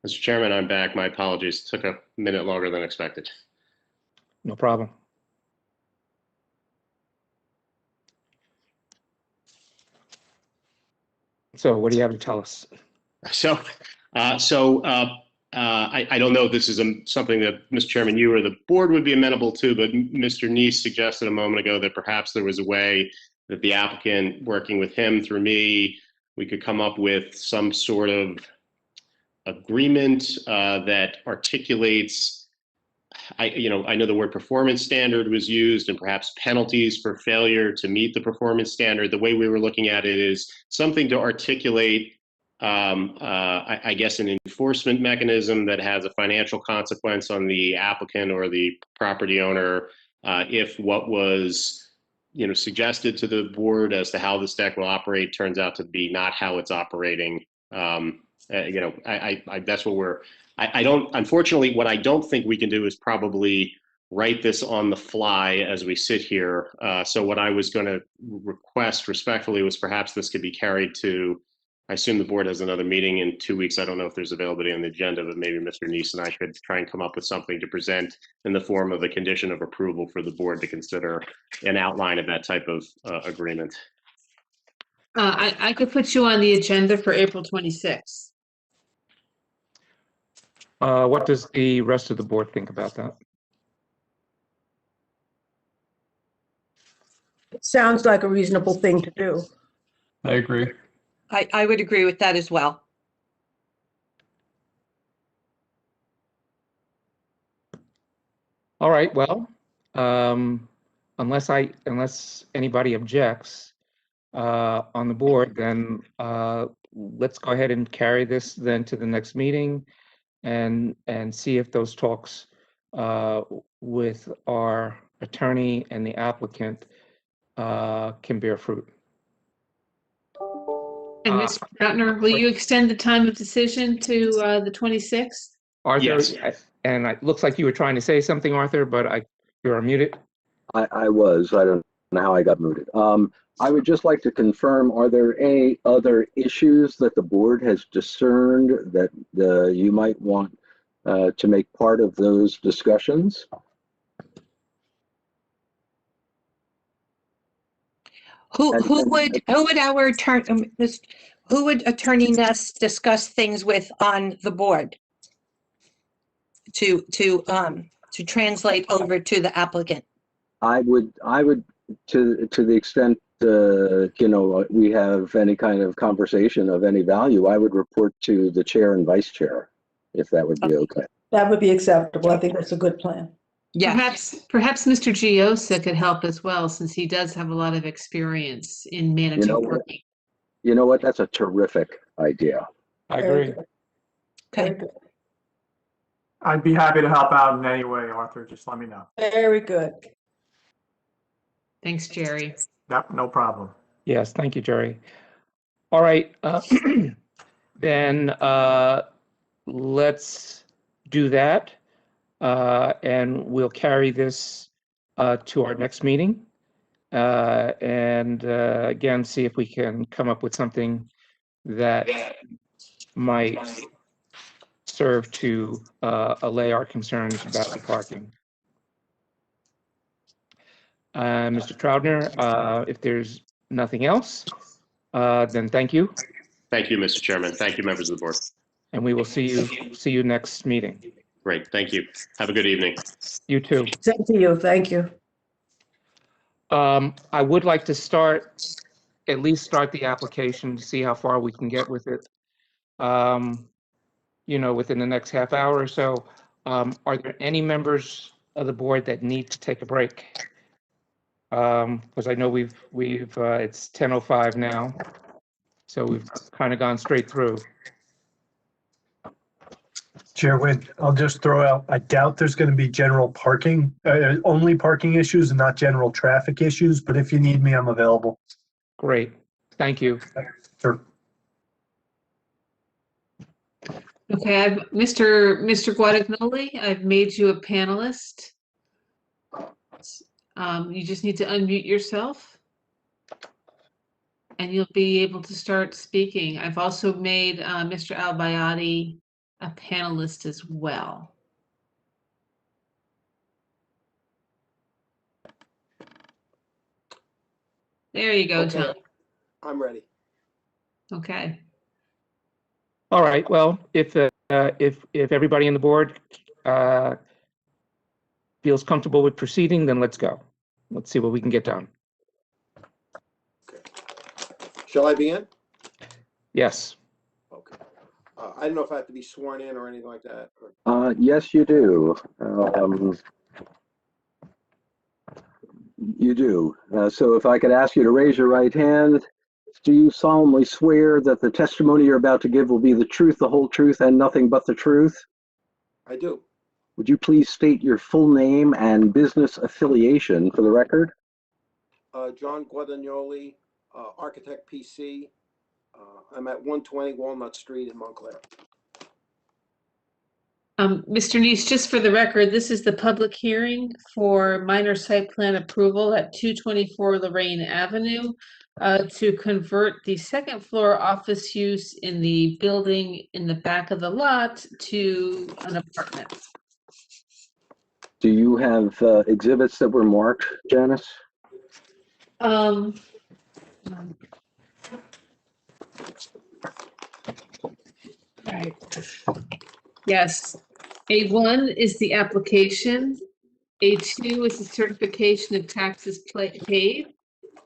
G: Mr. Chairman, I'm back. My apologies. Took a minute longer than expected.
B: No problem. So what do you have to tell us?
G: So, I don't know if this is something that, Mr. Chairman, you or the board would be amenable to, but Mr. Neese suggested a moment ago that perhaps there was a way that the applicant, working with him through me, we could come up with some sort of agreement that articulates, I know the word performance standard was used, and perhaps penalties for failure to meet the performance standard. The way we were looking at it is something to articulate, I guess, an enforcement mechanism that has a financial consequence on the applicant or the property owner if what was suggested to the board as to how this deck will operate turns out to be not how it's operating. That's what we're. I don't. Unfortunately, what I don't think we can do is probably write this on the fly as we sit here. So what I was going to request respectfully was perhaps this could be carried to. I assume the board has another meeting in 2 weeks. I don't know if there's availability on the agenda, but maybe Mr. Neese and I could try and come up with something to present in the form of a condition of approval for the board to consider an outline of that type of agreement.
A: I could put you on the agenda for April 26th.
B: What does the rest of the board think about that?
K: It sounds like a reasonable thing to do.
C: I agree.
F: I would agree with that as well.
B: All right, well, unless anybody objects on the board, then let's go ahead and carry this then to the next meeting and see if those talks with our attorney and the applicant can bear fruit.
A: And Mr. Troutner, will you extend the time of decision to the 26th?
B: Arthur,
G: Yes.
B: and it looks like you were trying to say something, Arthur, but you're unmuted.
I: I was. I don't know how I got muted. I would just like to confirm, are there any other issues that the board has discerned that you might want to make part of those discussions?
F: Who would Attorney Ness discuss things with on the board to translate over to the applicant?
I: I would to the extent we have any kind of conversation of any value, I would report to the chair and vice chair, if that would be okay.
K: That would be acceptable. I think that's a good plan.
F: Yeah.
A: Perhaps Mr. Giosa could help as well, since he does have a lot of experience in managing parking.
I: You know what? That's a terrific idea.
B: I agree.
F: Okay.
N: I'd be happy to help out in any way, Arthur. Just let me know.
K: Very good.
A: Thanks, Jerry.
N: Yep, no problem.
B: Yes, thank you, Jerry. All right, then let's do that, and we'll carry this to our next meeting, and again, see if we can come up with something that might serve to allay our concerns about the parking. Mr. Troutner, if there's nothing else, then thank you.
G: Thank you, Mr. Chairman. Thank you, members of the board.
B: And we will see you next meeting.
G: Great. Thank you. Have a good evening.
B: You too.
K: Same to you. Thank you.
B: I would like to at least start the application to see how far we can get with it. Within the next half hour or so. Are there any members of the board that need to take a break? Because I know we've it's 10:05 now, so we've kind of gone straight through.
T: Chairman, I'll just throw out, I doubt there's going to be general parking, only parking issues and not general traffic issues, but if you need me, I'm available.
B: Great, thank you.
T: Sure.
A: Okay, Mr. Guadagnoli, I've made you a panelist. You just need to unmute yourself and you'll be able to start speaking. I've also made Mr. Al-Bayati a panelist as well. There you go,
S: Okay.
A: John.
S: I'm ready.
A: Okay.
B: All right, well, if everybody on the board feels comfortable with proceeding, then let's go. Let's see what we can get done.
S: Shall I begin?
B: Yes.
S: Okay. I don't know if I have to be sworn in or anything like that.
I: Yes, you do. You do. So if I could ask you to raise your right hand, do you solemnly swear that the testimony you're about to give will be the truth, the whole truth, and nothing but the truth?
S: I do.
I: Would you please state your full name and business affiliation for the record?
S: John Guadagnoli, Architect PC. I'm at 120 Walnut Street in Montclair.
A: Mr. Neese, just for the record, this is the public hearing for minor site plan approval at 224 Lorraine Avenue to convert the second floor office use in the building in the back of the lot to an apartment.
I: Do you have exhibits that were marked, Janice?
A: Right. Yes. A1 is the application. A2 is the certification of taxes paid.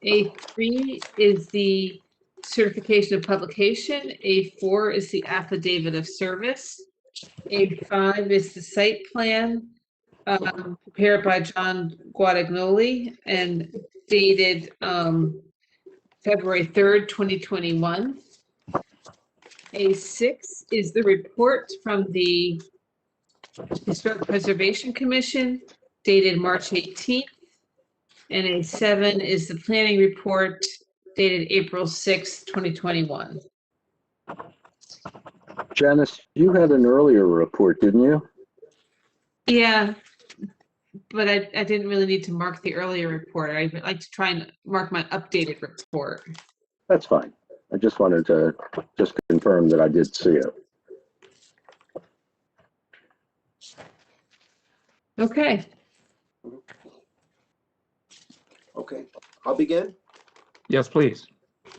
A: A3 is the certification of publication. A4 is the affidavit of service. A5 is the site plan prepared by John Guadagnoli and dated February 3rd, 2021. A6 is the report from the Historic Preservation Commission dated March 18th. And A7 is the planning report dated April 6th, 2021.
I: Janice, you had an earlier report, didn't you?
A: Yeah, but I didn't really need to mark the earlier report. I like to try and mark my updated report.
I: That's fine. I just wanted to just confirm that I did see it.
A: Okay.
S: Okay, I'll begin.
B: Yes, please.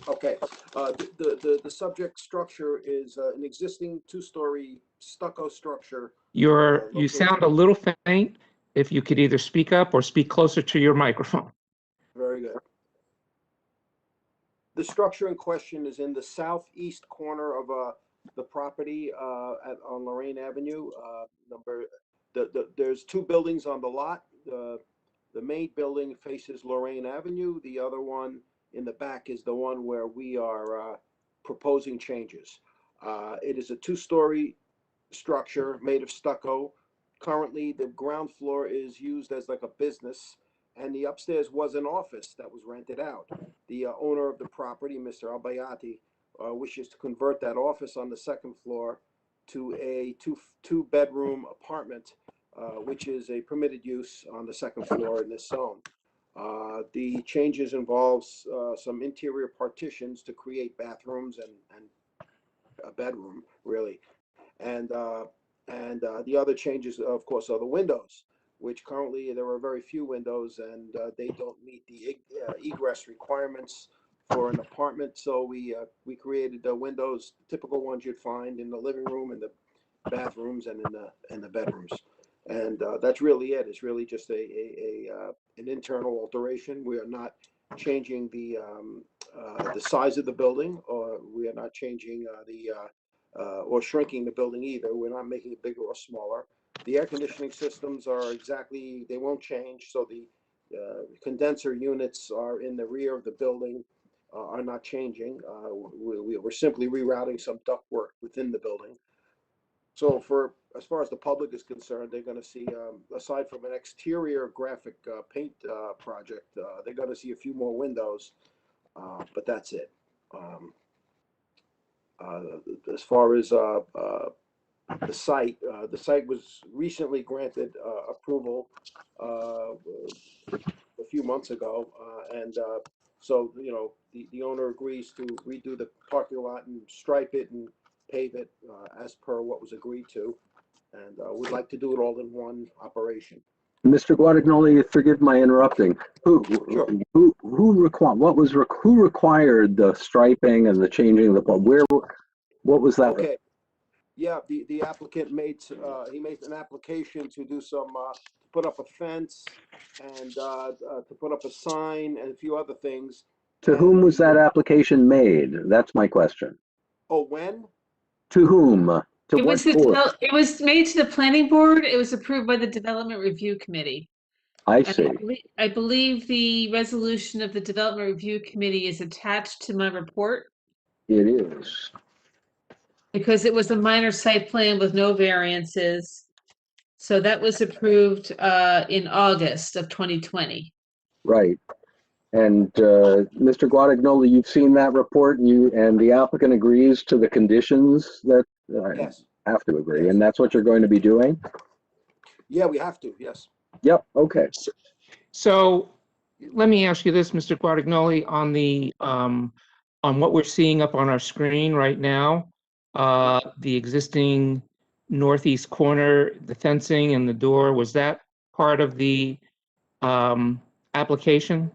S: Okay, the subject structure is an existing two-story stucco structure.
B: You sound a little faint. If you could either speak up or speak closer to your microphone.
S: Very good. The structure in question is in the southeast corner of the property on Lorraine Avenue. There's two buildings on the lot. The main building faces Lorraine Avenue. The other one in the back is the one where we are proposing changes. It is a two-story structure made of stucco. Currently, the ground floor is used as like a business, and the upstairs was an office that was rented out. The owner of the property, Mr. Al-Bayati, wishes to convert that office on the second floor to a two-bedroom apartment, which is a permitted use on the second floor in this zone. The changes involves some interior partitions to create bathrooms and a bedroom, really. And the other changes, of course, are the windows, which currently there are very few windows, and they don't meet the egress requirements for an apartment. So we created the windows, typical ones you'd find in the living room, in the bathrooms, and in the bedrooms. And that's really it. It's really just an internal alteration. We are not changing the size of the building, or we are not changing or shrinking the building either. We're not making it bigger or smaller. The air conditioning systems are exactly, they won't change. So the condenser units are in the rear of the building, are not changing. We're simply rerouting some ductwork within the building. So as far as the public is concerned, they're going to see, aside from an exterior graphic paint project, they're going to see a few more windows, but that's it. As far as the site was recently granted approval a few months ago, and so the owner agrees to redo the parking lot and stripe it and pave it as per what was agreed to. And we'd like to do it all in one operation.
I: Mr. Guadagnoli, forgive my interrupting. Who required the striping and the changing of the what was that?
S: Okay. Yeah, the applicant made he made an application to do some to put up a fence and to put up a sign and a few other things.
I: To whom was that application made? That's my question.
S: Oh, when?
I: To whom? To
A: It
I: what
A: was
I: board?
A: it was made to the planning board. It was approved by the Development Review Committee.
I: I
A: And
I: see.
A: I believe the resolution of the Development Review Committee is attached to my report
I: It is.
A: because it was a minor site plan with no variances. So that was approved in August of 2020.
I: Right. And Mr. Guadagnoli, you've seen that report, and the applicant agrees to the conditions that
S: Yes.
I: have to agree, and that's what you're going to be doing?
S: Yeah, we have to. Yes.
I: Yep. Okay.
B: So let me ask you this, Mr. Guadagnoli, on the on what we're seeing up on our screen right now, the existing northeast corner, the fencing and the door, was that part of the application?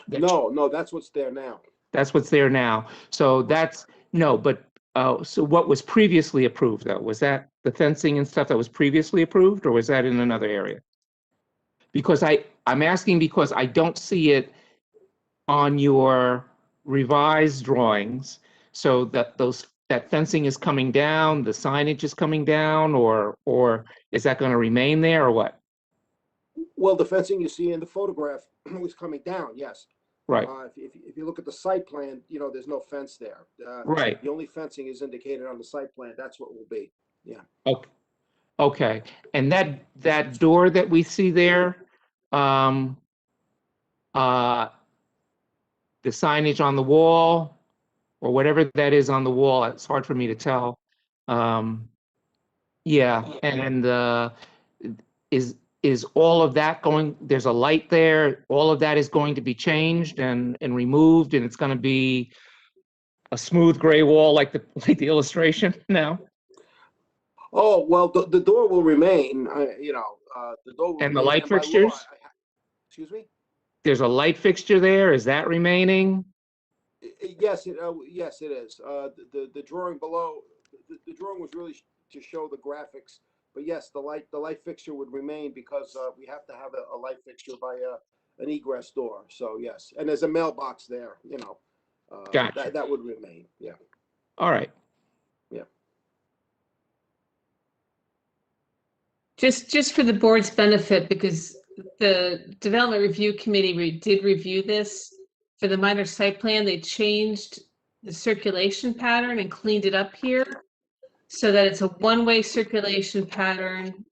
S: No, that's what's there now.
B: That's what's there now. So that's no, but so what was previously approved though? Was that the fencing and stuff that was previously approved, or was that in another area? Because I'm asking because I don't see it on your revised drawings. So that fencing is coming down, the signage is coming down, or is that going to remain there, or what?
S: Well, the fencing you see in the photograph was coming down. Yes.
B: Right.
S: If you look at the site plan, there's no fence there.
B: Right.
S: The only fencing is indicated on the site plan. That's what will be. Yeah.
B: Okay. Okay. And that door that we see there, the signage on the wall, or whatever that is on the wall, it's hard for me to tell. Yeah, and is all of that going, there's a light there, all of that is going to be changed and removed, and it's going to be a smooth gray wall like the illustration now?
S: Oh, well, the door will remain, the door will
B: And the
S: remain,
B: light
S: and by law,
B: fixtures?
S: excuse me?
B: There's a light fixture there, is that remaining?
S: Yes, yes, it is. The drawing below, the drawing was really to show the graphics, but yes, the light fixture would remain because we have to have a light fixture by an egress door. So yes, and there's a mailbox there.
B: Gotcha.
S: That would remain. Yeah.
B: All right.
S: Yeah.
A: Just for the board's benefit, because the Development Review Committee did review this for the minor site plan, they changed the circulation pattern and cleaned it up here so that it's a one-way circulation pattern.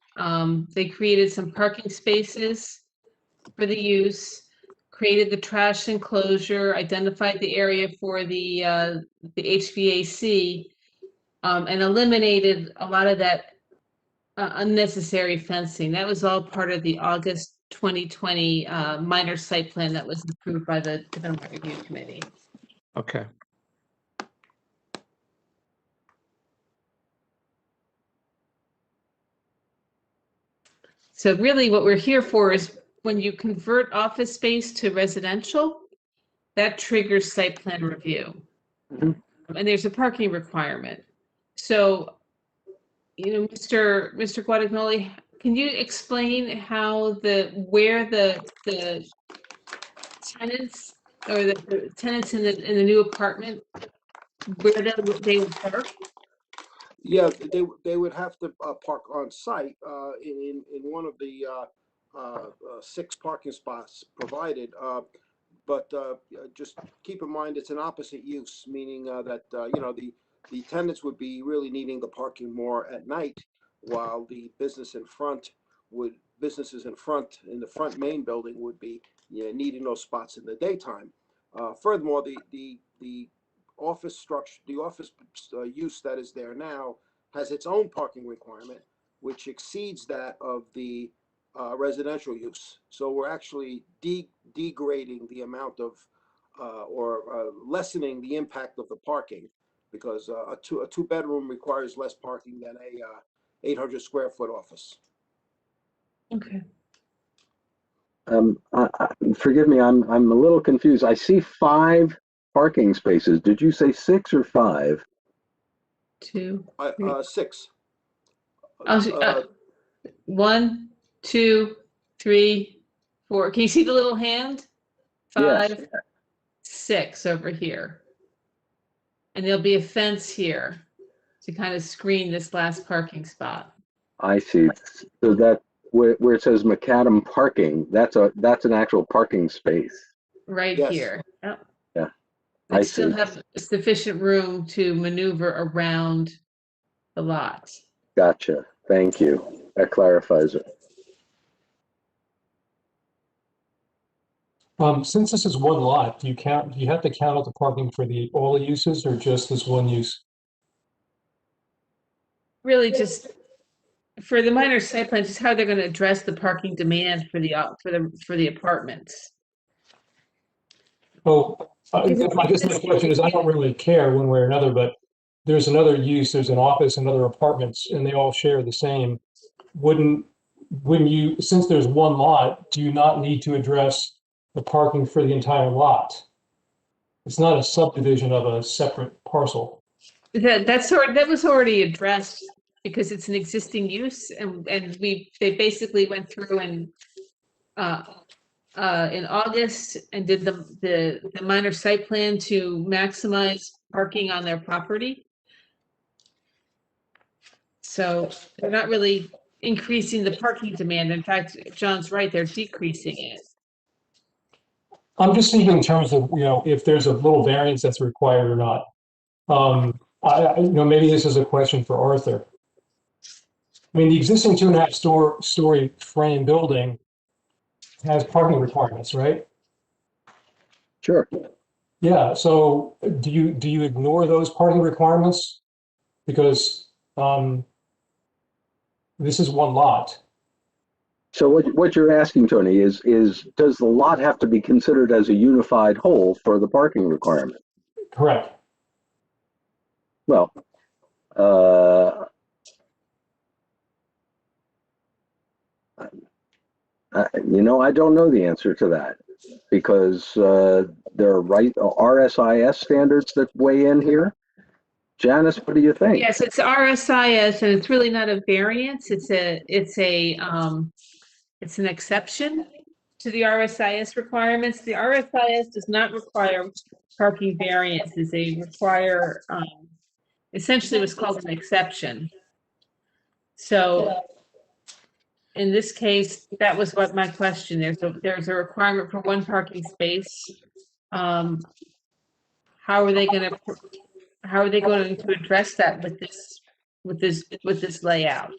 A: They created some parking spaces for the use, created the trash enclosure, identified the area for the HVAC, and eliminated a lot of that unnecessary fencing. That was all part of the August 2020 minor site plan that was approved by the Development Review Committee.
B: Okay.
A: So really what we're here for is when you convert office space to residential, that triggers site plan review. And there's a parking requirement. So, Mr. Guadagnoli, can you explain how where the tenants or the tenants in the new apartment, where they would park?
S: Yeah, they would have to park on site in one of the 6 parking spots provided. But just keep in mind it's an opposite use, meaning that the tenants would be really needing the parking more at night, while the businesses in front in the front main building would be needing those spots in the daytime. Furthermore, the office structure, the office use that is there now has its own parking requirement, which exceeds that of the residential use. So we're actually degrading the amount of or lessening the impact of the parking, because a two-bedroom requires less parking than a 800 square foot office.
A: Okay.
I: Forgive me, I'm a little confused. I see 5 parking spaces. Did you say 6 or 5?
A: 2.
S: 6.
A: 1, 2, 3, 4. Can you see the little hand? 5,
I: Yes.
A: 6 over here. And there'll be a fence here to kind of screen this last parking spot.
I: I see. So that where it says macadam parking, that's an actual parking space.
A: Right
S: Yes.
A: here. Yep.
I: Yeah.
A: They
I: I
A: still
I: see.
A: have sufficient room to maneuver around the lot.
I: Gotcha. Thank you. That clarifies it.
H: Since this is one lot, do you have to count out the parking for all the uses or just this one use?
A: Really just for the minor site plan, just how they're going to address the parking demand for the apartments.
H: Oh, I guess my question is, I don't really care one way or another, but there's another use, there's an office and other apartments, and they all share the same. Wouldn't you, since there's one lot, do you not need to address the parking for the entire lot? It's not a subdivision of a separate parcel.
A: That was already addressed because it's an existing use, and they basically went through and in August and did the minor site plan to maximize parking on their property. So they're not really increasing the parking demand. In fact, John's right, they're decreasing it.
H: I'm just thinking in terms of, if there's a little variance that's required or not. Maybe this is a question for Arthur. I mean, the existing 2.5 story frame building has parking requirements, right?
I: Sure.
H: Yeah. So do you ignore those parking requirements because this is one lot?
I: So what you're asking, Tony, is does the lot have to be considered as a unified whole for the parking requirement?
H: Correct.
I: Well, I don't know the answer to that because there are RSIS standards that weigh in here. Janice, what do you think?
A: Yes, it's RSIS, and it's really not a variance. It's an exception to the RSIS requirements. The RSIS does not require parking variances. They require essentially what's called an exception. So in this case, that was what my question. There's a requirement for one parking space. How are they going to address that with this layout?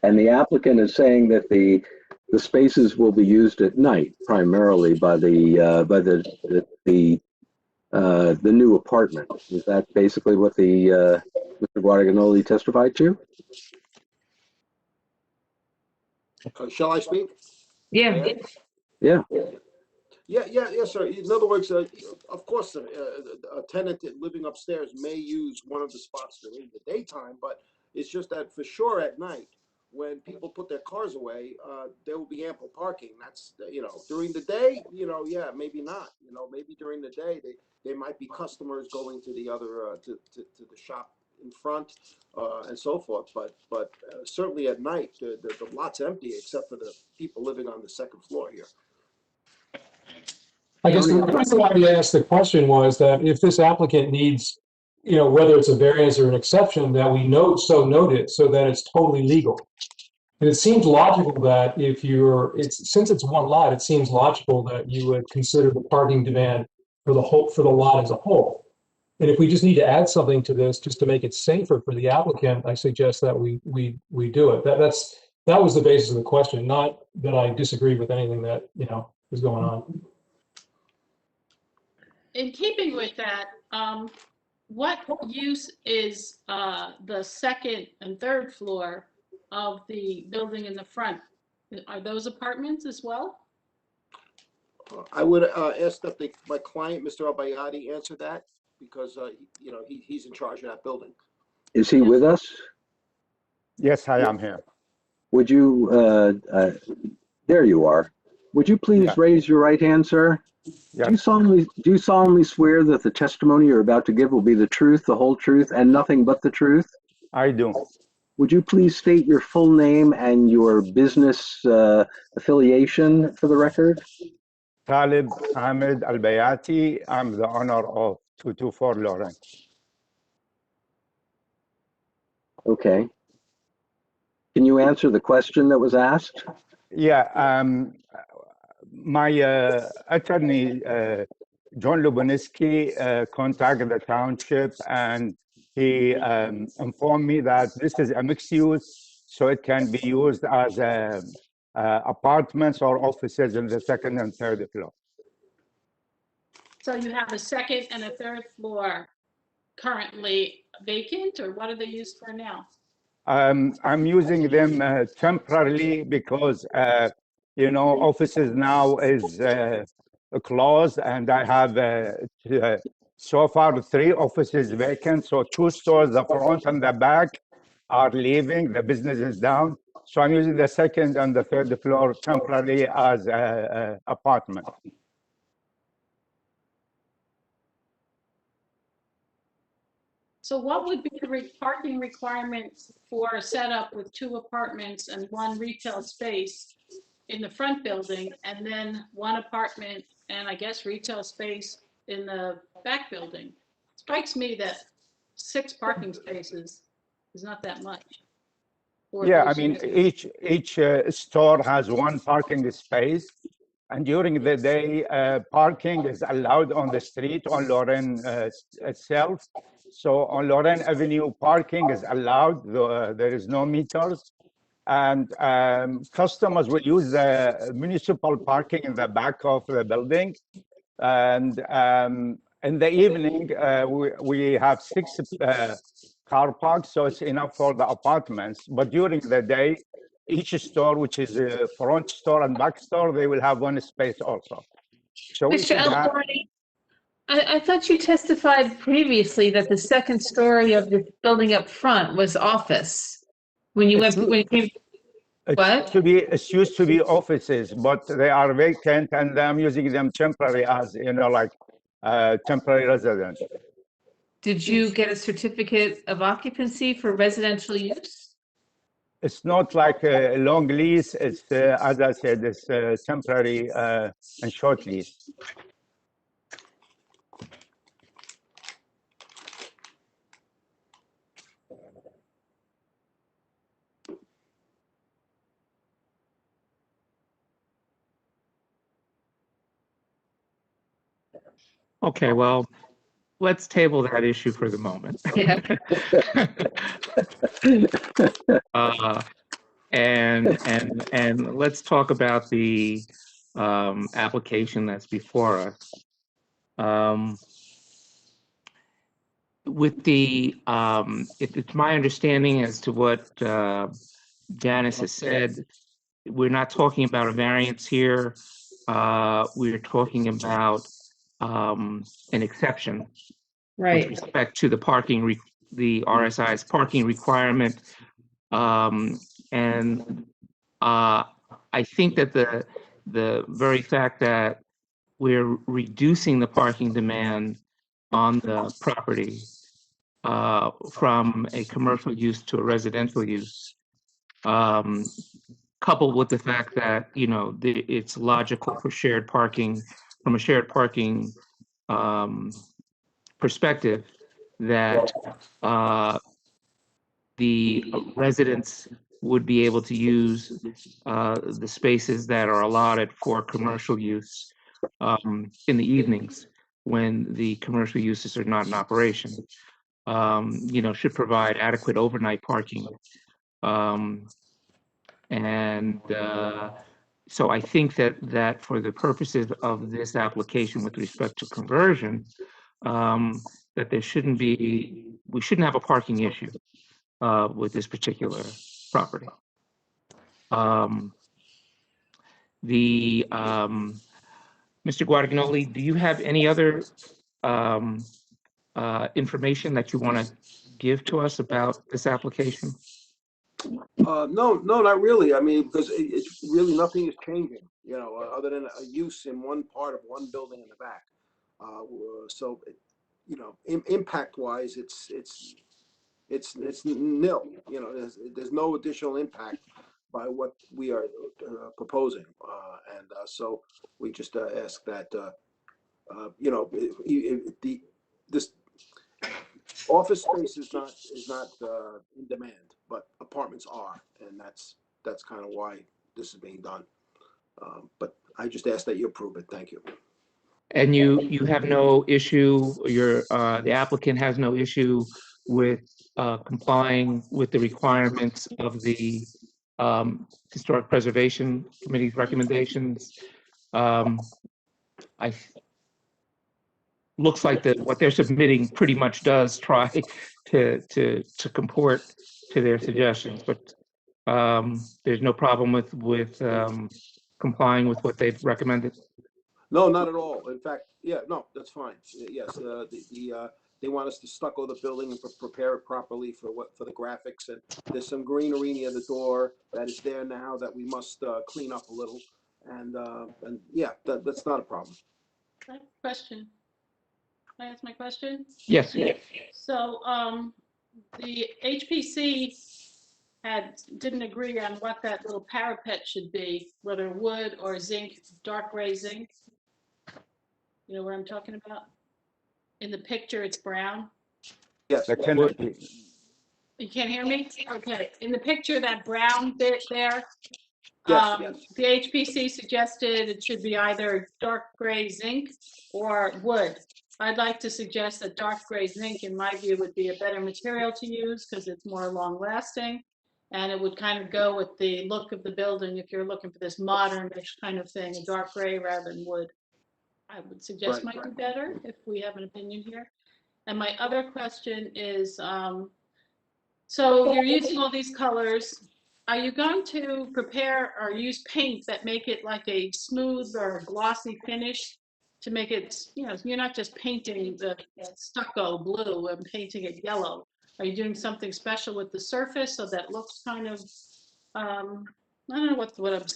I: And the applicant is saying that the spaces will be used at night primarily by the new apartment. Is that basically what Mr. Guadagnoli testified to?
S: Shall I speak?
A: Yeah.
I: Yeah.
S: Yeah, sir. In other words, of course, a tenant living upstairs may use one of the spots during the daytime, but it's just that for sure at night, when people put their cars away, there will be ample parking. That's, during the day, yeah, maybe not. Maybe during the day, they might be customers going to the other, to the shop in front and so forth. But certainly at night, the lot's empty except for the people living on the second floor here.
H: I guess the reason why we asked the question was that if this applicant needs, whether it's a variance or an exception, that we note it so that it's totally legal. And it seems logical that since it's one lot, it seems logical that you would consider the parking demand for the lot as a whole. And if we just need to add something to this just to make it safer for the applicant, I suggest that we do it. That was the basis of the question, not that I disagree with anything that is going on.
E: In keeping with that, what use is the second and third floor of the building in the front? Are those apartments as well?
S: I would ask that my client, Mr. Al-Bayati, answer that because, you know, he's in charge of that building.
I: Is he with us?
U: Yes, I am here.
I: Would you, there you are. Would you please
U: Yeah.
I: raise your right hand, sir?
U: Yes.
I: Do you solemnly swear that the testimony you're about to give will be the truth, the whole truth, and nothing but the truth?
U: I do.
I: Would you please state your full name and your business affiliation for the record?
U: Talib Hamid Al-Bayati. I'm the owner of 224 Lorraine.
I: Okay. Can you answer the question that was asked?
U: Yeah, my attorney, John Luboniski, contacted the township and he informed me that this is a mixed use, so it can be used as apartments or offices in the second and third floor.
E: So you have a second and a third floor currently vacant, or what are they used for now?
U: I'm using them temporarily because, you know, offices now is closed and I have so far 3 offices vacant. So 2 stores, the front and the back are leaving, the business is down. So I'm using the second and the third floor temporarily as apartment.
E: So what would be the parking requirements for a setup with 2 apartments and 1 retail space in the front building, and then 1 apartment and I guess retail space in the back building? Strikes me that 6 parking spaces is not that much.
U: Yeah, I mean, each store has 1 parking space, and during the day, parking is allowed on the street on Lorraine itself. So on Lorraine Avenue, parking is allowed. There is no meters, and customers will use the municipal parking in the back of the building. And in the evening, we have 6 car parks, so it's enough for the apartments. But during the day, each store, which is a front store and back store, they will have 1 space also. So
A: Mr. El-Bayati, I thought you testified previously that the second story of the building up front was office. When you went, when you came, what?
U: It's used to be offices, but they are vacant, and I'm using them temporary as, you know, like temporary residence.
A: Did you get a certificate of occupancy for residential use?
U: It's not like a long lease. It's, as I said, it's temporary and short lease.
B: Okay, well, let's table that issue for the moment.
A: Yeah.
B: And let's talk about the application that's before us. With the, it's my understanding as to what Janice has said, we're not talking about a variance here. We're talking about an exception with respect to the parking, the RSI's parking requirement. And I think that the very fact that we're reducing the parking demand on the property from a commercial use to a residential use, coupled with the fact that, you know, it's logical for shared parking, from a shared parking perspective, that the residents would be able to use the spaces that are allotted for commercial use in the evenings when the commercial uses are not in operation. You know, should provide adequate overnight parking. So I think that for the purposes of this application with respect to conversion, that there shouldn't be, we shouldn't have a parking issue with this particular property. Mr. Guadagnoli, do you have any other information that you want to give to us about this application?
S: No, not really. I mean, because it's really nothing is changing, other than a use in one part of one building in the back. So, impact wise, it's nil. There's no additional impact by what we are proposing, and so we just ask that this office space is not in demand, but apartments are, and that's kind of why this is being done. But I just ask that you approve it. Thank you.
B: And you have no issue, the applicant has no issue with complying with the requirements of the Historic Preservation Committee's recommendations. Looks like what they're submitting pretty much does try to comport to their suggestions, but there's no problem with complying with what they've recommended.
S: No, not at all. In fact, yeah, no, that's fine. Yes, they want us to stucco the building and prepare it properly for the graphics. And there's some greenery near the door that is there now that we must clean up a little. And yeah, that's not a problem.
E: I have a question. Can I ask my question?
B: Yes.
E: So the HPC didn't agree on what that little parapet should be, whether wood or zinc, dark gray zinc. You know what I'm talking about? In the picture, it's brown.
S: Yes.
U: The canopy.
E: You can't hear me? Okay. In the picture, that brown bit there,
S: Yes.
E: the HPC suggested it should be either dark gray zinc or wood. I'd like to suggest that dark gray zinc, in my view, would be a better material to use because it's more long lasting. And it would kind of go with the look of the building if you're looking for this modern-ish kind of thing, a dark gray rather than wood. I would suggest might be better if we have an opinion here. And my other question is, so you're using all these colors. Are you going to prepare or use paint that make it like a smooth or glossy finish to make it, you're not just painting the stucco blue and painting it yellow. Are you doing something special with the surface so that looks kind of, I don't know what I'm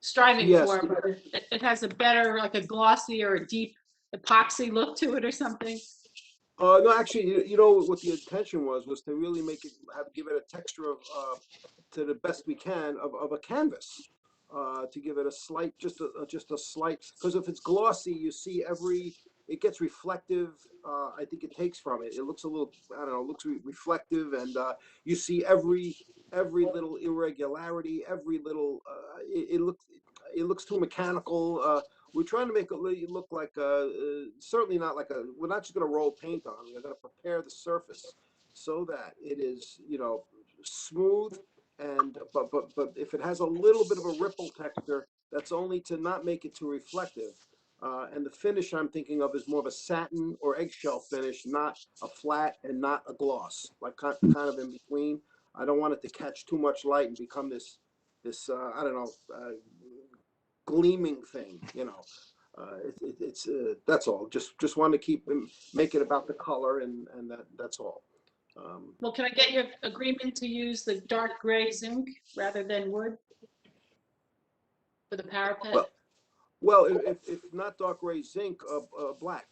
E: striving for, but it has a better, like a glossy or a deep epoxy look to it or something?
S: No, actually, what the intention was to really make it give it a texture of to the best we can of a canvas, to give it a slight, just a slight, because if it's glossy, you see it gets reflective. I think it takes from it. It looks a little, I don't know, looks reflective, and you see every little irregularity, every little. It looks too mechanical. We're trying to make it look like certainly not like we're not just going to roll paint on. We're going to prepare the surface so that it is, smooth, and but if it has a little bit of a ripple texture, that's only to not make it too reflective. And the finish I'm thinking of is more of a satin or eggshell finish, not a flat and not a gloss, like kind of in between. I don't want it to catch too much light and become this I don't know, gleaming thing. It's that's all. Just want to make it about the color, and that's all.
E: Well, can I get your agreement to use the dark gray zinc rather than wood for the parapet?
S: Well, if not dark gray zinc, black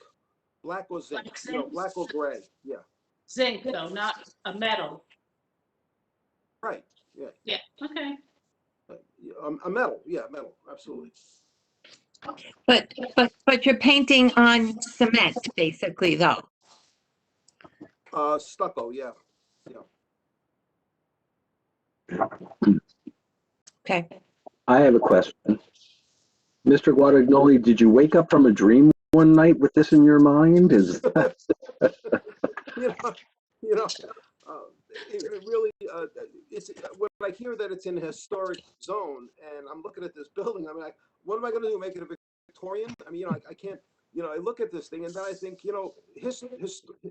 S: or zinc, black or gray, yeah.
E: Zinc, though, not a metal.
S: Right. Yeah.
E: Yeah. Okay.
S: A metal, yeah, metal, absolutely.
F: But you're painting on cement, basically, though.
S: Stucco, yeah.
F: Okay.
I: I have a question. Mr. Guadagnoli, did you wake up from a dream one night with this in your mind? Is that...
S: It really, it's when I hear that it's in a historic zone, and I'm looking at this building, I'm like, what am I going to do? Make it a Victorian? I mean, I can't. I look at this thing, and then I think,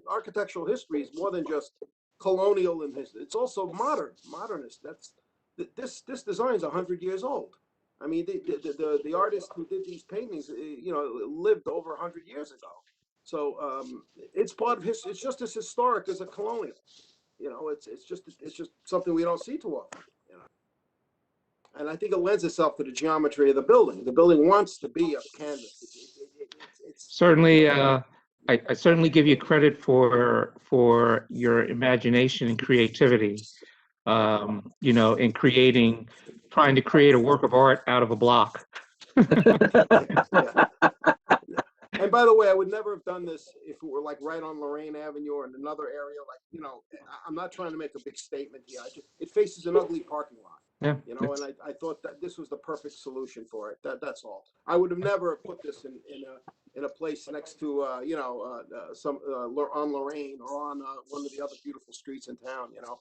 S: architectural history is more than just colonial and history. It's also modernist. This design is 100 years old. I mean, the artist who did these paintings, you know, lived over 100 years ago. So it's part of his. It's just as historic as a colonial. You know, it's just something we don't see too often. You know, and I think it lends itself to the geometry of the building. The building wants to be a canvas.
B: Certainly, I certainly give you credit for your imagination and creativity. You know, in trying to create a work of art out of a block.
S: And by the way, I would never have done this if it were like right on Lorraine Avenue or in another area. Like, you know, I'm not trying to make a big statement here. It faces an ugly parking lot.
B: Yeah.
S: You know, and I thought that this was the perfect solution for it. That's all. I would have never put this in a place next to you know, on Lorraine or on one of the other beautiful streets in town. You know,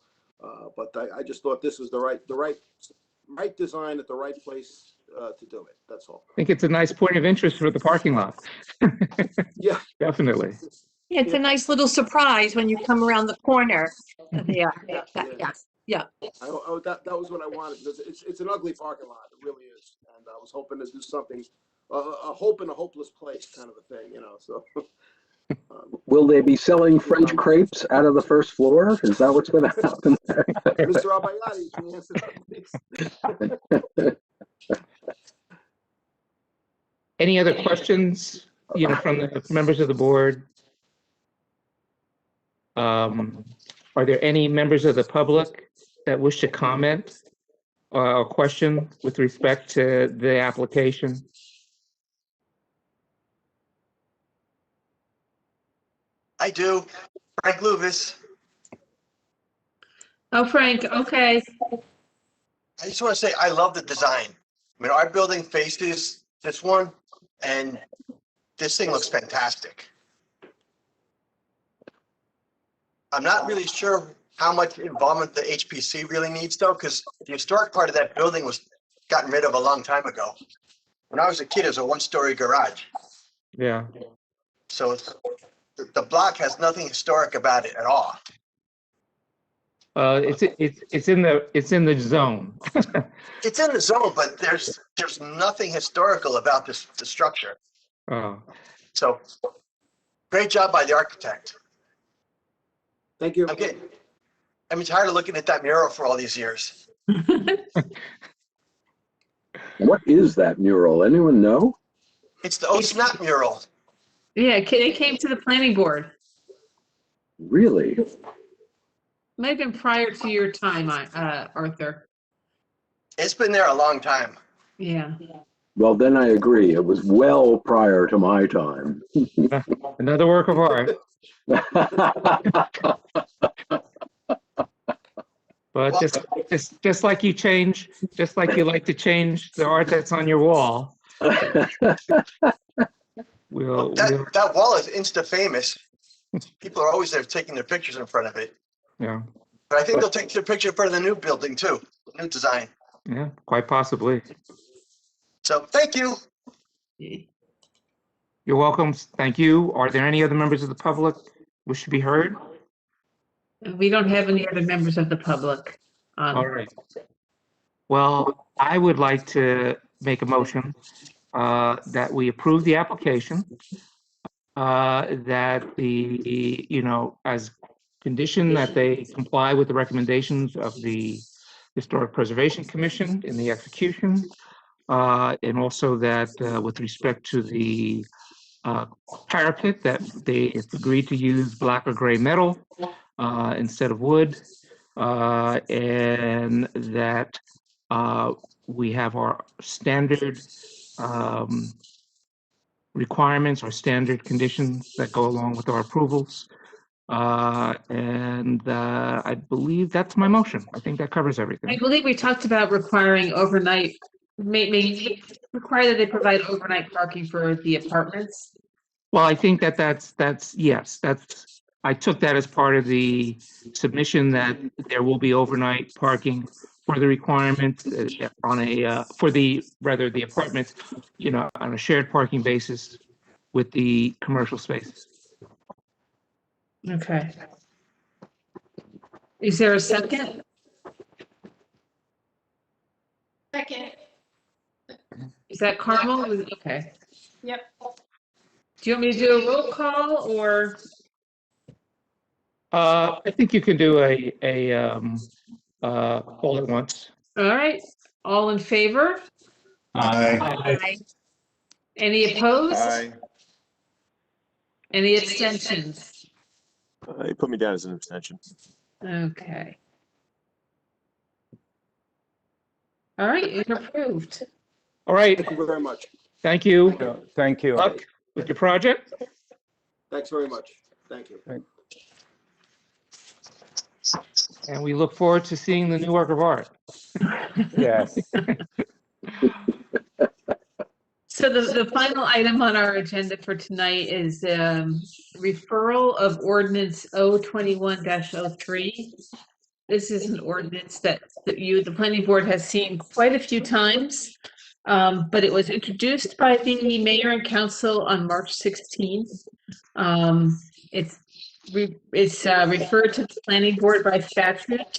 S: but I just thought this was the right design at the right place to do it. That's all.
B: I think it's a nice point of interest for the parking lot.
S: Yeah,
B: definitely.
F: Yeah, it's a nice little surprise when you come around the corner there. Yeah.
S: That was what I wanted, because it's an ugly parking lot. It really is. And I was hoping to do something, a hope in a hopeless place kind of a thing, you know, so.
I: Will they be selling French crepes out of the first floor? Is that what's going to happen there?
S: Mr. Al-Bayati, can you answer that, please?
B: Any other questions, you know, from the members of the board? Are there any members of the public that wish to comment or question with respect to the application?
D: I do. Frank Luvis.
A: Oh, Frank, okay.
D: I just want to say I love the design. I mean, our building faces this one, and this thing looks fantastic. I'm not really sure how much involvement the HPC really needs, though, because the historic part of that building was gotten rid of a long time ago. When I was a kid, it was a one-story garage.
B: Yeah.
D: So the block has nothing historic about it at all.
B: It's in the zone.
D: It's in the zone, but there's nothing historical about the structure.
B: Oh.
D: So great job by the architect.
S: Thank you.
D: I'm tired of looking at that mural for all these years.
I: What is that mural? Anyone know?
D: It's the Snap mural.
A: Yeah, it came to the planning board.
I: Really?
A: Might have been prior to your time, Arthur.
D: It's been there a long time.
A: Yeah.
I: Well, then I agree. It was well prior to my time.
B: Another work of art. But just like you like to change the art that's on your wall.
D: That wall is Insta famous. People are always there taking their pictures in front of it.
B: Yeah.
D: But I think they'll take their picture in front of the new building too, new design.
B: Yeah, quite possibly.
D: So thank you.
B: You're welcome. Thank you. Are there any other members of the public wish to be heard?
A: We don't have any other members of the public.
B: All right. Well, I would like to make a motion that we approve the application, that as condition that they comply with the recommendations of the Historic Preservation Commission in the execution, and also that with respect to the parapet, that they agreed to use black or gray metal instead of wood, and that we have our standard requirements or standard conditions that go along with our approvals. And I believe that's my motion. I think that covers everything.
A: I believe we talked about requiring overnight, maybe require that they provide overnight parking for the apartments.
B: Well, I think yes, I took that as part of the submission, that there will be overnight parking for the requirement on the apartments, on a shared parking basis with the commercial space.
A: Okay. Is there a second?
E: Second.
A: Is that Carmel? Okay.
E: Yep.
A: Do you want me to do a roll call or?
B: I think you can do all at once.
A: All right, all in favor?
L: Aye.
A: Any opposed?
O: Aye.
A: Any abstentions?
O: You put me down as an abstention.
A: Okay. All right, you're approved.
B: All right.
S: Thank you very much.
B: Thank you.
U: Thank you.
B: Good luck with your project.
S: Thanks very much. Thank you.
B: And we look forward to seeing the new work of art.
U: Yes.
A: So the final item on our agenda for tonight is referral of ordinance 021-03. This is an ordinance that the planning board has seen quite a few times, but it was introduced by the mayor and council on March 16th. It's referred to the planning board by statute,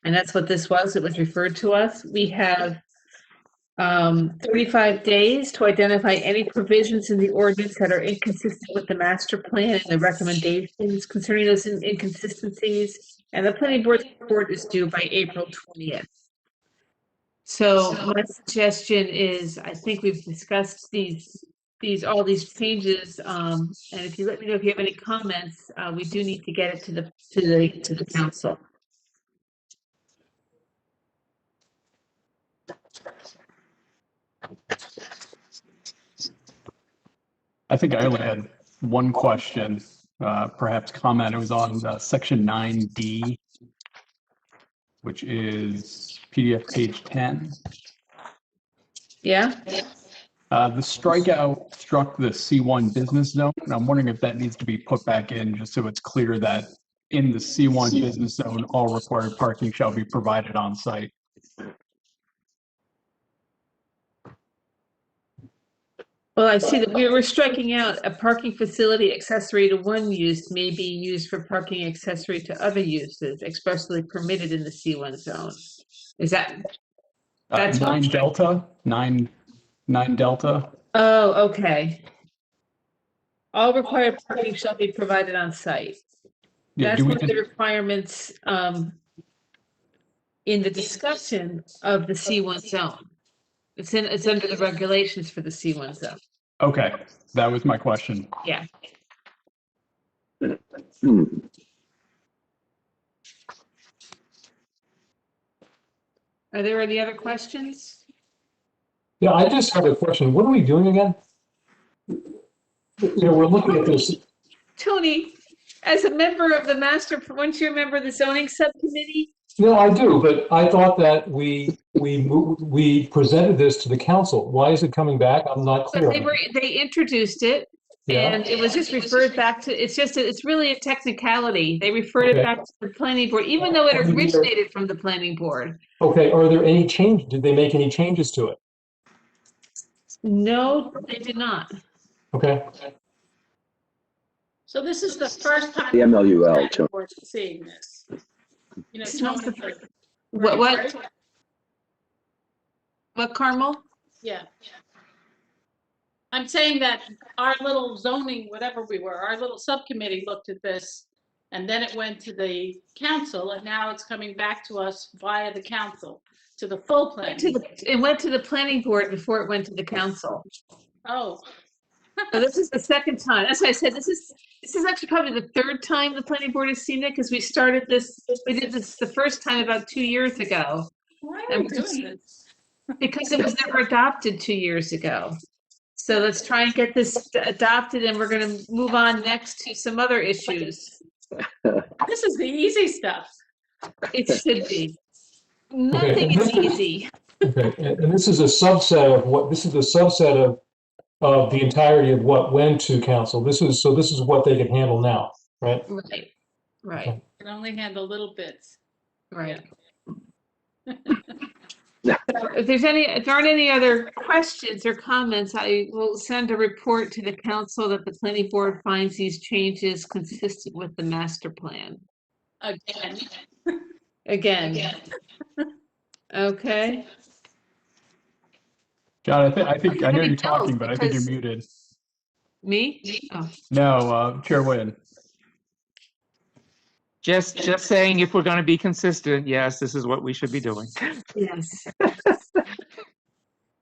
A: and that's what this was. It was referred to us. We have 35 days to identify any provisions in the ordinance that are inconsistent with the master plan and the recommendations concerning those inconsistencies. And the planning board's report is due by April 20th. So my suggestion is, I think we've discussed all these changes. And if you let me know if you have any comments, we do need to get it to the council.
C: I think I only had one question, perhaps comment. It was on section 9D, which is PDF page 10.
A: Yeah.
C: The strikeout struck the C1 business zone, and I'm wondering if that needs to be put back in just so it's clear that in the C1 business zone, all required parking shall be provided on site.
A: Well, I see that we were striking out a parking facility accessory to one use may be used for parking accessory to other uses expressly permitted in the C1 zone. Is that? That's
C: 9 Delta, 9 Delta.
A: Oh, okay. All required parking shall be provided on site.
C: Yeah,
A: That's one of the requirements in the discussion of the C1 zone. It's under the regulations for the C1 zone.
C: Okay, that was my question.
A: Yeah. Are there any other questions?
H: Yeah, I just have a question. What are we doing again? We're looking at this.
A: Tony, as a member of the weren't you a member of the zoning subcommittee?
H: No, I do, but I thought that we presented this to the council. Why is it coming back? I'm not clear.
A: They introduced it, and it was just referred back to. It's really a technicality. They referred it back to the planning board, even though it originated from the planning board.
H: Okay. Are there any changes? Did they make any changes to it?
A: No, they did not.
H: Okay.
E: So this is the first time
I: The MLUL.
E: we're seeing this. You know,
A: What, Carmel?
E: Yeah. I'm saying that our little zoning, whatever we were, our little subcommittee looked at this, and then it went to the council, and now it's coming back to us via the council to the full plan.
A: It went to the planning board before it went to the council.
E: Oh.
A: So this is the second time. That's why I said this is actually probably the third time the planning board has seen it, because we did this the first time about 2 years ago.
E: Why are we doing this?
A: Because it was never adopted 2 years ago. So let's try and get this adopted, and we're going to move on next to some other issues.
E: This is the easy stuff.
A: It should be. Nothing is easy.
H: Okay, and this is a subset of the entirety of what went to council. This is what they can handle now, right?
A: Right.
E: Okay. Can only handle little bits.
A: Right. If there aren't any other questions or comments, I will send a report to the council that the planning board finds these changes consistent with the master plan. Again. Okay.
C: John, I think I know
A: Anybody
C: you're talking,
A: else?
C: but I think you're
A: Because-
C: muted.
A: Me? Oh.
C: No, Chair Wynn.
B: Just saying, if we're going to be consistent, yes, this is what we should be doing.
A: Yes.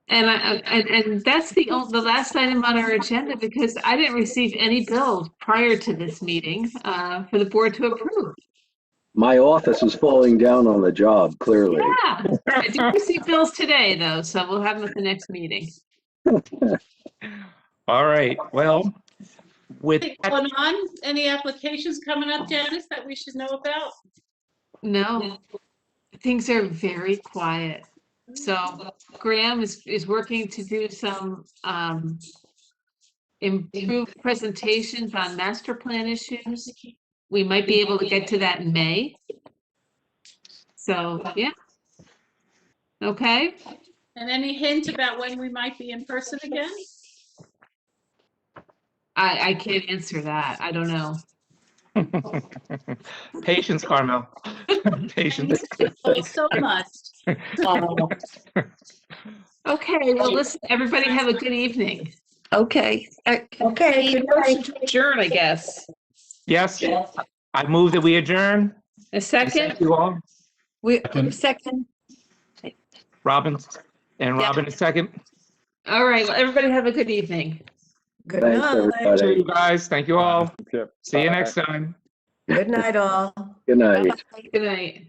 A: And that's the last item on our agenda, because I didn't receive any bills prior to this meeting for the board to approve.
I: My office is falling down on the job, clearly.
A: Yeah, I did receive bills today, though, so we'll have them at the next meeting.
B: All right, well, with
E: Going on, any applications coming up, Janice, that we should know about?
A: No, things are very quiet. So Graham is working to do some improved presentations on master plan issues. We might be able to get to that in May. So, yeah. Okay.
E: And any hint about when we might be in person again?
A: I can't answer that. I don't know.
B: Patience, Carmel. Patience.
E: Thank you so much.
A: Okay, well, listen, everybody have a good evening.
F: Okay.
K: Okay, good
A: Motion
K: night.
A: to adjourn, I guess.
B: Yes, I move that we adjourn.
A: A second?
B: Thank you all.
F: Second.
B: Robin, and
F: Yeah.
B: Robin is second.
A: All right, well, everybody have a good evening.
K: Good
I: Thanks,
K: night.
I: everybody.
B: To you guys, thank you all.
O: Yep.
B: See you
O: Bye.
B: next time.
K: Good night, all.
I: Good night.
A: Good night.